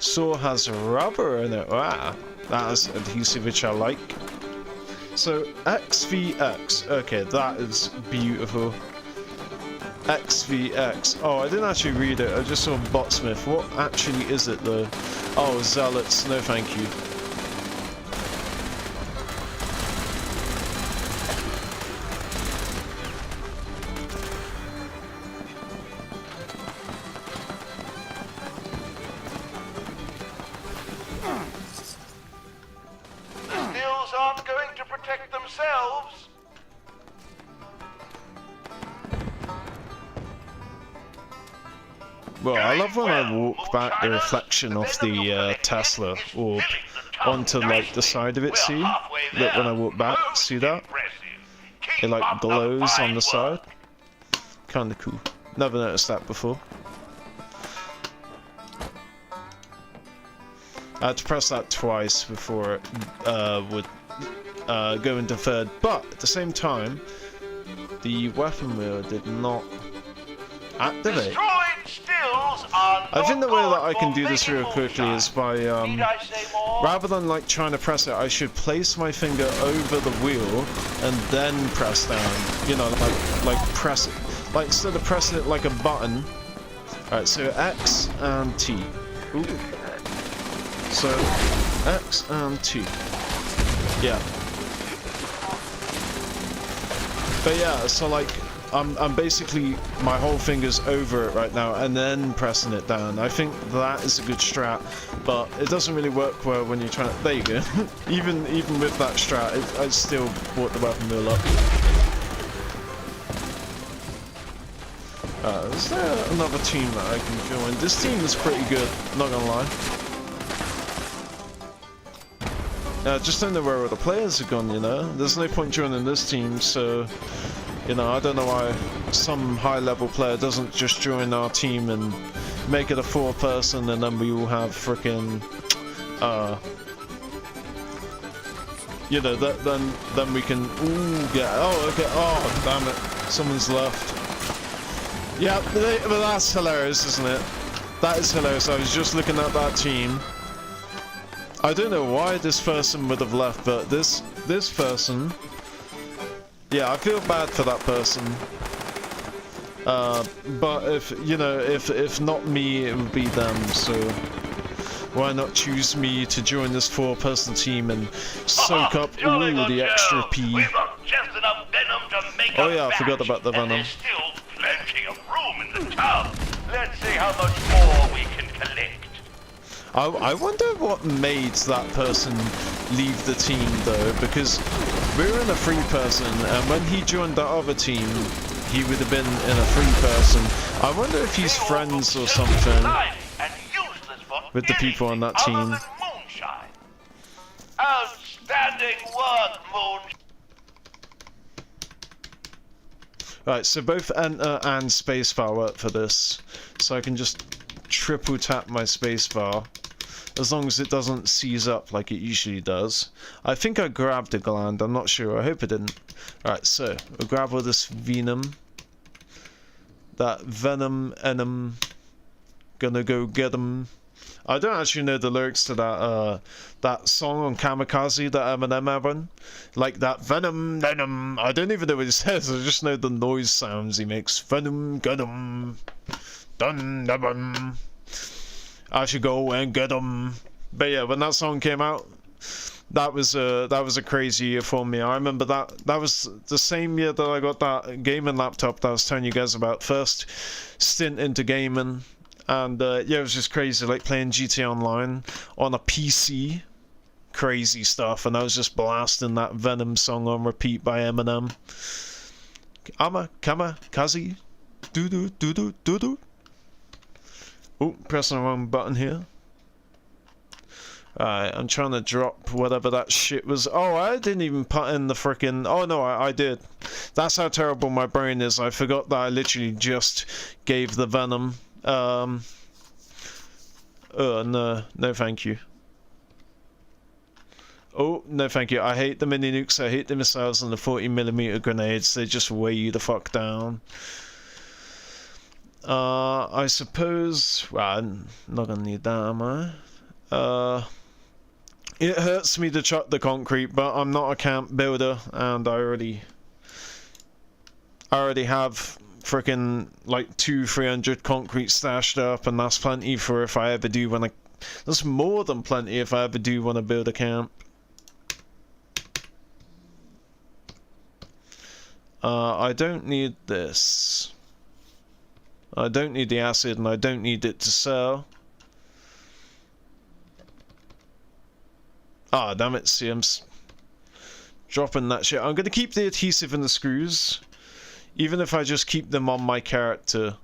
Saw has rubber in it. Wow, that is adhesive, which I like. So XVX. Okay, that is beautiful. XVX. Oh, I didn't actually read it. I just saw Botsmith. What actually is it though? Oh, Zealots. No, thank you. Well, I love when I walk back the reflection of the Tesla orb onto like the side of it, see? Look, when I walk back, see that? It like glows on the side. Kinda cool. Never noticed that before. I had to press that twice before it would go into third, but at the same time, the weapon wheel did not activate. I think the way that I can do this real quickly is by, rather than like trying to press it, I should place my finger over the wheel and then press down. You know, like press it, like instead of pressing it like a button. Alright, so X and T. Ooh. So, X and T. Yeah. But yeah, so like, I'm basically, my whole finger's over it right now, and then pressing it down. I think that is a good strat, but it doesn't really work well when you're trying to, there you go. even with that strat, I still brought the weapon wheel up. Is there another team that I can join? This team is pretty good, not gonna lie. Just don't know where all the players are gone, you know? There's no point joining this team, so... You know, I don't know why some high-level player doesn't just join our team and make it a 4-person, and then we all have frickin'... you know, then we can... Ooh, get... Oh, okay, oh, damn it. Someone's left. Yeah, but that's hilarious, isn't it? That is hilarious. I was just looking at that team. I don't know why this person would have left, but this person, yeah, I feel bad for that person. But if you know, if not me, it would be them. So why not choose me to join this 4-person team and soak up all the extra pee? Oh yeah, I forgot about the venom. Still plenty of room in the tub. Let's see how much more we can collect. I wonder what made that person leave the team though, because we were in a 3-person, and when he joined the other team, he would have been in a 3-person. I wonder if he's friends or something with the people on that team. Outstanding work, Moon. Right, so both enter and spacebar work for this, so I can just triple tap my spacebar, as long as it doesn't seize up like it usually does. I think I grabbed a gland, I'm not sure, I hope I didn't. Right, so we'll grab all this venom. That venom, enum, gonna go get 'em. I don't actually know the lyrics to that that song on Kamikaze that Eminem had on. Like that venom, venom. I don't even know what it says. I just know the noise sounds he makes. Venom, get 'em. Dun dun dun. I should go and get 'em. But yeah, when that song came out, that was a crazy year for me. I remember that was the same year that I got that gaming laptop that I was telling you guys about. First stint into gaming. And yeah, it was just crazy, like playing GTA Online on a PC. Crazy stuff, and I was just blasting that Venom song on repeat by Eminem. Kamikaze, doo doo doo doo doo doo. Oh, pressing the wrong button here. Alright, I'm trying to drop whatever that shit was. Oh, I didn't even put in the frickin'... Oh no, I did. That's how terrible my brain is. I forgot that I literally just gave the Venom. No thank you. Oh, no thank you. I hate the mini nukes, I hate the missiles and the 40mm grenades. They just weigh you the fuck down. I suppose... Well, I'm not gonna need that, am I? It hurts me to chuck the concrete, but I'm not a camp builder, and I already have freaking like 200-300 concrete stashed up, and that's plenty for if I ever do want to... That's more than plenty if I ever do want to build a camp. I don't need this. I don't need the acid, and I don't need it to sell. Ah, damn it, see, I'm dropping that shit. I'm gonna keep the adhesive and the screws, even if I just keep them on my character.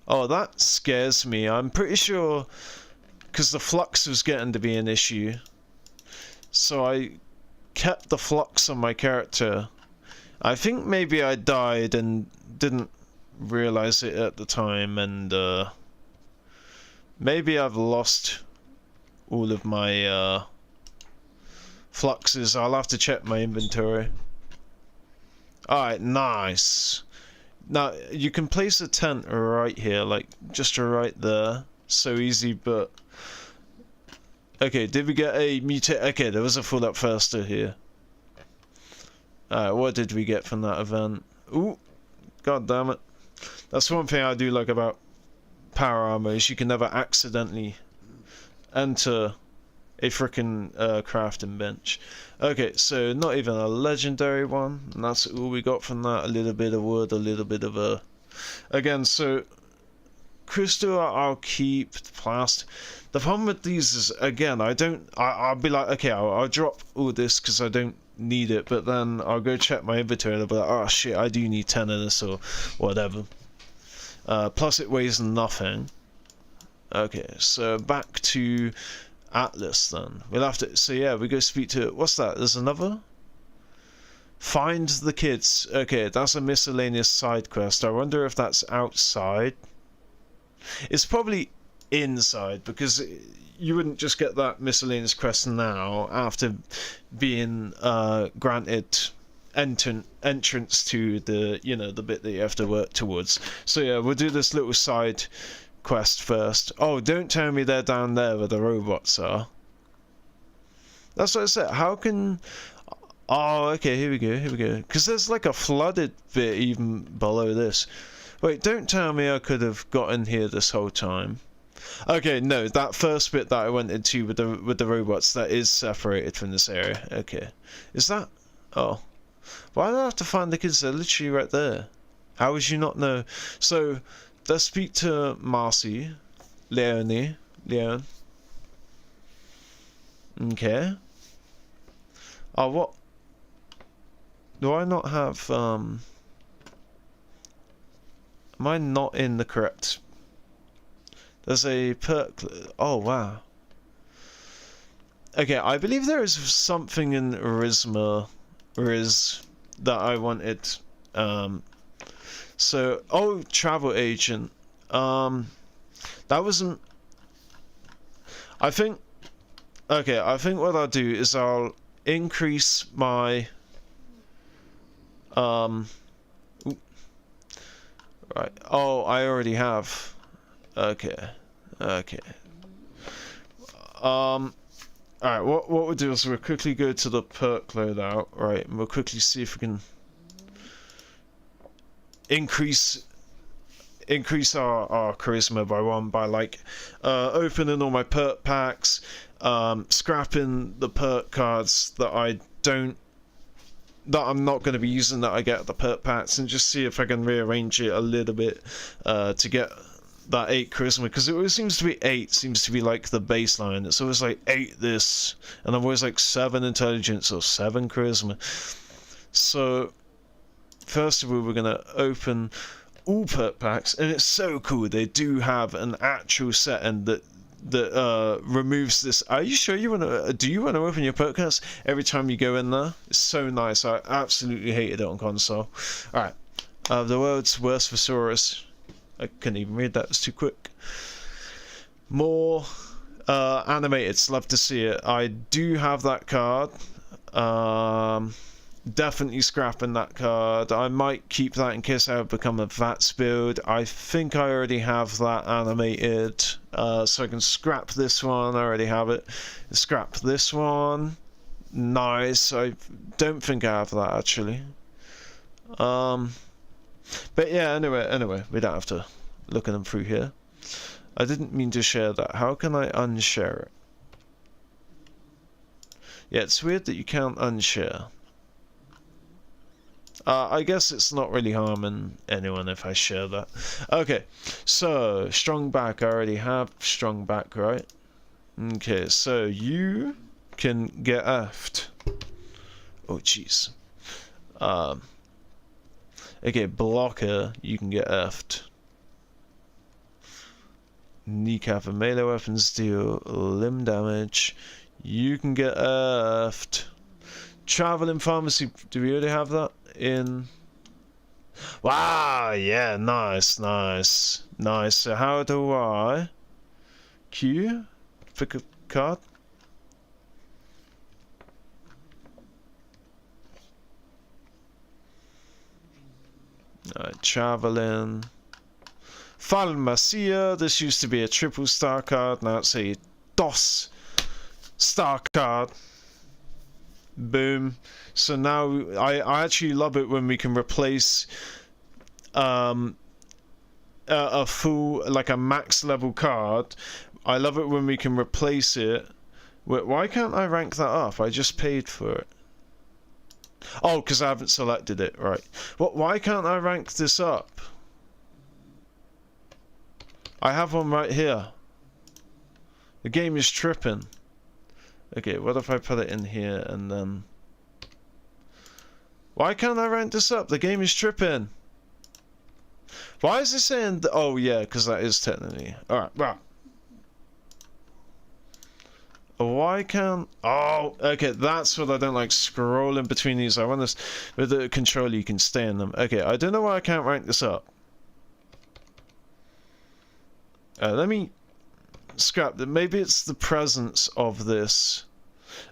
Oh, that scares me. I'm pretty sure because the flux was getting to be an issue. So I kept the flux on my character. I think maybe I died and didn't realize it at the time, and maybe I've lost all of my fluxes. I'll have to check my inventory. Alright, nice. Now, you can place a tent right here, like, just right there. So easy, but... Okay, did we get a mutate? Okay, there was a full up faster here. Alright, what did we get from that event? Ooh, god damn it. That's one thing I do like about power armor, is you can never accidentally enter a frickin' crafting bench. Okay, so not even a legendary one, and that's all we got from that. A little bit of wood, a little bit of a... Again, so... Crystal I'll keep, plastic. The problem with these is, again, I'll be like, okay, I'll drop all this because I don't need it, but then I'll go check my inventory and I'll be like, oh shit, I do need 10 of this or whatever. Plus it weighs nothing. Okay, so back to Atlas then. We'll have to, so yeah, we go speak to, what's that? There's another? Find the kids. Okay, that's a miscellaneous side quest. I wonder if that's outside. It's probably inside, because you wouldn't just get that miscellaneous quest now after being granted entrance to the, you know, the bit that you have to work towards. So yeah, we'll do this little side quest first. Oh, don't tell me they're down there where the robots are. That's what I said. How can... Oh, okay, here we go, here we go. Because there's like a flooded bit even below this. Wait, don't tell me I could have gotten here this whole time. Okay, no, that first bit that I went into with the robots, that is separated from this area. Okay. Is that... Oh. Why do I have to find the kids? They're literally right there. How would you not know? So, let's speak to Marcy. Leon. Okay. Oh, what? Do I not have, Am I not in the correct... There's a perk... Oh, wow. Okay, I believe there is something in Riz that I wanted. So, oh, travel agent. That wasn't... I think... Okay, I think what I'll do is I'll increase my... Right. Oh, I already have. Okay. Okay. Alright, what we'll do is we'll quickly go to the perk loadout, right, and we'll quickly see if we can increase our charisma by one, by like opening all my perk packs, scrapping the perk cards that I'm not going to be using that I get at the perk packs, and just see if I can rearrange it a little bit to get that 8 charisma, because it always seems to be 8 seems to be like the baseline. It's always like 8 this, and I'm always like 7 intelligence or 7 charisma. So first of all, we're going to open all perk packs, and it's so cool. They do have an actual setting that removes this. Are you sure you want to? Do you want to open your perk cards every time you go in there? It's so nice. I absolutely hated it on console. All right, the world's worst thesaurus. I couldn't even read that. It was too quick. More animated. Love to see it. I do have that card. Definitely scrapping that card. I might keep that in case I become a VATS build. I think I already have that animated, so I can scrap this one. I already have it. Scrap this one. Nice. I don't think I have that actually. But yeah, anyway, we don't have to look at them through here. I didn't mean to share that. How can I unshare it? Yeah, it's weird that you can't unshare. I guess it's not really harming anyone if I share that. Okay, so strong back. I already have strong back, right? Okay, so you can get effed. Oh, jeez. Okay, blocker, you can get effed. Kneecap and melee weapons deal limb damage. You can get effed. Traveling pharmacy. Do we already have that in? Wow, yeah, nice, nice, nice. So how do I Q? Pick a card. Traveling. Farmacia. This used to be a triple star card. Now it's a DOS star card. Boom. So now I actually love it when we can replace a full, like a max level card. I love it when we can replace it. Why can't I rank that up? I just paid for it. Oh, because I haven't selected it, right. Why can't I rank this up? I have one right here. The game is tripping. Okay, what if I put it in here and then... Why can't I rank this up? The game is tripping. Why is it saying... Oh, yeah, because that is technically... Alright, well. Why can't... Oh, okay, that's what I don't like, scrolling between these. I want this... With the controller, you can stay in them. Okay, I don't know why I can't rank this up. Let me... Scrap that. Maybe it's the presence of this.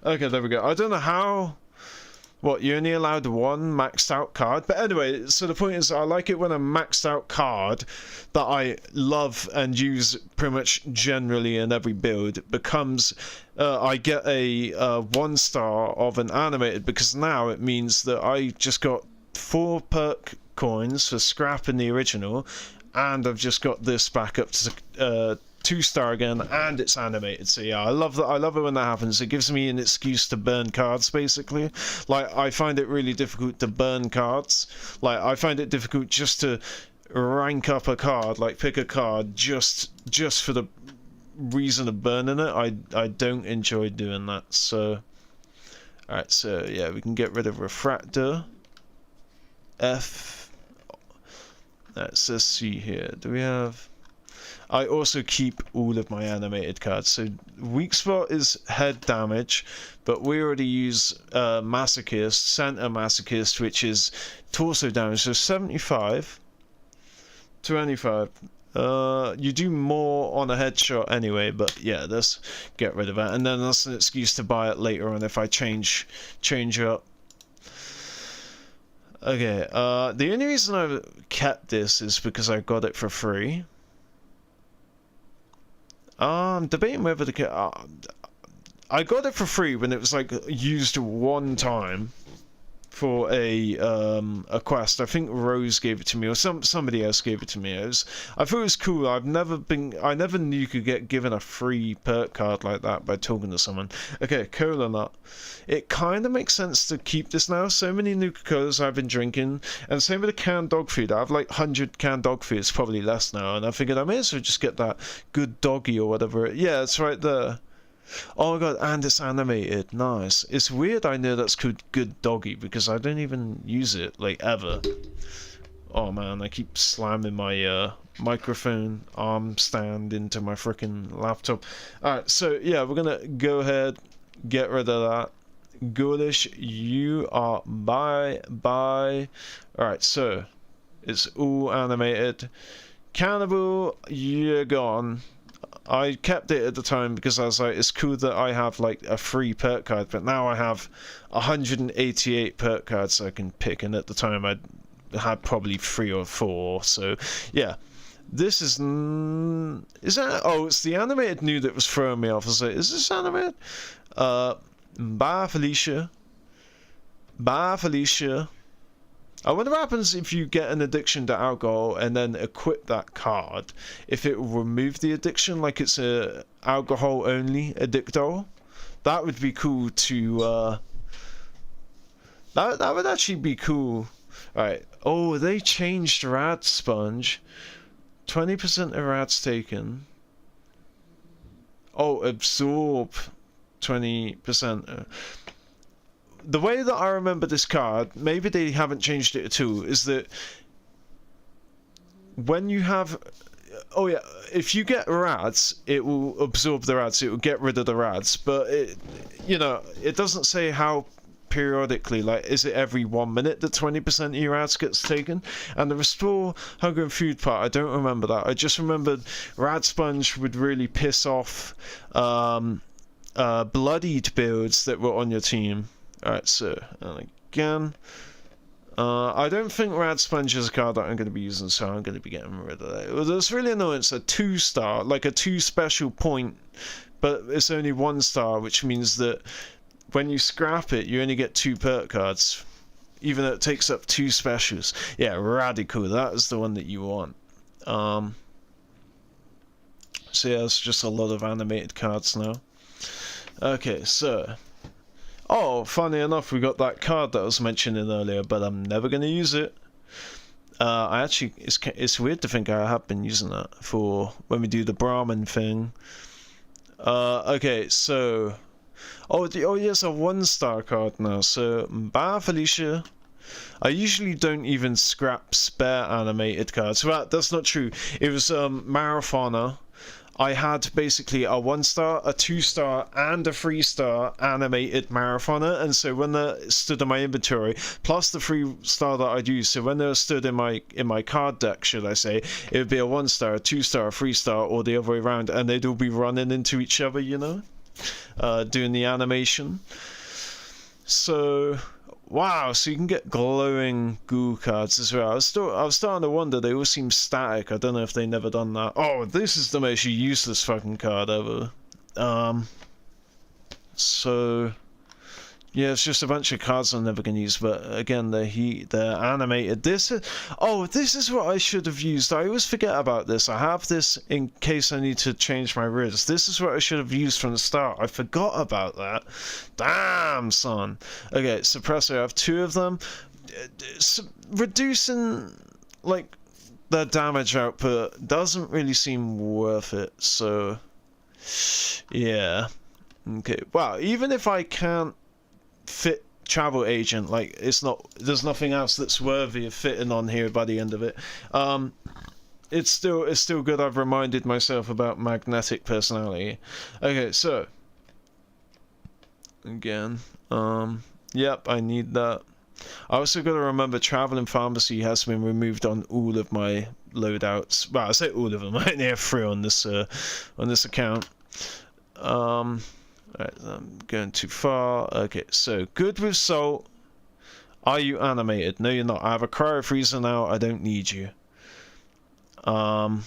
Okay, there we go. I don't know how... What, you only allowed one maxed out card? But anyway, so the point is, I like it when a maxed out card that I love and use pretty much generally in every build becomes, I get a 1 star of an animated, because now it means that I just got 4 perk coins for scrap in the original, and I've just got this back up to 2-star again, and it's animated. So yeah, I love that. I love it when that happens. It gives me an excuse to burn cards, basically. Like, I find it really difficult to burn cards. Like, I find it difficult just to rank up a card, like pick a card just for the reason of burning it. I don't enjoy doing that. So alright, so yeah, we can get rid of Refractor. F. Let's see here. Do we have... I also keep all of my animated cards. So weak spot is head damage, but we already use Masochist, Center Masochist, which is torso damage. So 75, 25. You do more on a headshot anyway, but yeah, let's get rid of that. And then that's an excuse to buy it later on if I change up. Okay, the only reason I've kept this is because I got it for free. I'm debating whether to... I got it for free when it was like used one time for a quest. I think Rose gave it to me, or somebody else gave it to me. I thought it was cool. I never knew you could get given a free perk card like that by talking to someone. Okay, Cola Nut. It kind of makes sense to keep this now. So many Nuka-Colas I've been drinking, and same with the canned dog food. I have like 100 canned dog food. It's probably less now, and I figured I may as well just get that good doggy or whatever. Yeah, it's right there. Oh my god, and it's animated. Nice. It's weird I know that's called Good Doggy because I don't even use it, like, ever. Oh man, I keep slamming my microphone arm stand into my freaking laptop. Alright, so yeah, we're gonna go ahead, get rid of that. Ghoulish, you are bye. Alright, so it's all animated. Cannibal, you're gone. I kept it at the time because I was like, it's cool that I have like a free perk card, but now I have 188 perk cards I can pick, and at the time I had probably 3 or 4. So yeah, this is that? Oh, it's the animated new that was throwing me off. I was like, is this animated? Bye Felicia. I wonder what happens if you get an addiction to alcohol and then equip that card, if it will remove the addiction, like it's a alcohol only addictol. That would be cool to that would actually be cool. Alright. Oh, they changed Rad Sponge. 20% of rads taken. Oh, absorb 20%. The way that I remember this card, maybe they haven't changed it at all, is that when you have oh yeah, if you get rads, it will absorb the rads. It will get rid of the rads, but it, you know, it doesn't say how periodically. Like, is it every 1 minute that 20% of your rads gets taken? And the restore hunger and food part, I don't remember that. I just remembered rad sponge would really piss off bloodied builds that were on your team. Alright, so, and again, I don't think Rad Sponge is a card that I'm going to be using, so I'm going to be getting rid of that. Well, it's really annoying. It's a 2-star, like a 2 special point, but it's only 1 star, which means that when you scrap it, you only get 2 perk cards, even though it takes up 2 specials. Yeah, Radical, that is the one that you want. So yeah, it's just a lot of animated cards now. Okay, so... oh, funny enough, we got that card that I was mentioning earlier, but I'm never going to use it. I actually, it's weird to think I have been using that for when we do the Brahmin thing. Okay, so... oh, yes, a 1-star card now. So, bye, Felicia. I usually don't even scrap spare animated cards. Well, that's not true. It was Marathoner. I had basically a 1-star, a 2-star, and a 3-star animated Marathoner, and so when they stood in my inventory, plus the 3-star that I'd use, so when they were stood in my card deck, should I say, it would be a 1-star, a 2-star, a 3-star, or the other way around, and they'd all be running into each other, you know, doing the animation. So... wow, so you can get glowing ghoul cards as well. I was starting to wonder, they all seem static. I don't know if they never done that. Oh, this is the most useless fucking card ever. So... yeah, it's just a bunch of cards I'm never going to use, but again, they're animated. This is what I should have used. I always forget about this. I have this in case I need to change my riz. This is what I should have used from the start. I forgot about that. Damn, son. Okay, suppressor, I have 2 of them. Reducing, like, the damage output doesn't really seem worth it, so... yeah. Okay, wow, even if I can't fit travel agent, like, there's nothing else that's worthy of fitting on here by the end of it. It's still good. I've reminded myself about magnetic personality. Okay, so again, yep, I need that. I also got to remember traveling pharmacy has been removed on all of my loadouts. Well, I say all of them. I only have 3 on this account. Alright, I'm going too far. Okay, so good with salt. Are you animated? No, you're not. I have a cryo freezer now. I don't need you. Oh,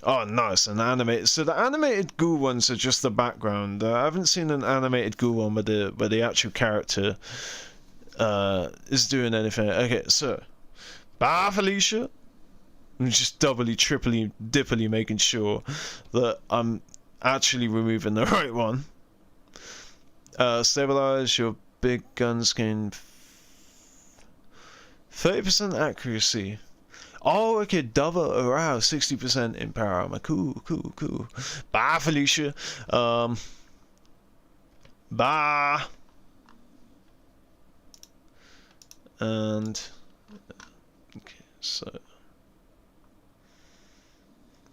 nice, an animated. So the animated ghoul ones are just the background. I haven't seen an animated ghoul one where the actual character is doing anything. Okay, so bye, Felicia. I'm just doubly, triply, dippily making sure that I'm actually removing the right one. Stabilize your big guns gain 30% accuracy. Oh, okay, double around 60% in power armor. Cool. Bye, Felicia. Bye. And okay, so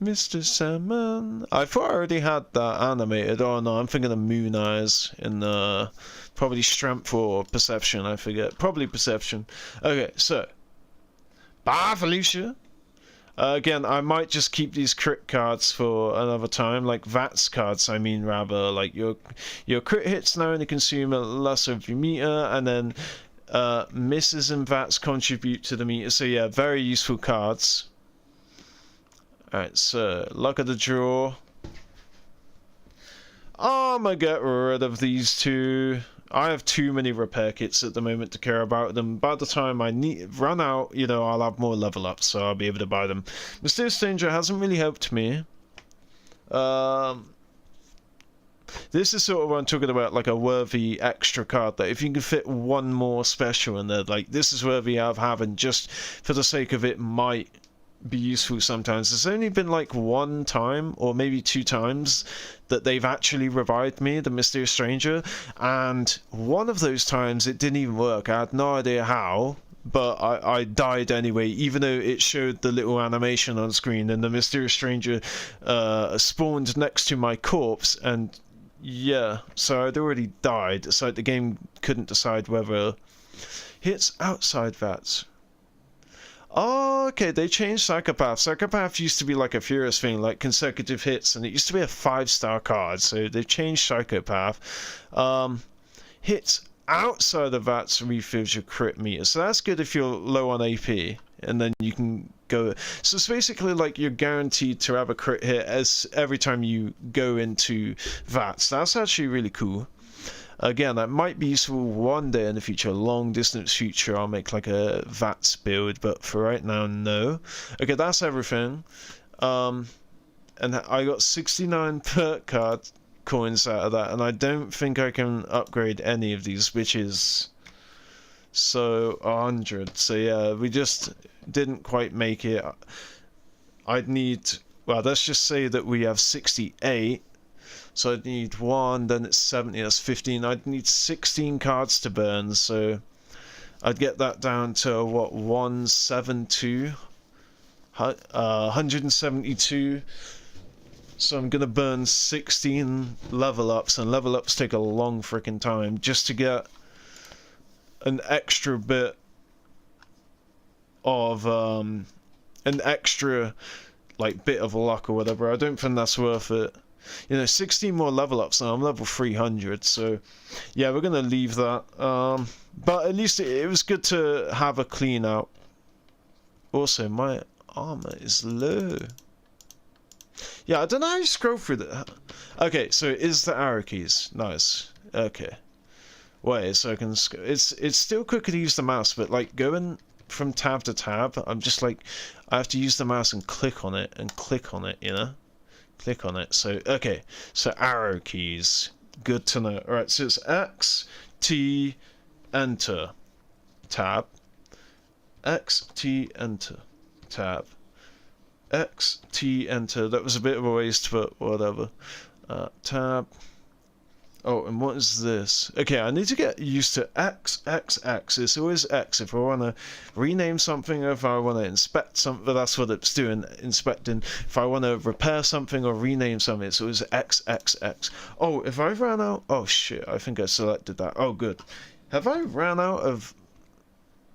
Mr. Salmon. I thought I already had that animated. Oh no, I'm thinking of Moon Eyes in probably Strength or Perception, I forget. Probably Perception. Okay, so bye, Felicia. Again, I might just keep these crit cards for another time, like VATS cards, I mean, rather. Like your crit hits now only consume less of your meter, and then misses and VATS contribute to the meter. So yeah, very useful cards. Alright, so luck of the draw. I'm gonna get rid of these 2. I have too many repair kits at the moment to care about them. By the time I run out, you know, I'll have more level ups, so I'll be able to buy them. Mysterious Danger hasn't really helped me. This is sort of what I'm talking about, like a worthy extra card that if you can fit 1 more special in there, like this is worthy of having just for the sake of it might be useful sometimes. There's only been like 1 time or maybe 2 times that they've actually revived me, the Mysterious Stranger, and one of those times it didn't even work. I had no idea how, but I died anyway, even though it showed the little animation on screen and the mysterious stranger spawned next to my corpse, and yeah, so I'd already died, so the game couldn't decide whether hits outside VATS. Oh, okay, they changed Psychopath. Psychopath used to be like a Furious thing, like consecutive hits, and it used to be a 5-star card, so they've changed Psychopath. Hits outside of VATS refills your crit meter, so that's good if you're low on AP, and then you can go. So it's basically like you're guaranteed to have a crit hit as every time you go into VATS. That's actually really cool. Again, that might be useful one day in the future, long distance future. I'll make like a VATS build, but for right now, no. Okay, that's everything. And I got 69 perk card coins out of that, and I don't think I can upgrade any of these, which is so 100. So yeah, we just didn't quite make it. I'd need, well, let's just say that we have 68. So I'd need 1, then it's 70, that's 15. I'd need 16 cards to burn, so I'd get that down to, what, 172? 172. So I'm going to burn 16 level ups, and level ups take a long freaking time just to get an extra bit of, an extra, like, bit of luck or whatever. I don't think that's worth it. You know, 16 more level ups now. I'm level 300, so yeah, we're gonna leave that. But at least it was good to have a clean out. Also, my armor is low. Yeah, I don't know how you scroll through that. Okay, so it is the arrow keys. Nice. Okay. Wait, so I can. It's still quicker to use the mouse, but like going from tab to tab, I'm just like, I have to use the mouse and click on it and click on it. You know. Click on it. So okay, so arrow keys, good to know. All right, so it's X, T, enter, tab, X, T, enter, tab, X, T, enter. That was a bit of a waste, but whatever. Tab. Oh, and what is this? Okay, I need to get used to X, X, X. It's always X. If I want to rename something, or if I want to inspect something, that's what it's doing, inspecting. If I want to repair something or rename something, it's always X, X, X. Oh, if I ran out... Oh, shit, I think I selected that. Oh, good. Have I ran out of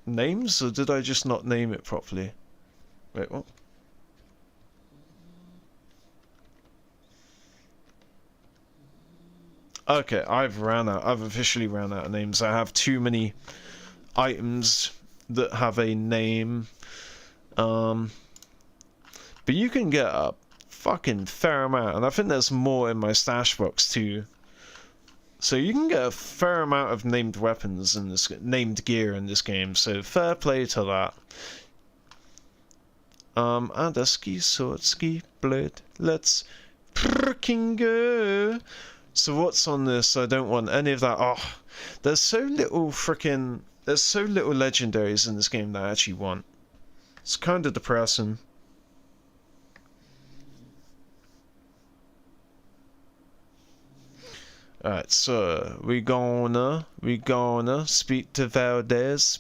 names, or did I just not name it properly? Wait, what? Okay, I've officially ran out of names. I have too many items that have a name. But you can get a fucking fair amount, and I think there's more in my stash box too. So you can get a fair amount of named weapons in this, named gear in this game, so fair play to that. And a ski sword, ski blade. Let's freaking go! So what's on this? I don't want any of that. Oh, there's so little freaking... There's so little legendaries in this game that I actually want. It's kind of depressing. Alright, so we gonna speak to Valdez.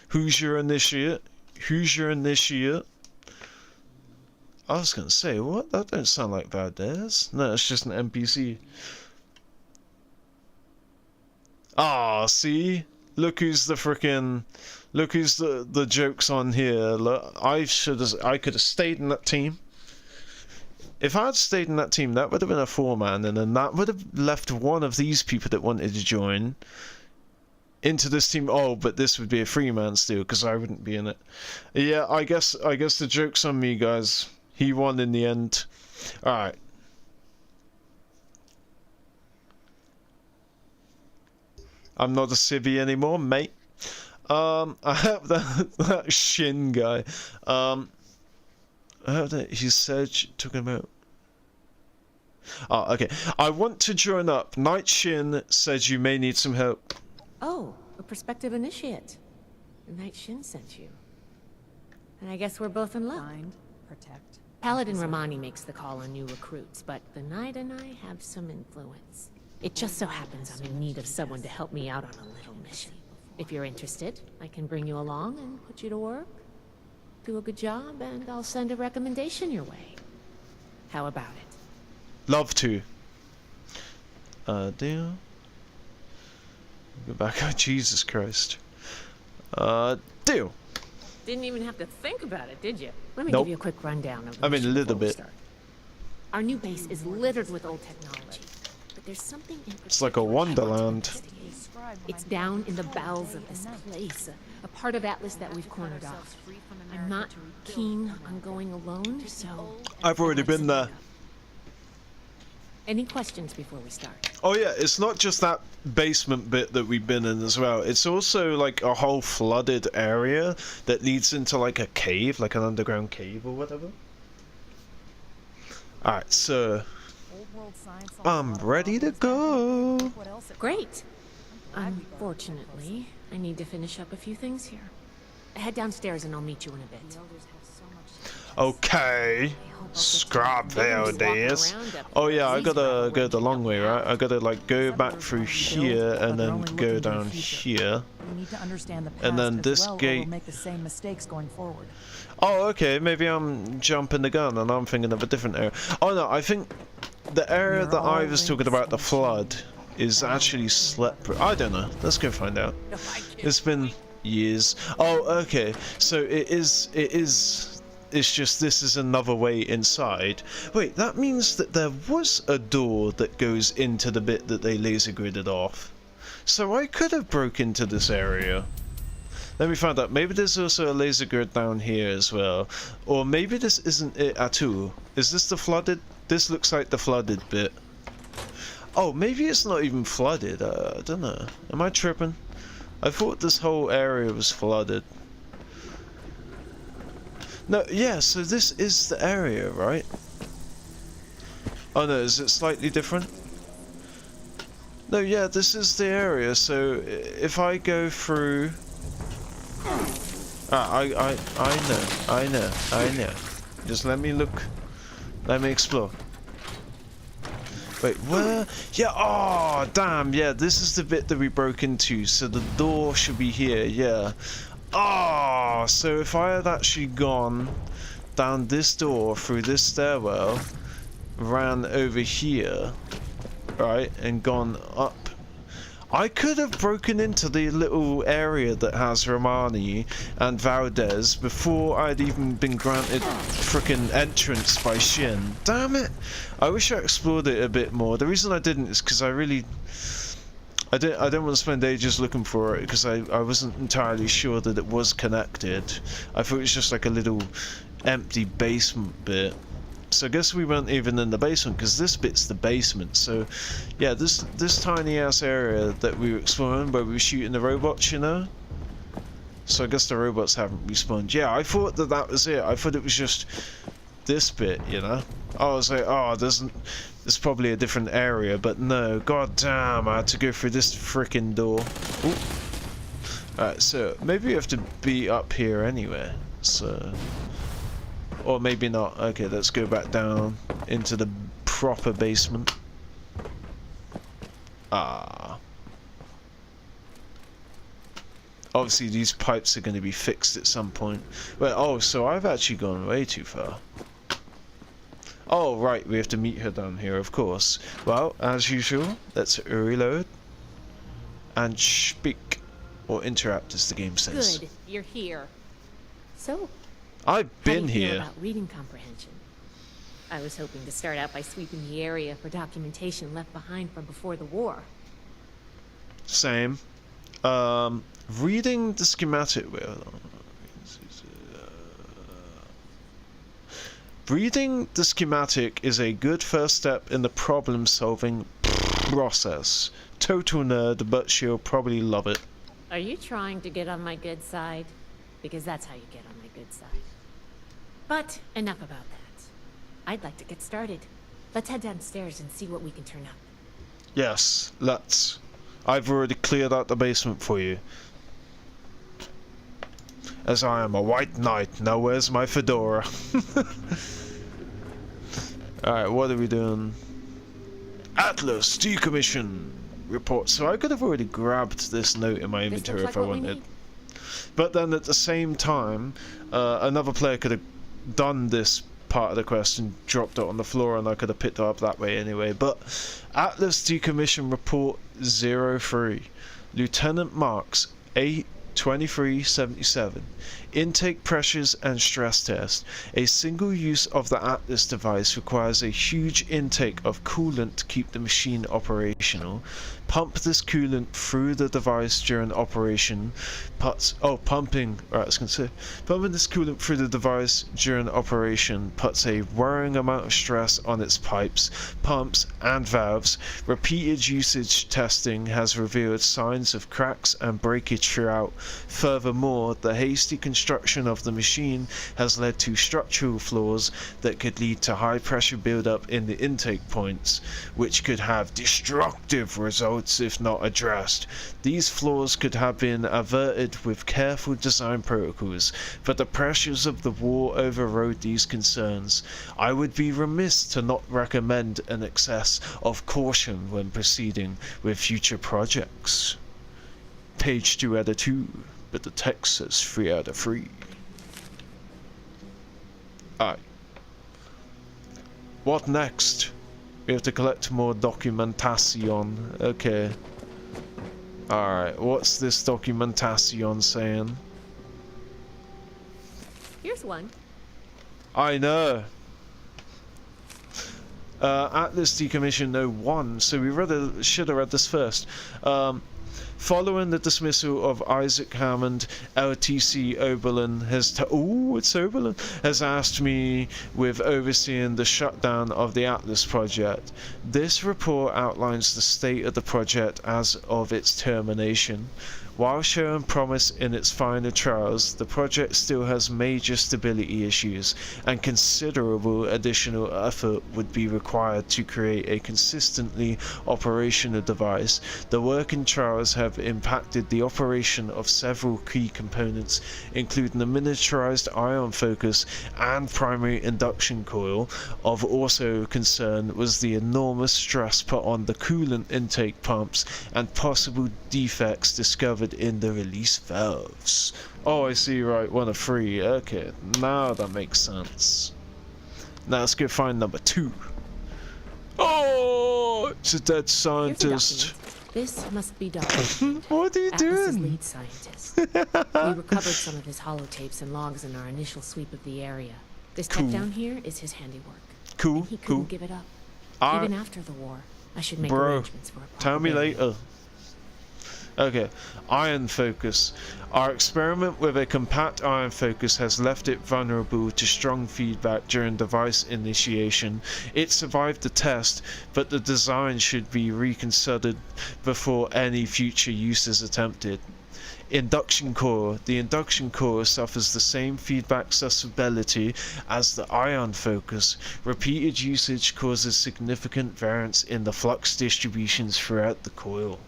Who's your initiate? Who's your initiate? I was gonna say, what? That don't sound like Valdez. No, it's just an NPC. Ah, see? Look who's the frickin'... Look who's the joke's on here. Look, I could have stayed in that team. If I had stayed in that team, that would have been a 4-man, and then that would have left one of these people that wanted to join into this team. Oh, but this would be a 3-man still, because I wouldn't be in it. Yeah, I guess the joke's on me, guys. He won in the end. Alright. I'm not a civvy anymore, mate. I have that Shin guy. I have that he said talking about. Oh, okay. I want to join up. Night Shin says you may need some help. Oh, a prospective initiate. Night Shin sent you. And I guess we're both in love. Find, protect. Paladin Romani makes the call on new recruits, but the Knight and I have some influence. It just so happens I'm in need of someone to help me out on a little mission. If you're interested, I can bring you along and put you to work. Do a good job, and I'll send a recommendation your way. How about it? Love to. Deal. Go back. Oh, Jesus Christ. Deal. Didn't even have to think about it, did you? Let me Nope. give you a quick rundown of the I mean, a mission little before we bit. start. Our new base is littered with old technology, but there's something in It's like a wonderland. It's down in the bowels of this place, a part of Atlas that we've cornered off. I'm not keen on going alone, so... I've already been there. Any questions before we start? Oh yeah, it's not just that basement bit that we've been in as well. It's also like a whole flooded area that leads into like a cave, like an underground cave or whatever. Alright, so... I'm ready to go. Great. Unfortunately, I need to finish up a few things here. Head downstairs and I'll meet you in a bit. Okay. Scrap there, days. Oh yeah, I gotta go the long way, right? I gotta like go back through here and then go down here. We need to understand the past And then as this well, or gate. we'll make the same mistakes going forward. Oh, okay, maybe I'm jumping the gun and I'm thinking of a different area. Oh no, I think the area that I was talking about, the flood, is actually slippery. I don't know. Let's go find out. It's been years. Oh, okay. So it's just this is another way inside. Wait, that means that there was a door that goes into the bit that they laser gridded off. So I could have broke into this area. Let me find out. Maybe there's also a laser grid down here as well. Or maybe this isn't it at all. Is this the flooded? This looks like the flooded bit. Oh, maybe it's not even flooded. I don't know. Am I tripping? I thought this whole area was flooded. No, yeah, so this is the area, right? Oh no, is it slightly different? No, yeah, this is the area, so if I go through... I know. Just let me look. Let me explore. Wait, where? Yeah, oh, damn, yeah, this is the bit that we broke into, so the door should be here, yeah. Oh, so if I had actually gone down this door through this stairwell, ran over here, right, and gone up, I could have broken into the little area that has Romani and Valdez before I'd even been granted frickin' entrance by Shin. Damn it! I wish I explored it a bit more. The reason I didn't is because I didn't want to spend ages looking for it because I wasn't entirely sure that it was connected. I thought it was just like a little empty basement bit. So I guess we weren't even in the basement because this bit's the basement. So yeah, this tiny ass area that we were exploring where we were shooting the robots, you know? So I guess the robots haven't respawned. Yeah, I thought that was it. I thought it was just this bit, you know? I was like, oh, there's probably a different area, but no. God damn, I had to go through this frickin' door. Alright, so maybe we have to be up here anyway. So... or maybe not. Okay, let's go back down into the proper basement. Ah. Obviously, these pipes are going to be fixed at some point. Well, oh, so I've actually gone way too far. Oh, right, we have to meet her down here, of course. Well, as usual, let's reload. And speak. Or interact, as the game says. Good, you're here. So, I've been how do you feel here. about reading comprehension? I was hoping to start out by sweeping the area for documentation left behind from before the war. Same. Reading the schematic. Reading the schematic is a good first step in the problem-solving process. Total nerd, but she'll probably love it. Are you trying to get on my good side? Because that's how you get on my good side. But enough about that. I'd like to get started. Let's head downstairs and see what we can turn up. Yes, let's. I've already cleared out the basement for you. As I am a white knight. Now where's my fedora? Alright, what are we doing? Atlas, decommission. report, so I could have already grabbed this note in my inventory if I wanted. But then at the same time, another player could have done this part of the quest and dropped it on the floor, and I could have picked it up that way anyway. But Atlas Decommission Report 03, Lieutenant Marks 82377, intake pressures and stress test. A single use of the Atlas device requires a huge intake of coolant to keep the machine operational. Pump this coolant through the device during operation. Pumping this coolant through the device during operation puts a worrying amount of stress on its pipes, pumps, and valves. Repeated usage testing has revealed signs of cracks and breakage throughout. Furthermore, the hasty construction of the machine has led to structural flaws that could lead to high pressure buildup in the intake points, which could have destructive results if not addressed. These flaws could have been averted with careful design protocols, but the pressures of the war overrode these concerns. I would be remiss to not recommend an excess of caution when proceeding with future projects. Page 2 out of 2, but the text says 3 out of 3. Alright. What next? We have to collect more documentation. Okay. Alright, what's this documentation saying? Here's one. I know. Atlas Decommission 01. So we should have read this first. Following the dismissal of Isaac Hammond, LTC Oberlin has asked me with overseeing the shutdown of the Atlas project. This report outlines the state of the project as of its termination. While showing promise in its final trials, the project still has major stability issues, and considerable additional effort would be required to create a consistently operational device. The working trials have impacted the operation of several key components, including the miniaturized ion focus and primary induction coil. Of also concern was the enormous stress put on the coolant intake pumps and possible defects discovered in the release valves. Oh, I see, right, 1 of 3. Okay, now that makes sense. Now let's go find number 2. Oh, it's a dead scientist. This must be Dr. What are you Atlas's doing? lead scientist. We recovered some of his holotapes and logs in our initial sweep of the area. This tech down here is his handiwork. Cool, and he couldn't give it up. Even after the war, I should make arrangements for a proper tell me burial. later. Okay, iron focus. Our experiment with a compact iron focus has left it vulnerable to strong feedback during device initiation. It survived the test, but the design should be reconsidered before any future use is attempted. Induction core. The induction core suffers the same feedback susceptibility as the ion focus. Repeated usage causes significant variance in the flux distributions throughout the coil.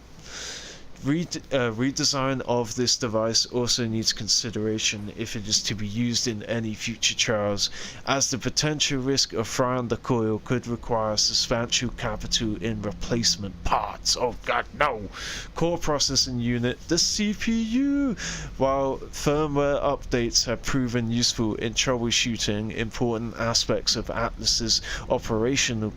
Redesign of this device also needs consideration if it is to be used in any future trials, as the potential risk of frying the coil could require substantial capital in replacement parts. Oh god, no! Core processing unit, the CPU! While firmware updates have proven useful in troubleshooting important aspects of Atlas's operational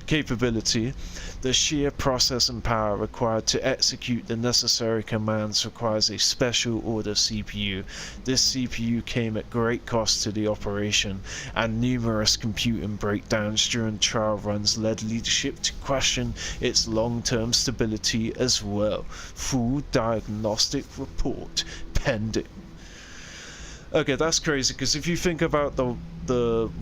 capability, the sheer processing power required to execute the necessary commands requires a special order CPU. This CPU came at great cost to the operation, and numerous computing breakdowns during trial runs led leadership to question its long-term stability as well. Full diagnostic report pending. Okay, that's crazy, because if you think about the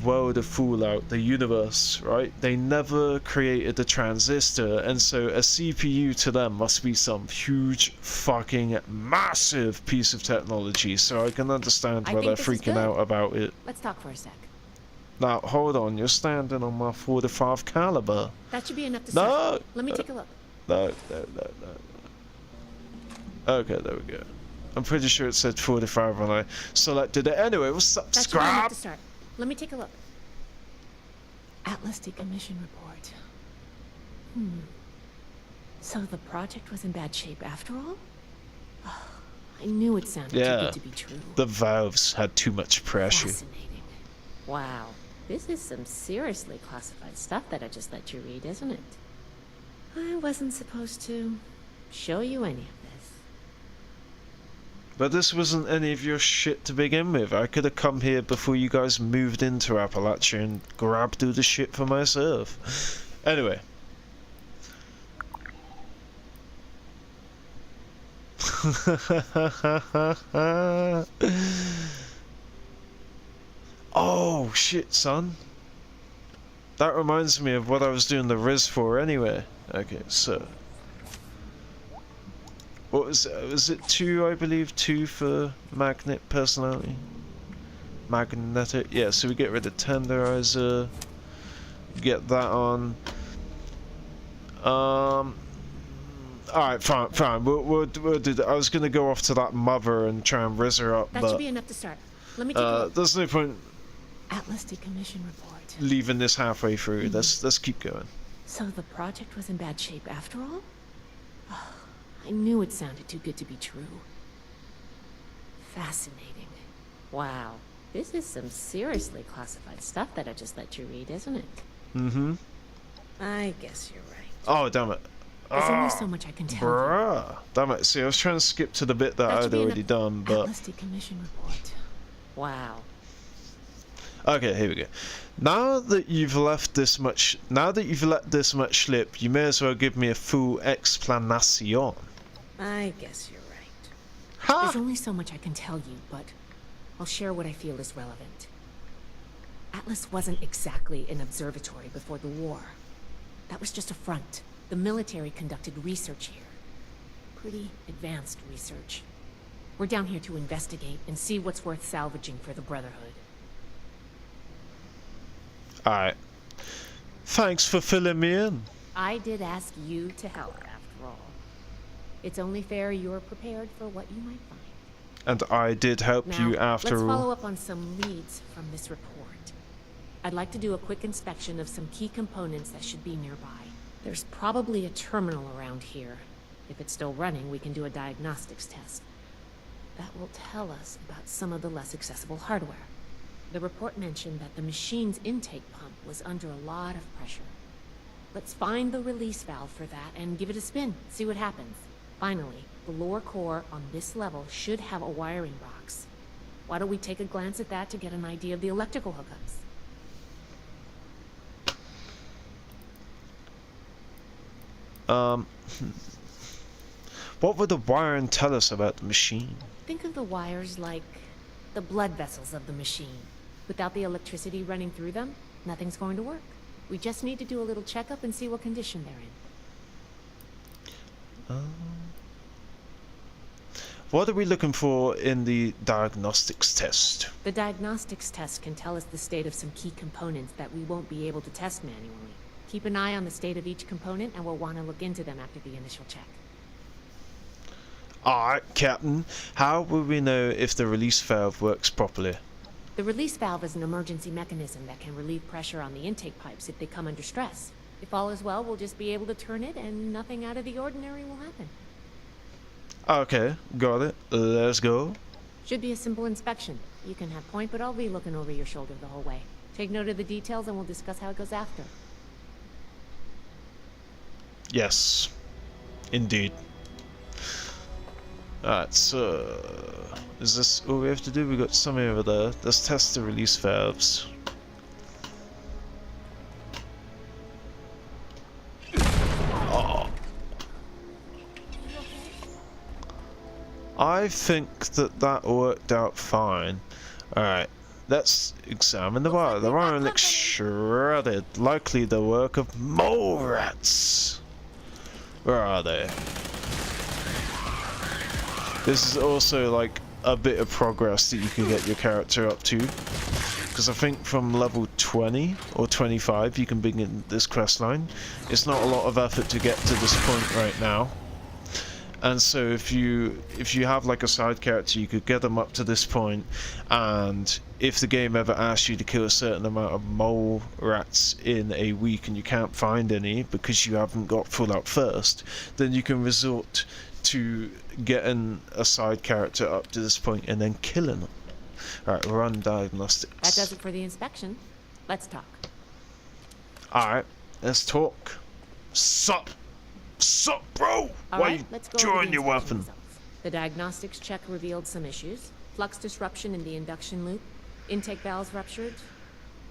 world of Fallout, the universe, right? They never created a transistor, and so a CPU to them must be some huge fucking massive piece of technology, so I can understand why they're freaking out about it. Let's talk for a sec. Now, hold on, you're standing on my 45 caliber. That should be enough to start. Let me take a look. No. Okay, there we go. I'm pretty sure it said 45 when I selected it. Anyway, what's up, That should be enough scrap? to start. Let me take a look. Atlas Decommission Report. So the project was in bad shape after all? Oh, I knew it sounded too good to be true. The valves had too much pressure. Fascinating. Wow, this is some seriously classified stuff that I just let you read, isn't it? I wasn't supposed to show you any of this. But this wasn't any of your shit to begin with. I could have come here before you guys moved into Appalachia and grabbed all the shit for myself. Anyway. Oh shit, son. That reminds me of what I was doing the Riz for anyway. Okay, so what was it? Was it 2, I believe? 2 for magnet personality? Magnetic? Yeah, so we get rid of tenderizer. Get that on. Alright, fine. We'll do that. I was gonna go off to that mother and try and Riz her up, that but should be enough to start. Let me take a look. There's no point Atlas decommission report. leaving this halfway through. Let's keep going. So the project was in bad shape after all? Oh, I knew it sounded too good to be true. Fascinating. Wow, this is some seriously classified stuff that I just let you read, isn't it? Mm-hmm. I guess you're right. Oh, damn it. There's only so much I can tell you. Bruh. Damn it. See, I was trying to skip to the bit that I'd already done, but... Atlas decommission report. Wow. Okay, here we go. Now that you've let this much slip, you may as well give me a full explanation. I guess you're right. Ha! There's only so much I can tell you, but I'll share what I feel is relevant. Atlas wasn't exactly an observatory before the war. That was just a front. The military conducted research here. Pretty advanced research. We're down here to investigate and see what's worth salvaging for the Brotherhood. Alright. Thanks for filling me in. I did ask you to help, after all. It's only fair you're prepared for what you might find. And I did help you after all. Let's follow up on some leads from this report. I'd like to do a quick inspection of some key components that should be nearby. There's probably a terminal around here. If it's still running, we can do a diagnostics test. That will tell us about some of the less accessible hardware. The report mentioned that the machine's intake pump was under a lot of pressure. Let's find the release valve for that and give it a spin, see what happens. Finally, the lower core on this level should have a wiring box. Why don't we take a glance at that to get an idea of the electrical hookups? What would the wiring tell us about the machine? Think of the wires like the blood vessels of the machine. Without the electricity running through them, nothing's going to work. We just need to do a little checkup and see what condition they're in. What are we looking for in the diagnostics test? The diagnostics test can tell us the state of some key components that we won't be able to test manually. Keep an eye on the state of each component, and we'll want to look into them after the initial check. Alright, Captain. How will we know if the release valve works properly? The release valve is an emergency mechanism that can relieve pressure on the intake pipes if they come under stress. If all is well, we'll just be able to turn it, and nothing out of the ordinary will happen. Okay, got it. Let's go. Should be a simple inspection. You can have point, but I'll be looking over your shoulder the whole way. Take note of the details, and we'll discuss how it goes after. Yes, indeed. Alright, so is this all we have to do? We got something over there. Let's test the release valves. Oh. I think that worked out fine. Alright, let's examine the wire. The wiring looks shredded, likely the work of mole rats. Where are they? This is also like a bit of progress that you can get your character up to, because I think from level 20 or 25 you can begin this quest line. It's not a lot of effort to get to this point right now, And so if you have like a side character, you could get them up to this point, and if the game ever asks you to kill a certain amount of mole rats in a week and you can't find any because you haven't got full out first, then you can resort to getting a side character up to this point and then killing them. Alright, run diagnostics. That does it for the inspection. Let's talk. Alright, let's talk. Sup, bro? Why you drawing your weapon? Results. The diagnostics check revealed some issues. Flux disruption in the induction loop, intake valves ruptured,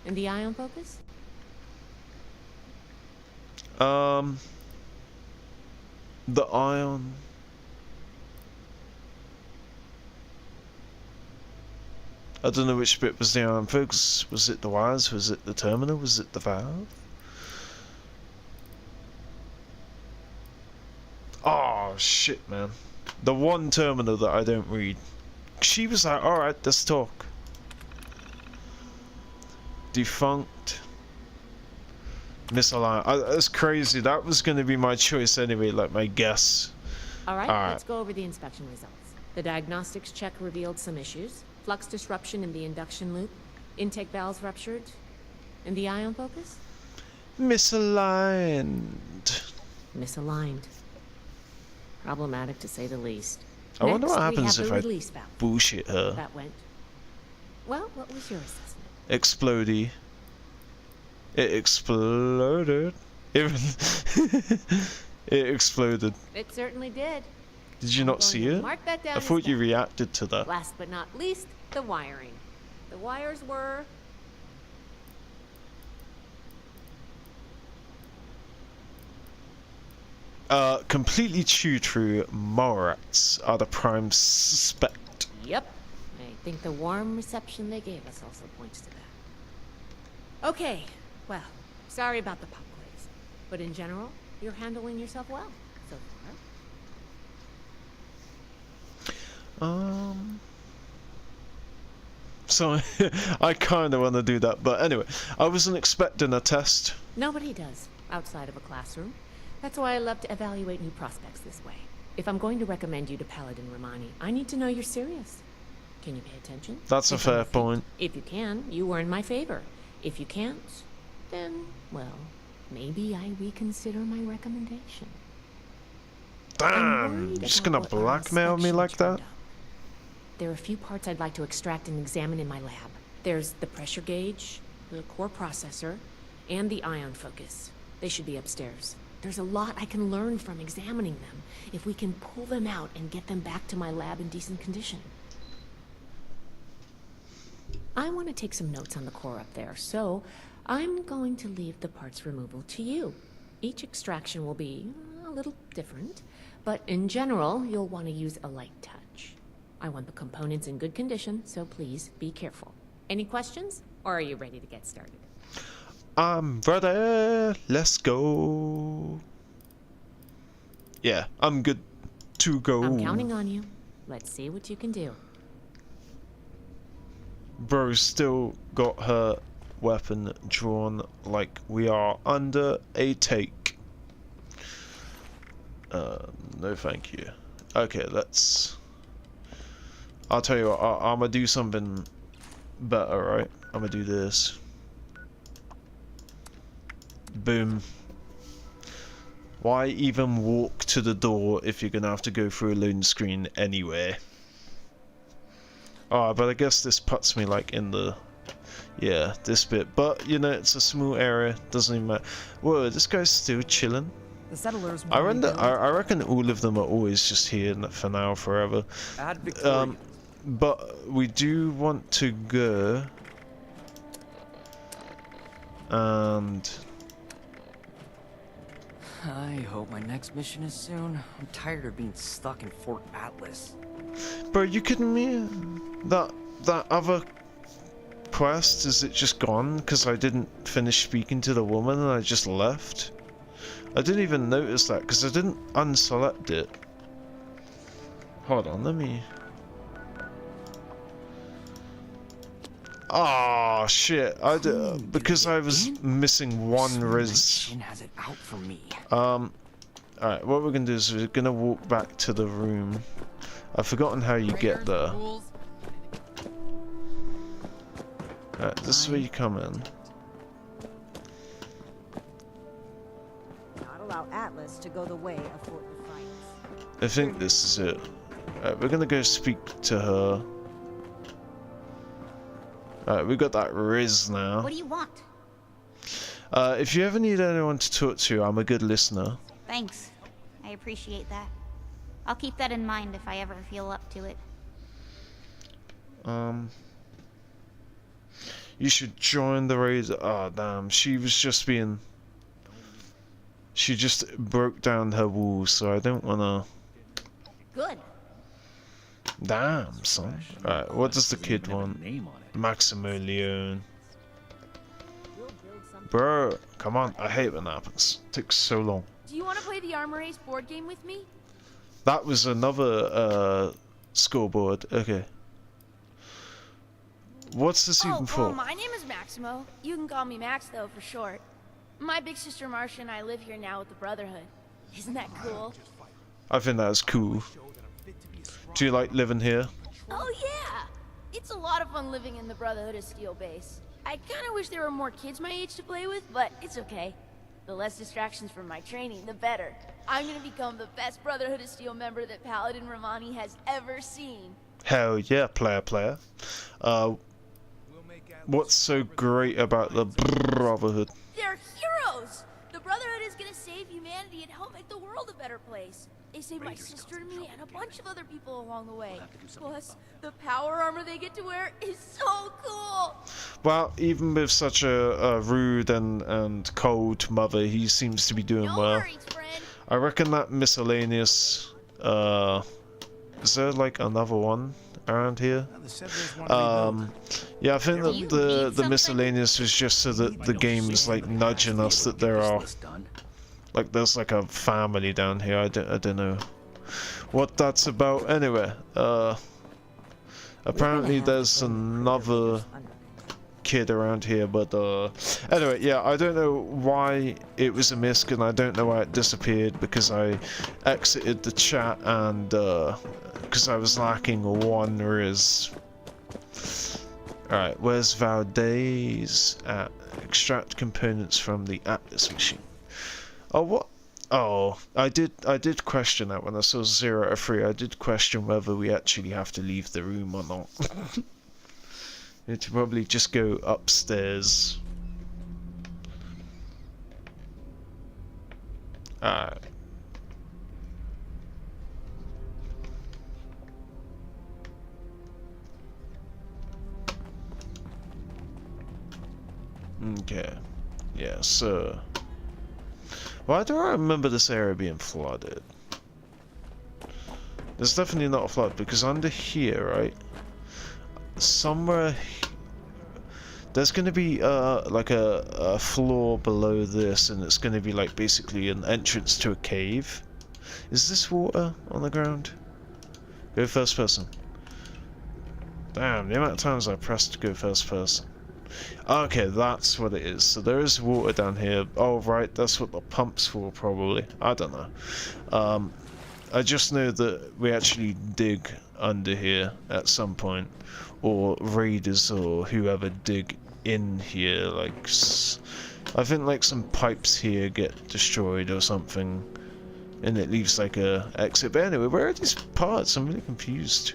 and the ion focus? The ion... I don't know which bit was the ion focus. Was it the wires? Was it the terminal? Was it the valve? Oh shit, man. The one terminal that I don't read. She was like, alright, let's talk. Defunct. Misaligned. That's crazy. That was going to be my choice anyway, like my guess. Alright, let's go over the inspection results. The diagnostics check revealed some issues. Flux disruption in the induction loop, intake valves ruptured, and the ion focus? Misaligned. Misaligned. Problematic to say the least. I wonder what happens if I bullshit her. That went. Well, what was your assessment? Explodey. It exploded. It exploded. It certainly did. Did you not see it? Mark that down. I thought you reacted to that. Last but not least, the wiring. The wires were... completely chewed through. Morats are the prime suspect. Yep. I think the warm reception they gave us also points to that. Okay. Well, sorry about the pop quiz. But in general, you're handling yourself well so far. So I kind of want to do that, but anyway, I wasn't expecting a test. Nobody does, outside of a classroom. That's why I love to evaluate new prospects this way. If I'm going to recommend you to Paladin Romani, I need to know you're serious. Can you pay attention? That's a fair point. If you can, you are in my favor. If you can't, then, well, maybe I reconsider my recommendation. Damn, you're just gonna blackmail me like that? There are a few parts I'd like to extract and examine in my lab. There's the pressure gauge, the core processor, and the ion focus. They should be upstairs. There's a lot I can learn from examining them, if we can pull them out and get them back to my lab in decent condition. I want to take some notes on the core up there, so I'm going to leave the parts removal to you. Each extraction will be a little different, but in general, you'll want to use a light touch. I want the components in good condition, so please be careful. Any questions, or are you ready to get started? I'm ready. Let's go. Yeah, I'm good to go. I'm counting on you. Let's see what you can do. Bro still got her weapon drawn like we are under a take. No thank you. Okay, let's... I'll tell you what, I'm gonna do something better, right? I'm gonna do this. Boom. Why even walk to the door if you're gonna have to go through a loading screen anyway? Oh, but I guess this puts me like in the... Yeah, this bit. But, you know, it's a small area. Doesn't even matter. Whoa, this guy's still chilling. The settlers I reckon all of them are always just here for now, forever. But we do want to go... And... I hope my next mission is soon. I'm tired of being stuck in Fort Atlas. Bro, you kidding me? That other quest, is it just gone because I didn't finish speaking to the woman and I just left? I didn't even notice that because I didn't unselect it. Hold on, let me... Oh shit! because I was missing one res. Has it out for me. Alright, what we're gonna do is we're gonna walk back to the room. I've forgotten how you get there. Alright, this is where you come in. Not allow Atlas to go the way of Fort Defiance. I think this is it. Alright, we're gonna go speak to her. Alright, we got that Riz now. What do you want? If you ever need anyone to talk to, I'm a good listener. Thanks. I appreciate that. I'll keep that in mind if I ever feel up to it. You should join the raid. Oh, damn. She was just being... She just broke down her walls, so I don't wanna... Good. Damn, son. Alright, what does the kid want? Maximo Leone. Bro, come on. I hate when that happens. It takes so long. Do you want to play the Armor Ace board game with me? That was another scoreboard. Okay. What's this even for? Well, my name is Maximo. You can call me Max, though, for short. My big sister Marcia and I live here now with the Brotherhood. Isn't that cool? I think that's cool. Do you like living here? Oh, yeah! It's a lot of fun living in the Brotherhood of Steel base. I kind of wish there were more kids my age to play with, but it's okay. The less distractions from my training, the better. I'm gonna become the best Brotherhood of Steel member that Paladin Romani has ever seen. Hell yeah, player. What's so great about the Brotherhood? They're heroes! The Brotherhood is gonna save humanity and help make the world a better place. They saved my sister and me and a bunch of other people along the way. Plus, the power armor they get to wear is so cool! Well, even with such a rude and cold mother, he seems to be doing well. Worries, friend. I reckon that miscellaneous... is there like another one around here? Yeah, I think that the miscellaneous is just so that the game is like nudging us that there are... Like there's like a family down here. I don't know what that's about. Anyway, apparently there's another kid around here, but anyway, yeah, I don't know why it was a misc and I don't know why it disappeared, because I exited the chat and because I was lacking one Riz. Alright, where's Valdez at? Extract components from the Atlas machine. Oh, what? Oh, I did question that when I saw 0 out of 3. I did question whether we actually have to leave the room or not. We need to probably just go upstairs. Alright. Okay. Yeah, so... Why do I remember this area being flooded? There's definitely not a flood, because under here, right? Somewhere... There's going to be like a floor below this, and it's going to be like basically an entrance to a cave. Is this water on the ground? Go first person. Damn, the amount of times I pressed to go first person. Okay, that's what it is. So there is water down here. Oh, right, that's what the pump's for, probably. I don't know. I just know that we actually dig under here at some point. Or raiders or whoever dig in here. Like, I think like some pipes here get destroyed or something. And it leaves like a exit. But anyway, where are these parts? I'm really confused.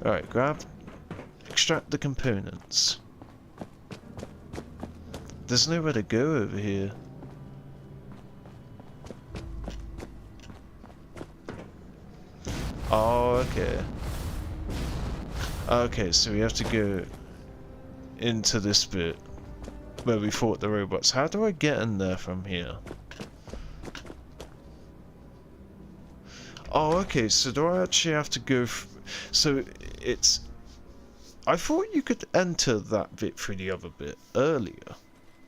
Alright, extract the components. There's nowhere to go over here. Oh, okay. Okay, so we have to go into this bit where we fought the robots. How do I get in there from here? Oh, okay, so do I actually have to go... So, it's... I thought you could enter that bit through the other bit earlier.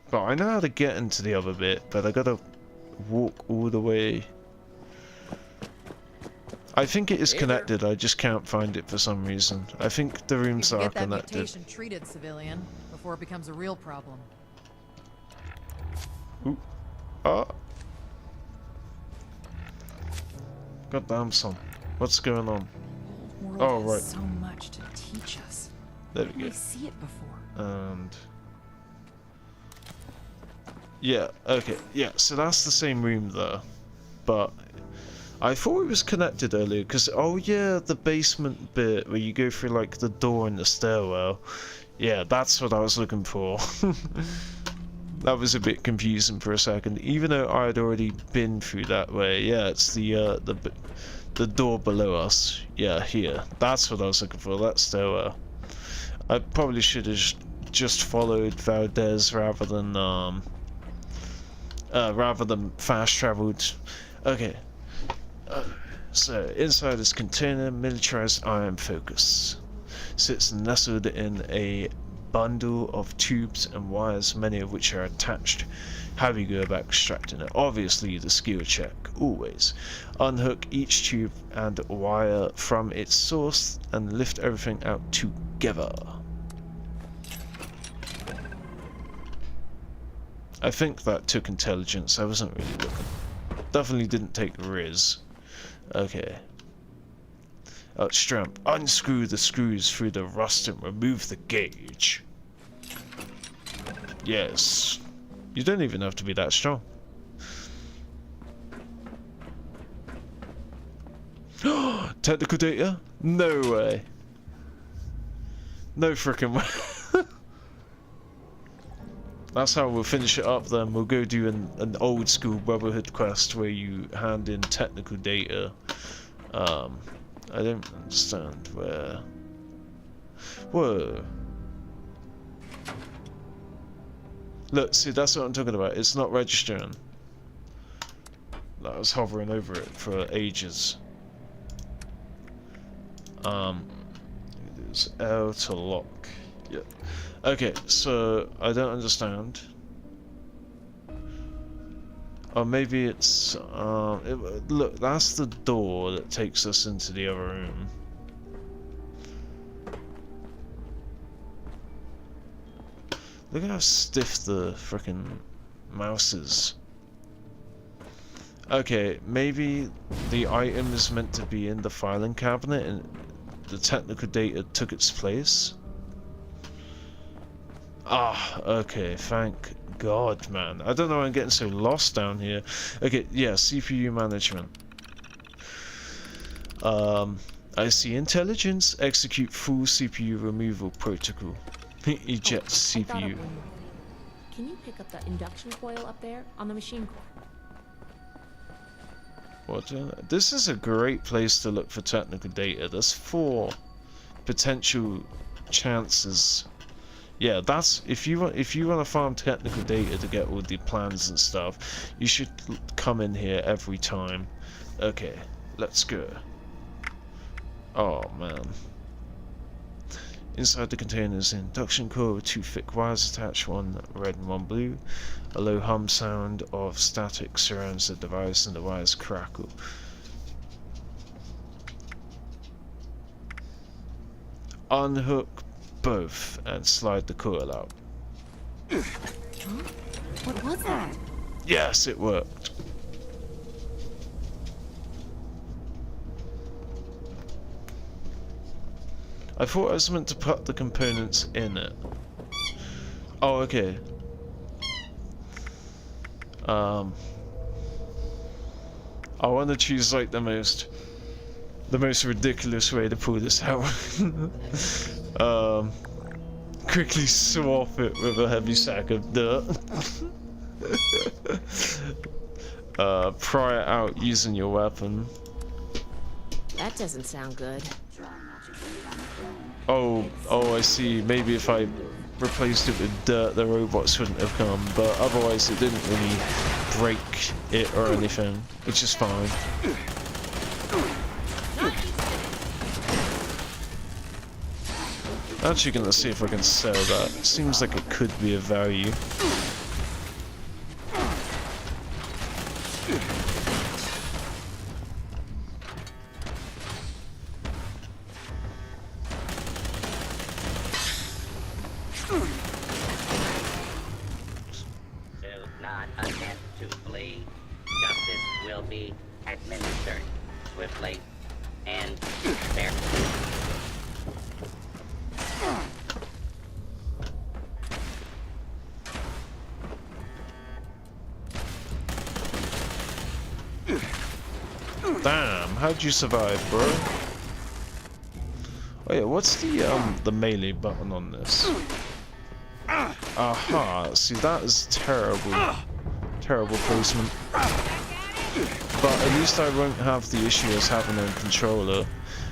But I know how to get into the other bit, but I gotta walk all the way... I think it is connected, I just can't find it for some reason. I think the rooms are Get that connected. mutation treated, civilian, before it becomes a real problem. Ooh. Oh. Goddamn son. What's going on? The world Oh, has right. so much to teach us. There How we did go. see it before? And yeah, okay, yeah, so that's the same room there, but I thought it was connected earlier, because, oh yeah, the basement bit where you go through, like, the door in the stairwell, yeah, that's what I was looking for. That was a bit confusing for a second, even though I had already been through that way. Yeah, it's the door below us, yeah, here, that's what I was looking for, that stairwell. I probably should have just followed Valdez rather than fast traveled. Okay. So inside this container, militarized iron focus sits nestled in a bundle of tubes and wires, many of which are attached. How do you go about extracting it? Obviously the skill check, always. Unhook each tube and wire from its source and lift everything out together. I think that took intelligence. I wasn't really looking. Definitely didn't take Riz. Okay. Strap. Unscrew the screws through the rust and remove the gauge. Yes. You don't even have to be that strong. Technical data? No way. No frickin' way. That's how we'll finish it up then. We'll go do an old school Brotherhood quest where you hand in technical data. I don't understand where... Whoa. Look, see, that's what I'm talking about. It's not registering. I was hovering over it for ages. There's L to lock. Yeah. Okay, so I don't understand. Or maybe it's look, that's the door that takes us into the other room. Look at how stiff the frickin' mouse is. Okay, maybe the item is meant to be in the filing cabinet and the technical data took its place. Ah, okay, thank God, man. I don't know why I'm getting so lost down here. Okay, yeah, CPU management. I see intelligence. Execute full CPU removal protocol. Eject CPU. Can you pick up the induction coil up there on the machine core? What? This is a great place to look for technical data. There's 4 potential chances. Yeah, that's if you want to farm technical data to get all the plans and stuff, you should come in here every time. Okay, let's go. Oh man. Inside the container is an induction coil with 2 thick wires attached, one red and one blue. A low hum sound of static surrounds the device and the wires crackle. Unhook both and slide the coil out. Huh? What was that? Yes, it worked. I thought I was meant to put the components in it. Oh, okay. I want to choose like the most ridiculous way to pull this out. Quickly swap it with a heavy sack of dirt. Pry it out using your weapon. That doesn't sound good. Oh, I see. Maybe if I replaced it with dirt, the robots wouldn't have come, but otherwise it didn't really break it or anything, which is fine. Actually gonna see if I can sell that. Seems like it could be of value. Do not attempt to flee. Justice will be administered. swiftly and fair. Damn, how'd you survive, bro? Oh yeah, what's the melee button on this? Aha, see that is terrible. Terrible placement. But at least I won't have the issue as having a controller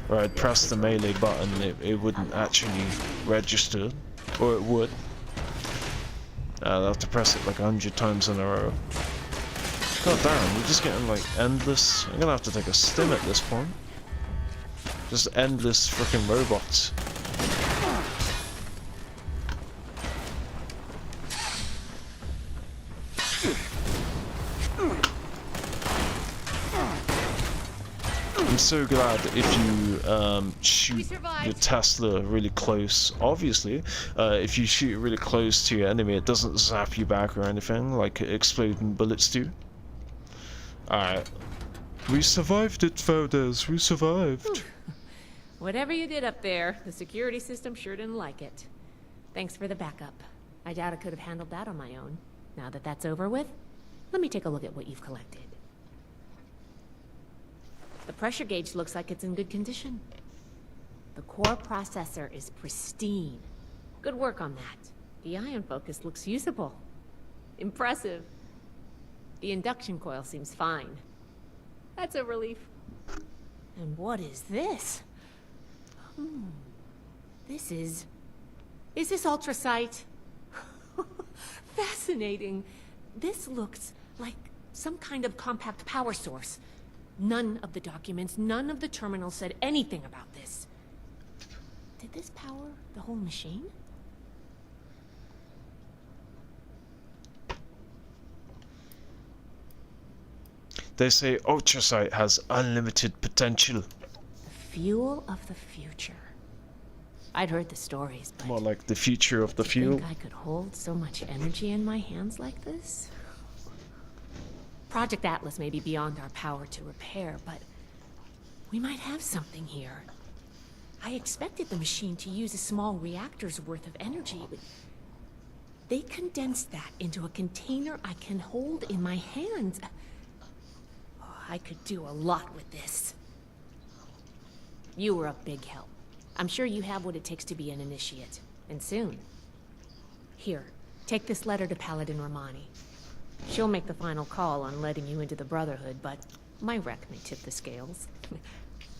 where I'd press the melee button and it wouldn't actually register. Or it would. I'll have to press it like 100 times in a row. God damn, we're just getting like endless. I'm gonna have to take a stim at this point. Just endless freaking robots. I'm so glad if you shoot your Tesla really close. Obviously, if you shoot it really close to your enemy, it doesn't zap you back or anything like exploding bullets do. Alright. We survived it, Valdez. We survived. Whatever you did up there, the security system sure didn't like it. Thanks for the backup. I doubt I could have handled that on my own. Now that that's over with, let me take a look at what you've collected. The pressure gauge looks like it's in good condition. The core processor is pristine. Good work on that. The ion focus looks usable. Impressive. The induction coil seems fine. That's a relief. And what is this? This is... Is this ultrasight? Fascinating. This looks like some kind of compact power source. None of the documents, none of the terminals said anything about this. Did this power the whole machine? They say ultrasight has unlimited potential. The fuel of the future. I'd heard the stories, but... More like the future of the fuel. Think I could hold so much energy in my hands like this? Project Atlas may be beyond our power to repair, but we might have something here. I expected the machine to use a small reactor's worth of energy, but they condensed that into a container I can hold in my hands. Oh, I could do a lot with this. You were a big help. I'm sure you have what it takes to be an initiate, and soon. Here, take this letter to Paladin Romani. She'll make the final call on letting you into the Brotherhood, but my wreck may tip the scales.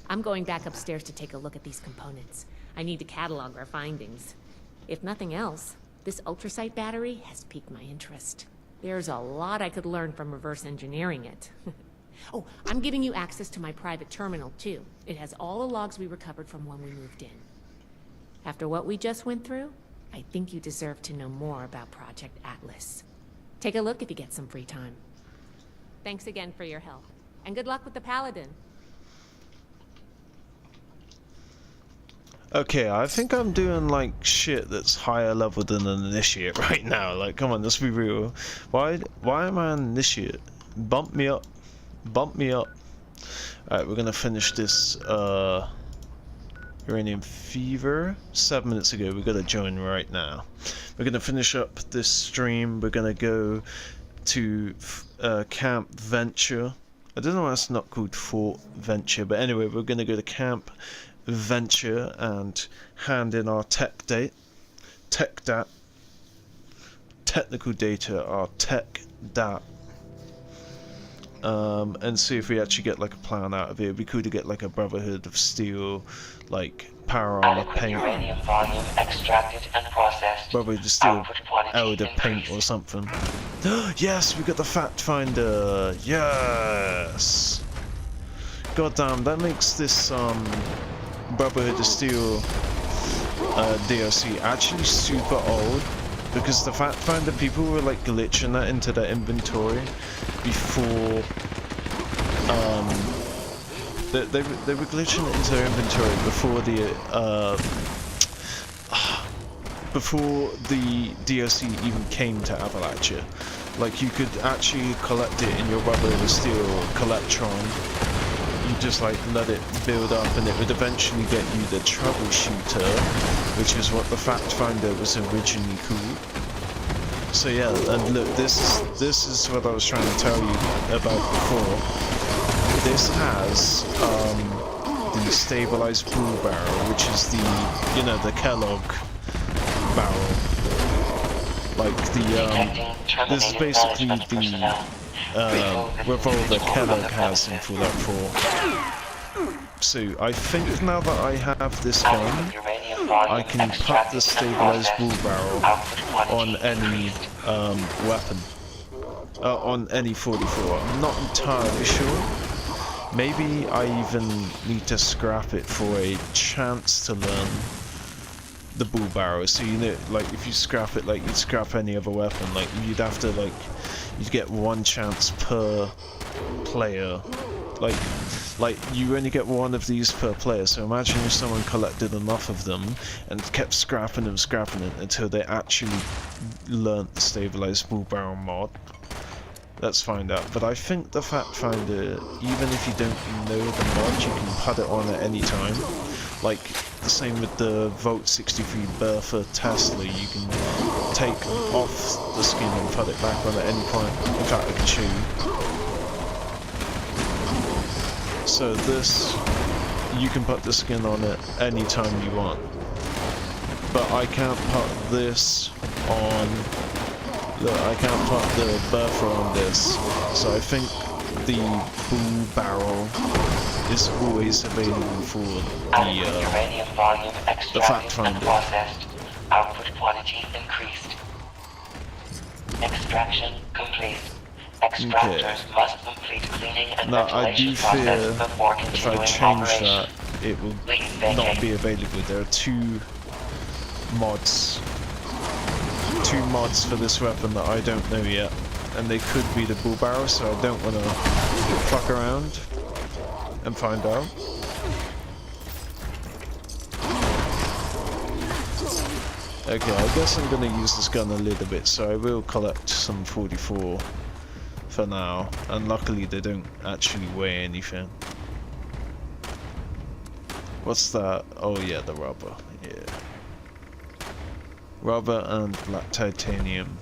I'm going back upstairs to take a look at these components. I need to catalog our findings. If nothing else, this ultrasight battery has piqued my interest. There's a lot I could learn from reverse engineering it. Oh, I'm giving you access to my private terminal, too. It has all the logs we recovered from when we moved in. After what we just went through, I think you deserve to know more about Project Atlas. Take a look if you get some free time. Thanks again for your help. And good luck with the Paladin. Okay, I think I'm doing like shit that's higher level than an initiate right now. Like, come on, let's be real. Why am I an initiate? Bump me up. Bump me up. Alright, we're gonna finish this Uranium Fever 7 minutes ago. We gotta join right now. We're gonna finish up this stream. We're gonna go to Camp Venture. I don't know why it's not called Fort Venture, but anyway, we're gonna go to Camp Venture and hand in our technical data, our tech dat. And see if we actually get like a plan out of it. It'd be cool to get like a Brotherhood of Steel, like power armor paint. Uranium volume extracted and processed. Brotherhood of Steel elder paint or something. Yes, we got the Fact Finder. Yes. God damn, that makes this Brotherhood of Steel DLC actually super old. Because the Fact Finder, people were like glitching that into their inventory before they were glitching it into their inventory before the DLC even came to Appalachia. Like, you could actually collect it in your Brotherhood of Steel Collectron you just like let it build up, and it would eventually get you the troubleshooter, which is what the fact finder was originally called. So yeah, and look, this is what I was trying to tell you about before. This has the stabilized bull barrel, which is the, you know, the Kellogg barrel. Like the this is basically the revolver Kellogg has in Fallout 4. So I think now that I have this gun, I can put the stabilized bull barrel on any weapon, on any 44. I'm not entirely sure. Maybe I even need to scrap it for a chance to learn the bull barrel. So, you know, like if you scrap it like you'd scrap any other weapon, like you'd have to you'd get one chance per player. Like you only get one of these per player. So imagine if someone collected enough of them and kept scrapping them until they actually learnt the stabilized bull barrel mod. Let's find out. But I think the fact finder, even if you don't know the mod, you can put it on at any time. Like the same with the Volt 63 Bertha Tesla, you can take off the skin and put it back on at any point. In fact, I can show you. So this, you can put the skin on it anytime you want. But I can't put this on, look, I can't put the Bertha on this. So I think the bull barrel is always available for the fact finder. Output quality increased. Extraction complete. Extractors must complete cleaning and ventilation process before continuing if I change operation. that, it will not be available. There are two mods for this weapon that I don't know yet, and they could be the bull barrel, so I don't want to fuck around and find out. Okay, I guess I'm going to use this gun a little bit, so I will collect some 44 for now, and luckily they don't actually weigh anything. What's that? Oh yeah, the rubber, yeah. Rubber and black titanium.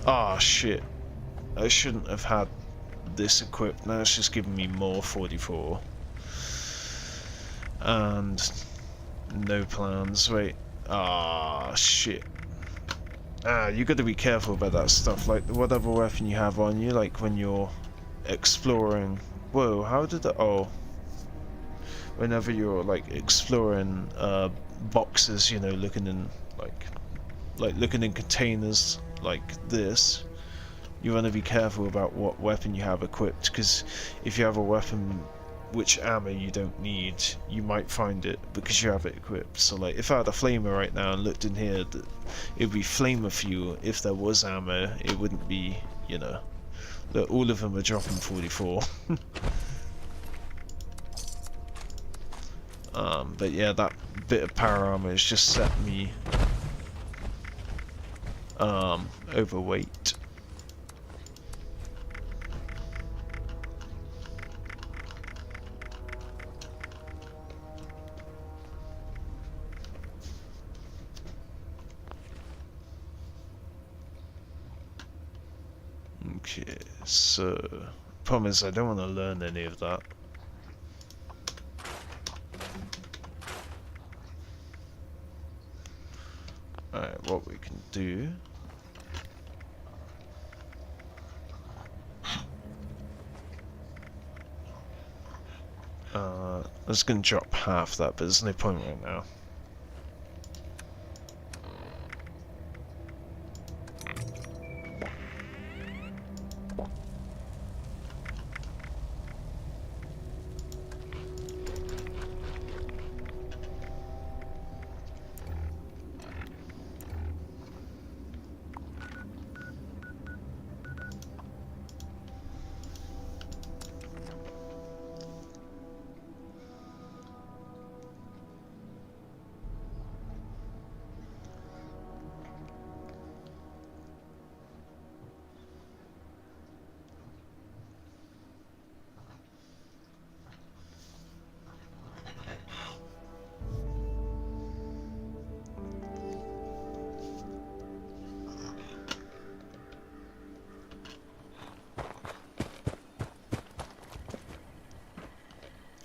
Ah, shit. I shouldn't have had this equipped. Now it's just giving me more 44. And no plans. Wait. Ah, shit. Ah, you gotta be careful about that stuff. Like, whatever weapon you have on you, like when you're exploring. Whoa, how did that. Oh. Whenever you're, like, exploring boxes, you know, looking in, like looking in containers like this, you want to be careful about what weapon you have equipped, because if you have a weapon which ammo you don't need, you might find it because you have it equipped. So like if I had a flamer right now and looked in here, it would be flamer fuel. If there was ammo, it wouldn't be, you know, that all of them are dropping 44. But yeah, that bit of power armor has just set me overweight. Okay, so problem is I don't want to learn any of that. Alright, what we can do I was gonna drop half that, but there's no point right now.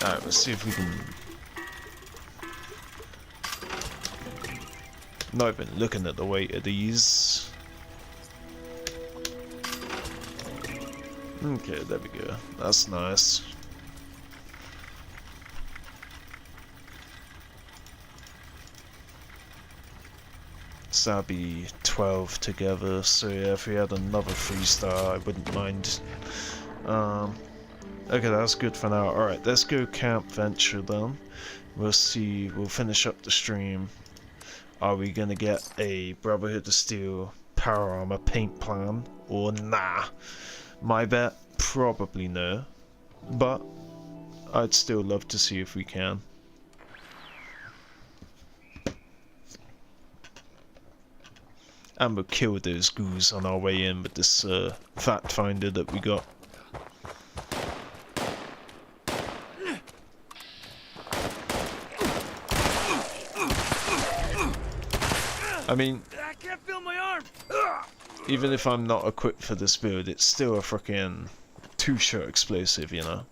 Alright, let's see if we can... Not even looking at the weight of these. Okay, there we go. That's nice. So that'd be 12 together, so yeah, if we had another 3-star, I wouldn't mind. Okay, that's good for now. Alright, let's go camp venture then. We'll see, we'll finish up the stream. Are we gonna get a Brotherhood of Steel power armor paint plan or nah? My bet, probably no. But I'd still love to see if we can. And we'll kill those ghouls on our way in with this fact finder that we got. I mean, I can't feel my arm. Even if I'm not equipped for this build, it's still a freaking 2-shot explosive, you know?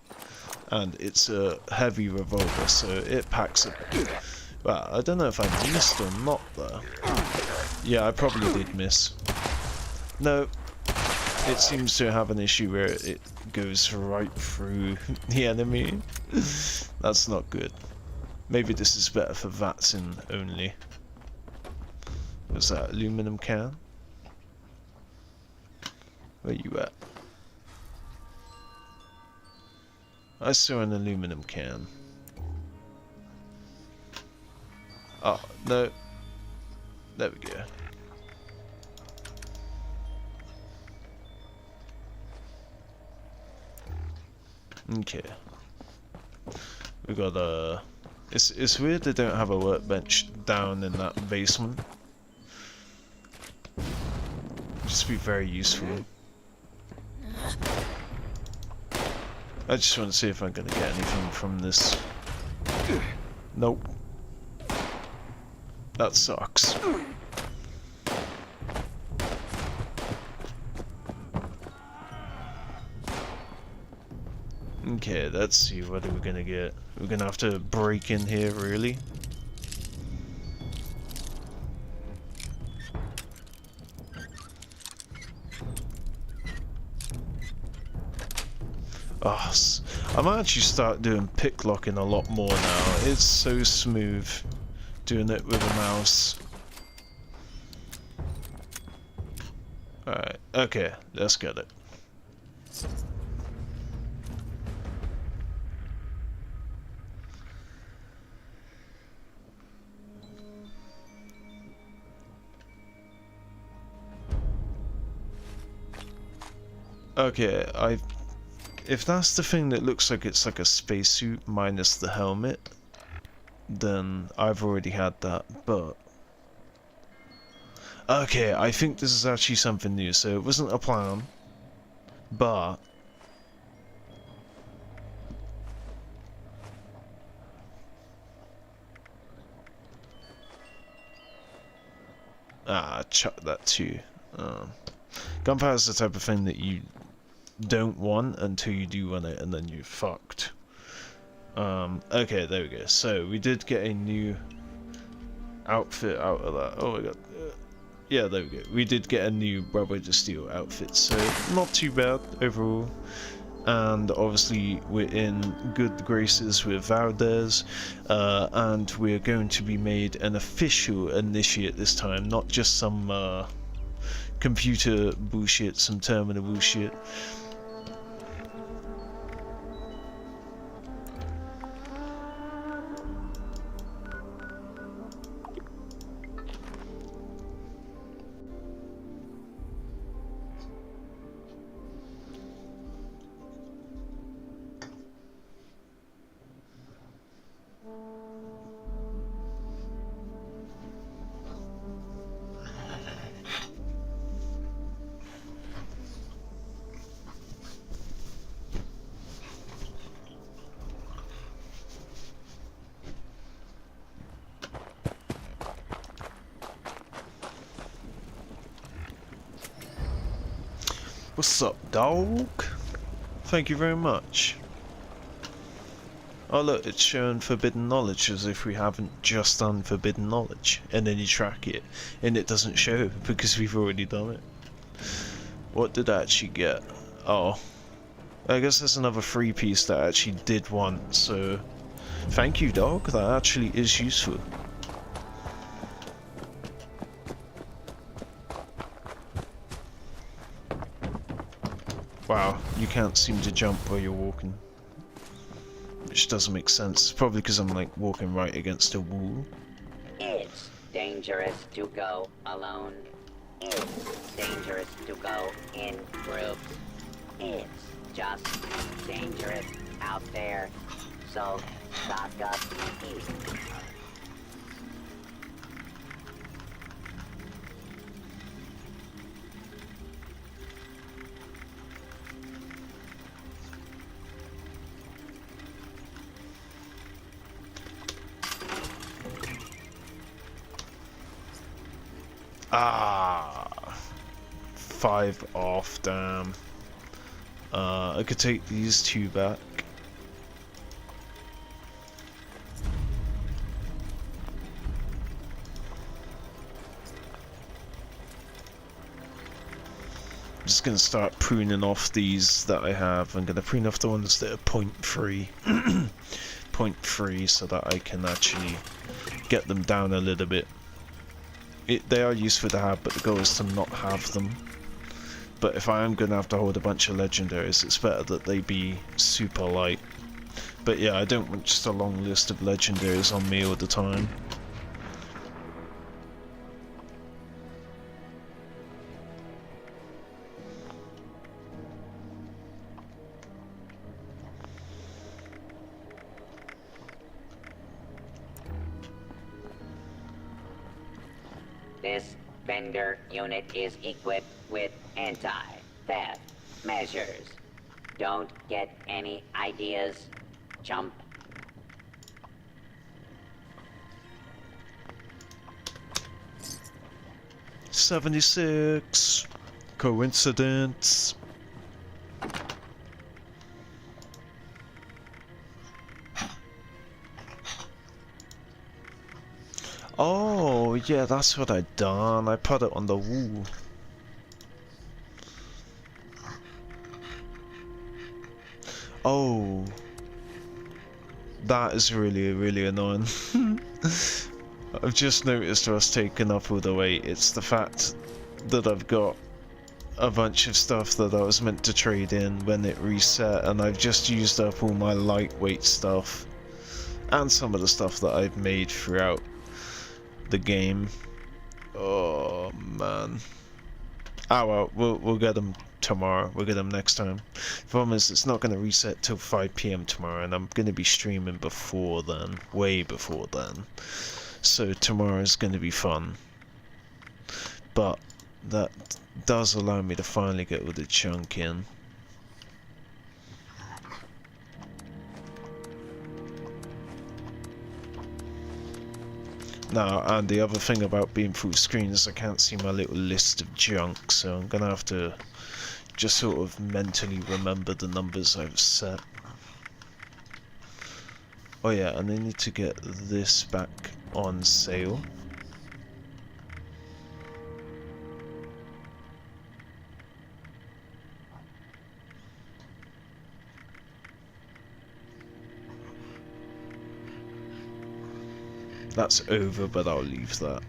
And it's a heavy revolver, so it packs a... Well, I don't know if I missed or not, though. Yeah, I probably did miss. No, it seems to have an issue where it goes right through the enemy. That's not good. Maybe this is better for VATSing only. Was that aluminum can? Where you at? I saw an aluminum can. Oh, no. There we go. Okay. We got a... It's weird they don't have a workbench down in that basement. Just be very useful. I just want to see if I'm gonna get anything from this. Nope. That sucks. Okay, let's see what are we gonna get. We're gonna have to break in here, really? Oh, I might actually start doing pick locking a lot more now. It's so smooth doing it with a mouse. Alright, okay, let's get it. Okay, if that's the thing that looks like it's like a spacesuit minus the helmet, then I've already had that, but... Okay, I think this is actually something new, so it wasn't a plan, but... Chuck that too. Gunpowder is the type of thing that you don't want until you do want it, and then you're fucked. Okay, there we go. So we did get a new outfit out of that. Oh my god. Yeah, there we go. We did get a new Brotherhood of Steel outfit, so not too bad overall. and obviously we're in good graces with Valdez, and we're going to be made an official initiate this time, not just some computer bullshit, some terminal bullshit. What's up, dog? Thank you very much. Oh look, it's showing forbidden knowledge as if we haven't just done forbidden knowledge, and then you track it and it doesn't show because we've already done it. What did I actually get? Oh, I guess there's another free piece that I actually did want, so thank you, dog. That actually is useful. Wow, you can't seem to jump while you're walking. Which doesn't make sense. It's probably because I'm like walking right against a wall. It's dangerous to go alone. It's dangerous to go in groups. It's just dangerous out there. So stock up easy. Ah, 5 off, damn. I could take these 2 back. I'm just gonna start pruning off these that I have. I'm gonna prune off the ones that are 0.3, 0.3, so that I can actually get them down a little bit. They are useful to have, but the goal is to not have them. But if I am going to have to hold a bunch of legendaries, it's better that they be super light. But yeah, I don't want just a long list of legendaries on me all the time. This vendor unit is equipped with anti-theft measures. Don't get any ideas, chump. $76. Coincidence. Oh, yeah, that's what I done. I put it on the wall. Oh. That is really, really annoying. I've just noticed I was taking up all the weight. It's the fact that I've got a bunch of stuff that I was meant to trade in when it reset, and I've just used up all my lightweight stuff. And some of the stuff that I've made throughout the game. Oh man. Oh well, we'll get them tomorrow. We'll get them next time. The problem is it's not going to reset till 5 PM tomorrow, and I'm going to be streaming before then, way before then. So tomorrow is going to be fun. But that does allow me to finally get all the chunk in. Now, and the other thing about being full screen is I can't see my little list of junk, so I'm gonna have to just sort of mentally remember the numbers I've set. Oh yeah, and I need to get this back on sale. That's over, but I'll leave that.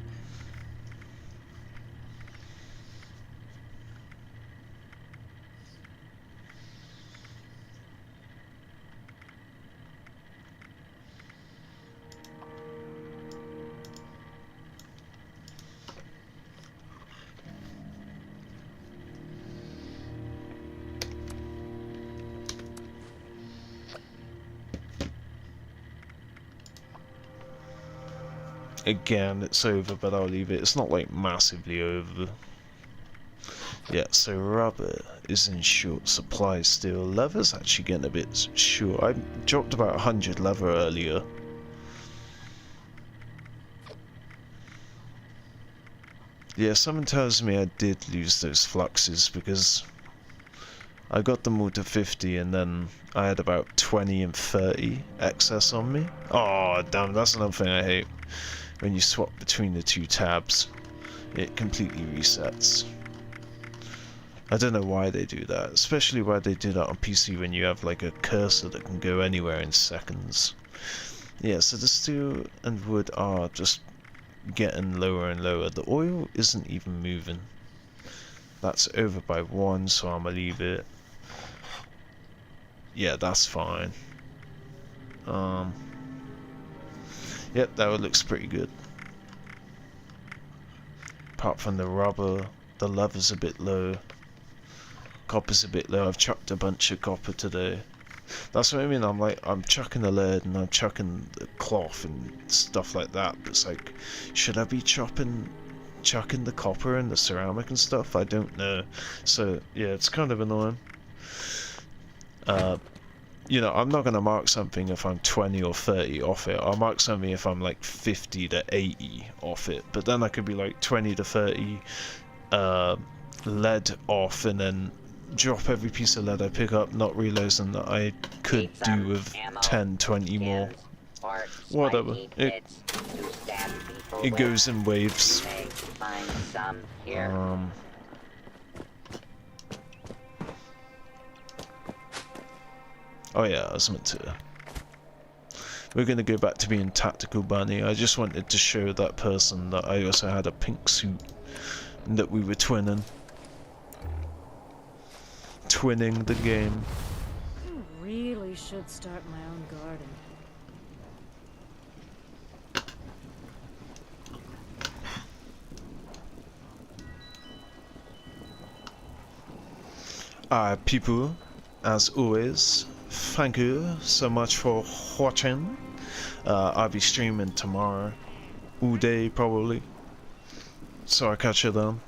Again, it's over, but I'll leave it. It's not like massively over. Yeah, so rubber is in short supply still. Leather's actually getting a bit short. I dropped about 100 leather earlier. Yeah, someone tells me I did lose those fluxes because I got them all to 50 and then I had about 20 and 30 excess on me. Oh, damn, that's another thing I hate. When you swap between the two tabs, it completely resets. I don't know why they do that, especially why they do that on PC when you have like a cursor that can go anywhere in seconds. Yeah, so the steel and wood are just getting lower and lower. The oil isn't even moving. That's over by 1, so I'm gonna leave it. Yeah, that's fine. Yep, that one looks pretty good. Apart from the rubber, the leather's a bit low. Copper's a bit low. I've chucked a bunch of copper today. That's what I mean. I'm chucking the lead and I'm chucking the cloth and stuff like that. But it's like, should I be chucking the copper and the ceramic and stuff? I don't know. So yeah, it's kind of annoying. You know, I'm not going to mark something if I'm 20 or 30 off it. I'll mark something if I'm like 50 to 80 off it. But then I could be like 20 to 30 lead off and then drop every piece of lead I pick up, not realizing that I could do with 10, 20 more. Whatever. It goes in waves. Oh yeah, I was meant to. We're gonna go back to being Tactical Bunny. I just wanted to show that person that I also had a pink suit and that we were twinning. Twinning the game. I really should start my own garden. People, as always, thank you so much for watching. I'll be streaming tomorrow, all day probably, so I'll catch you then.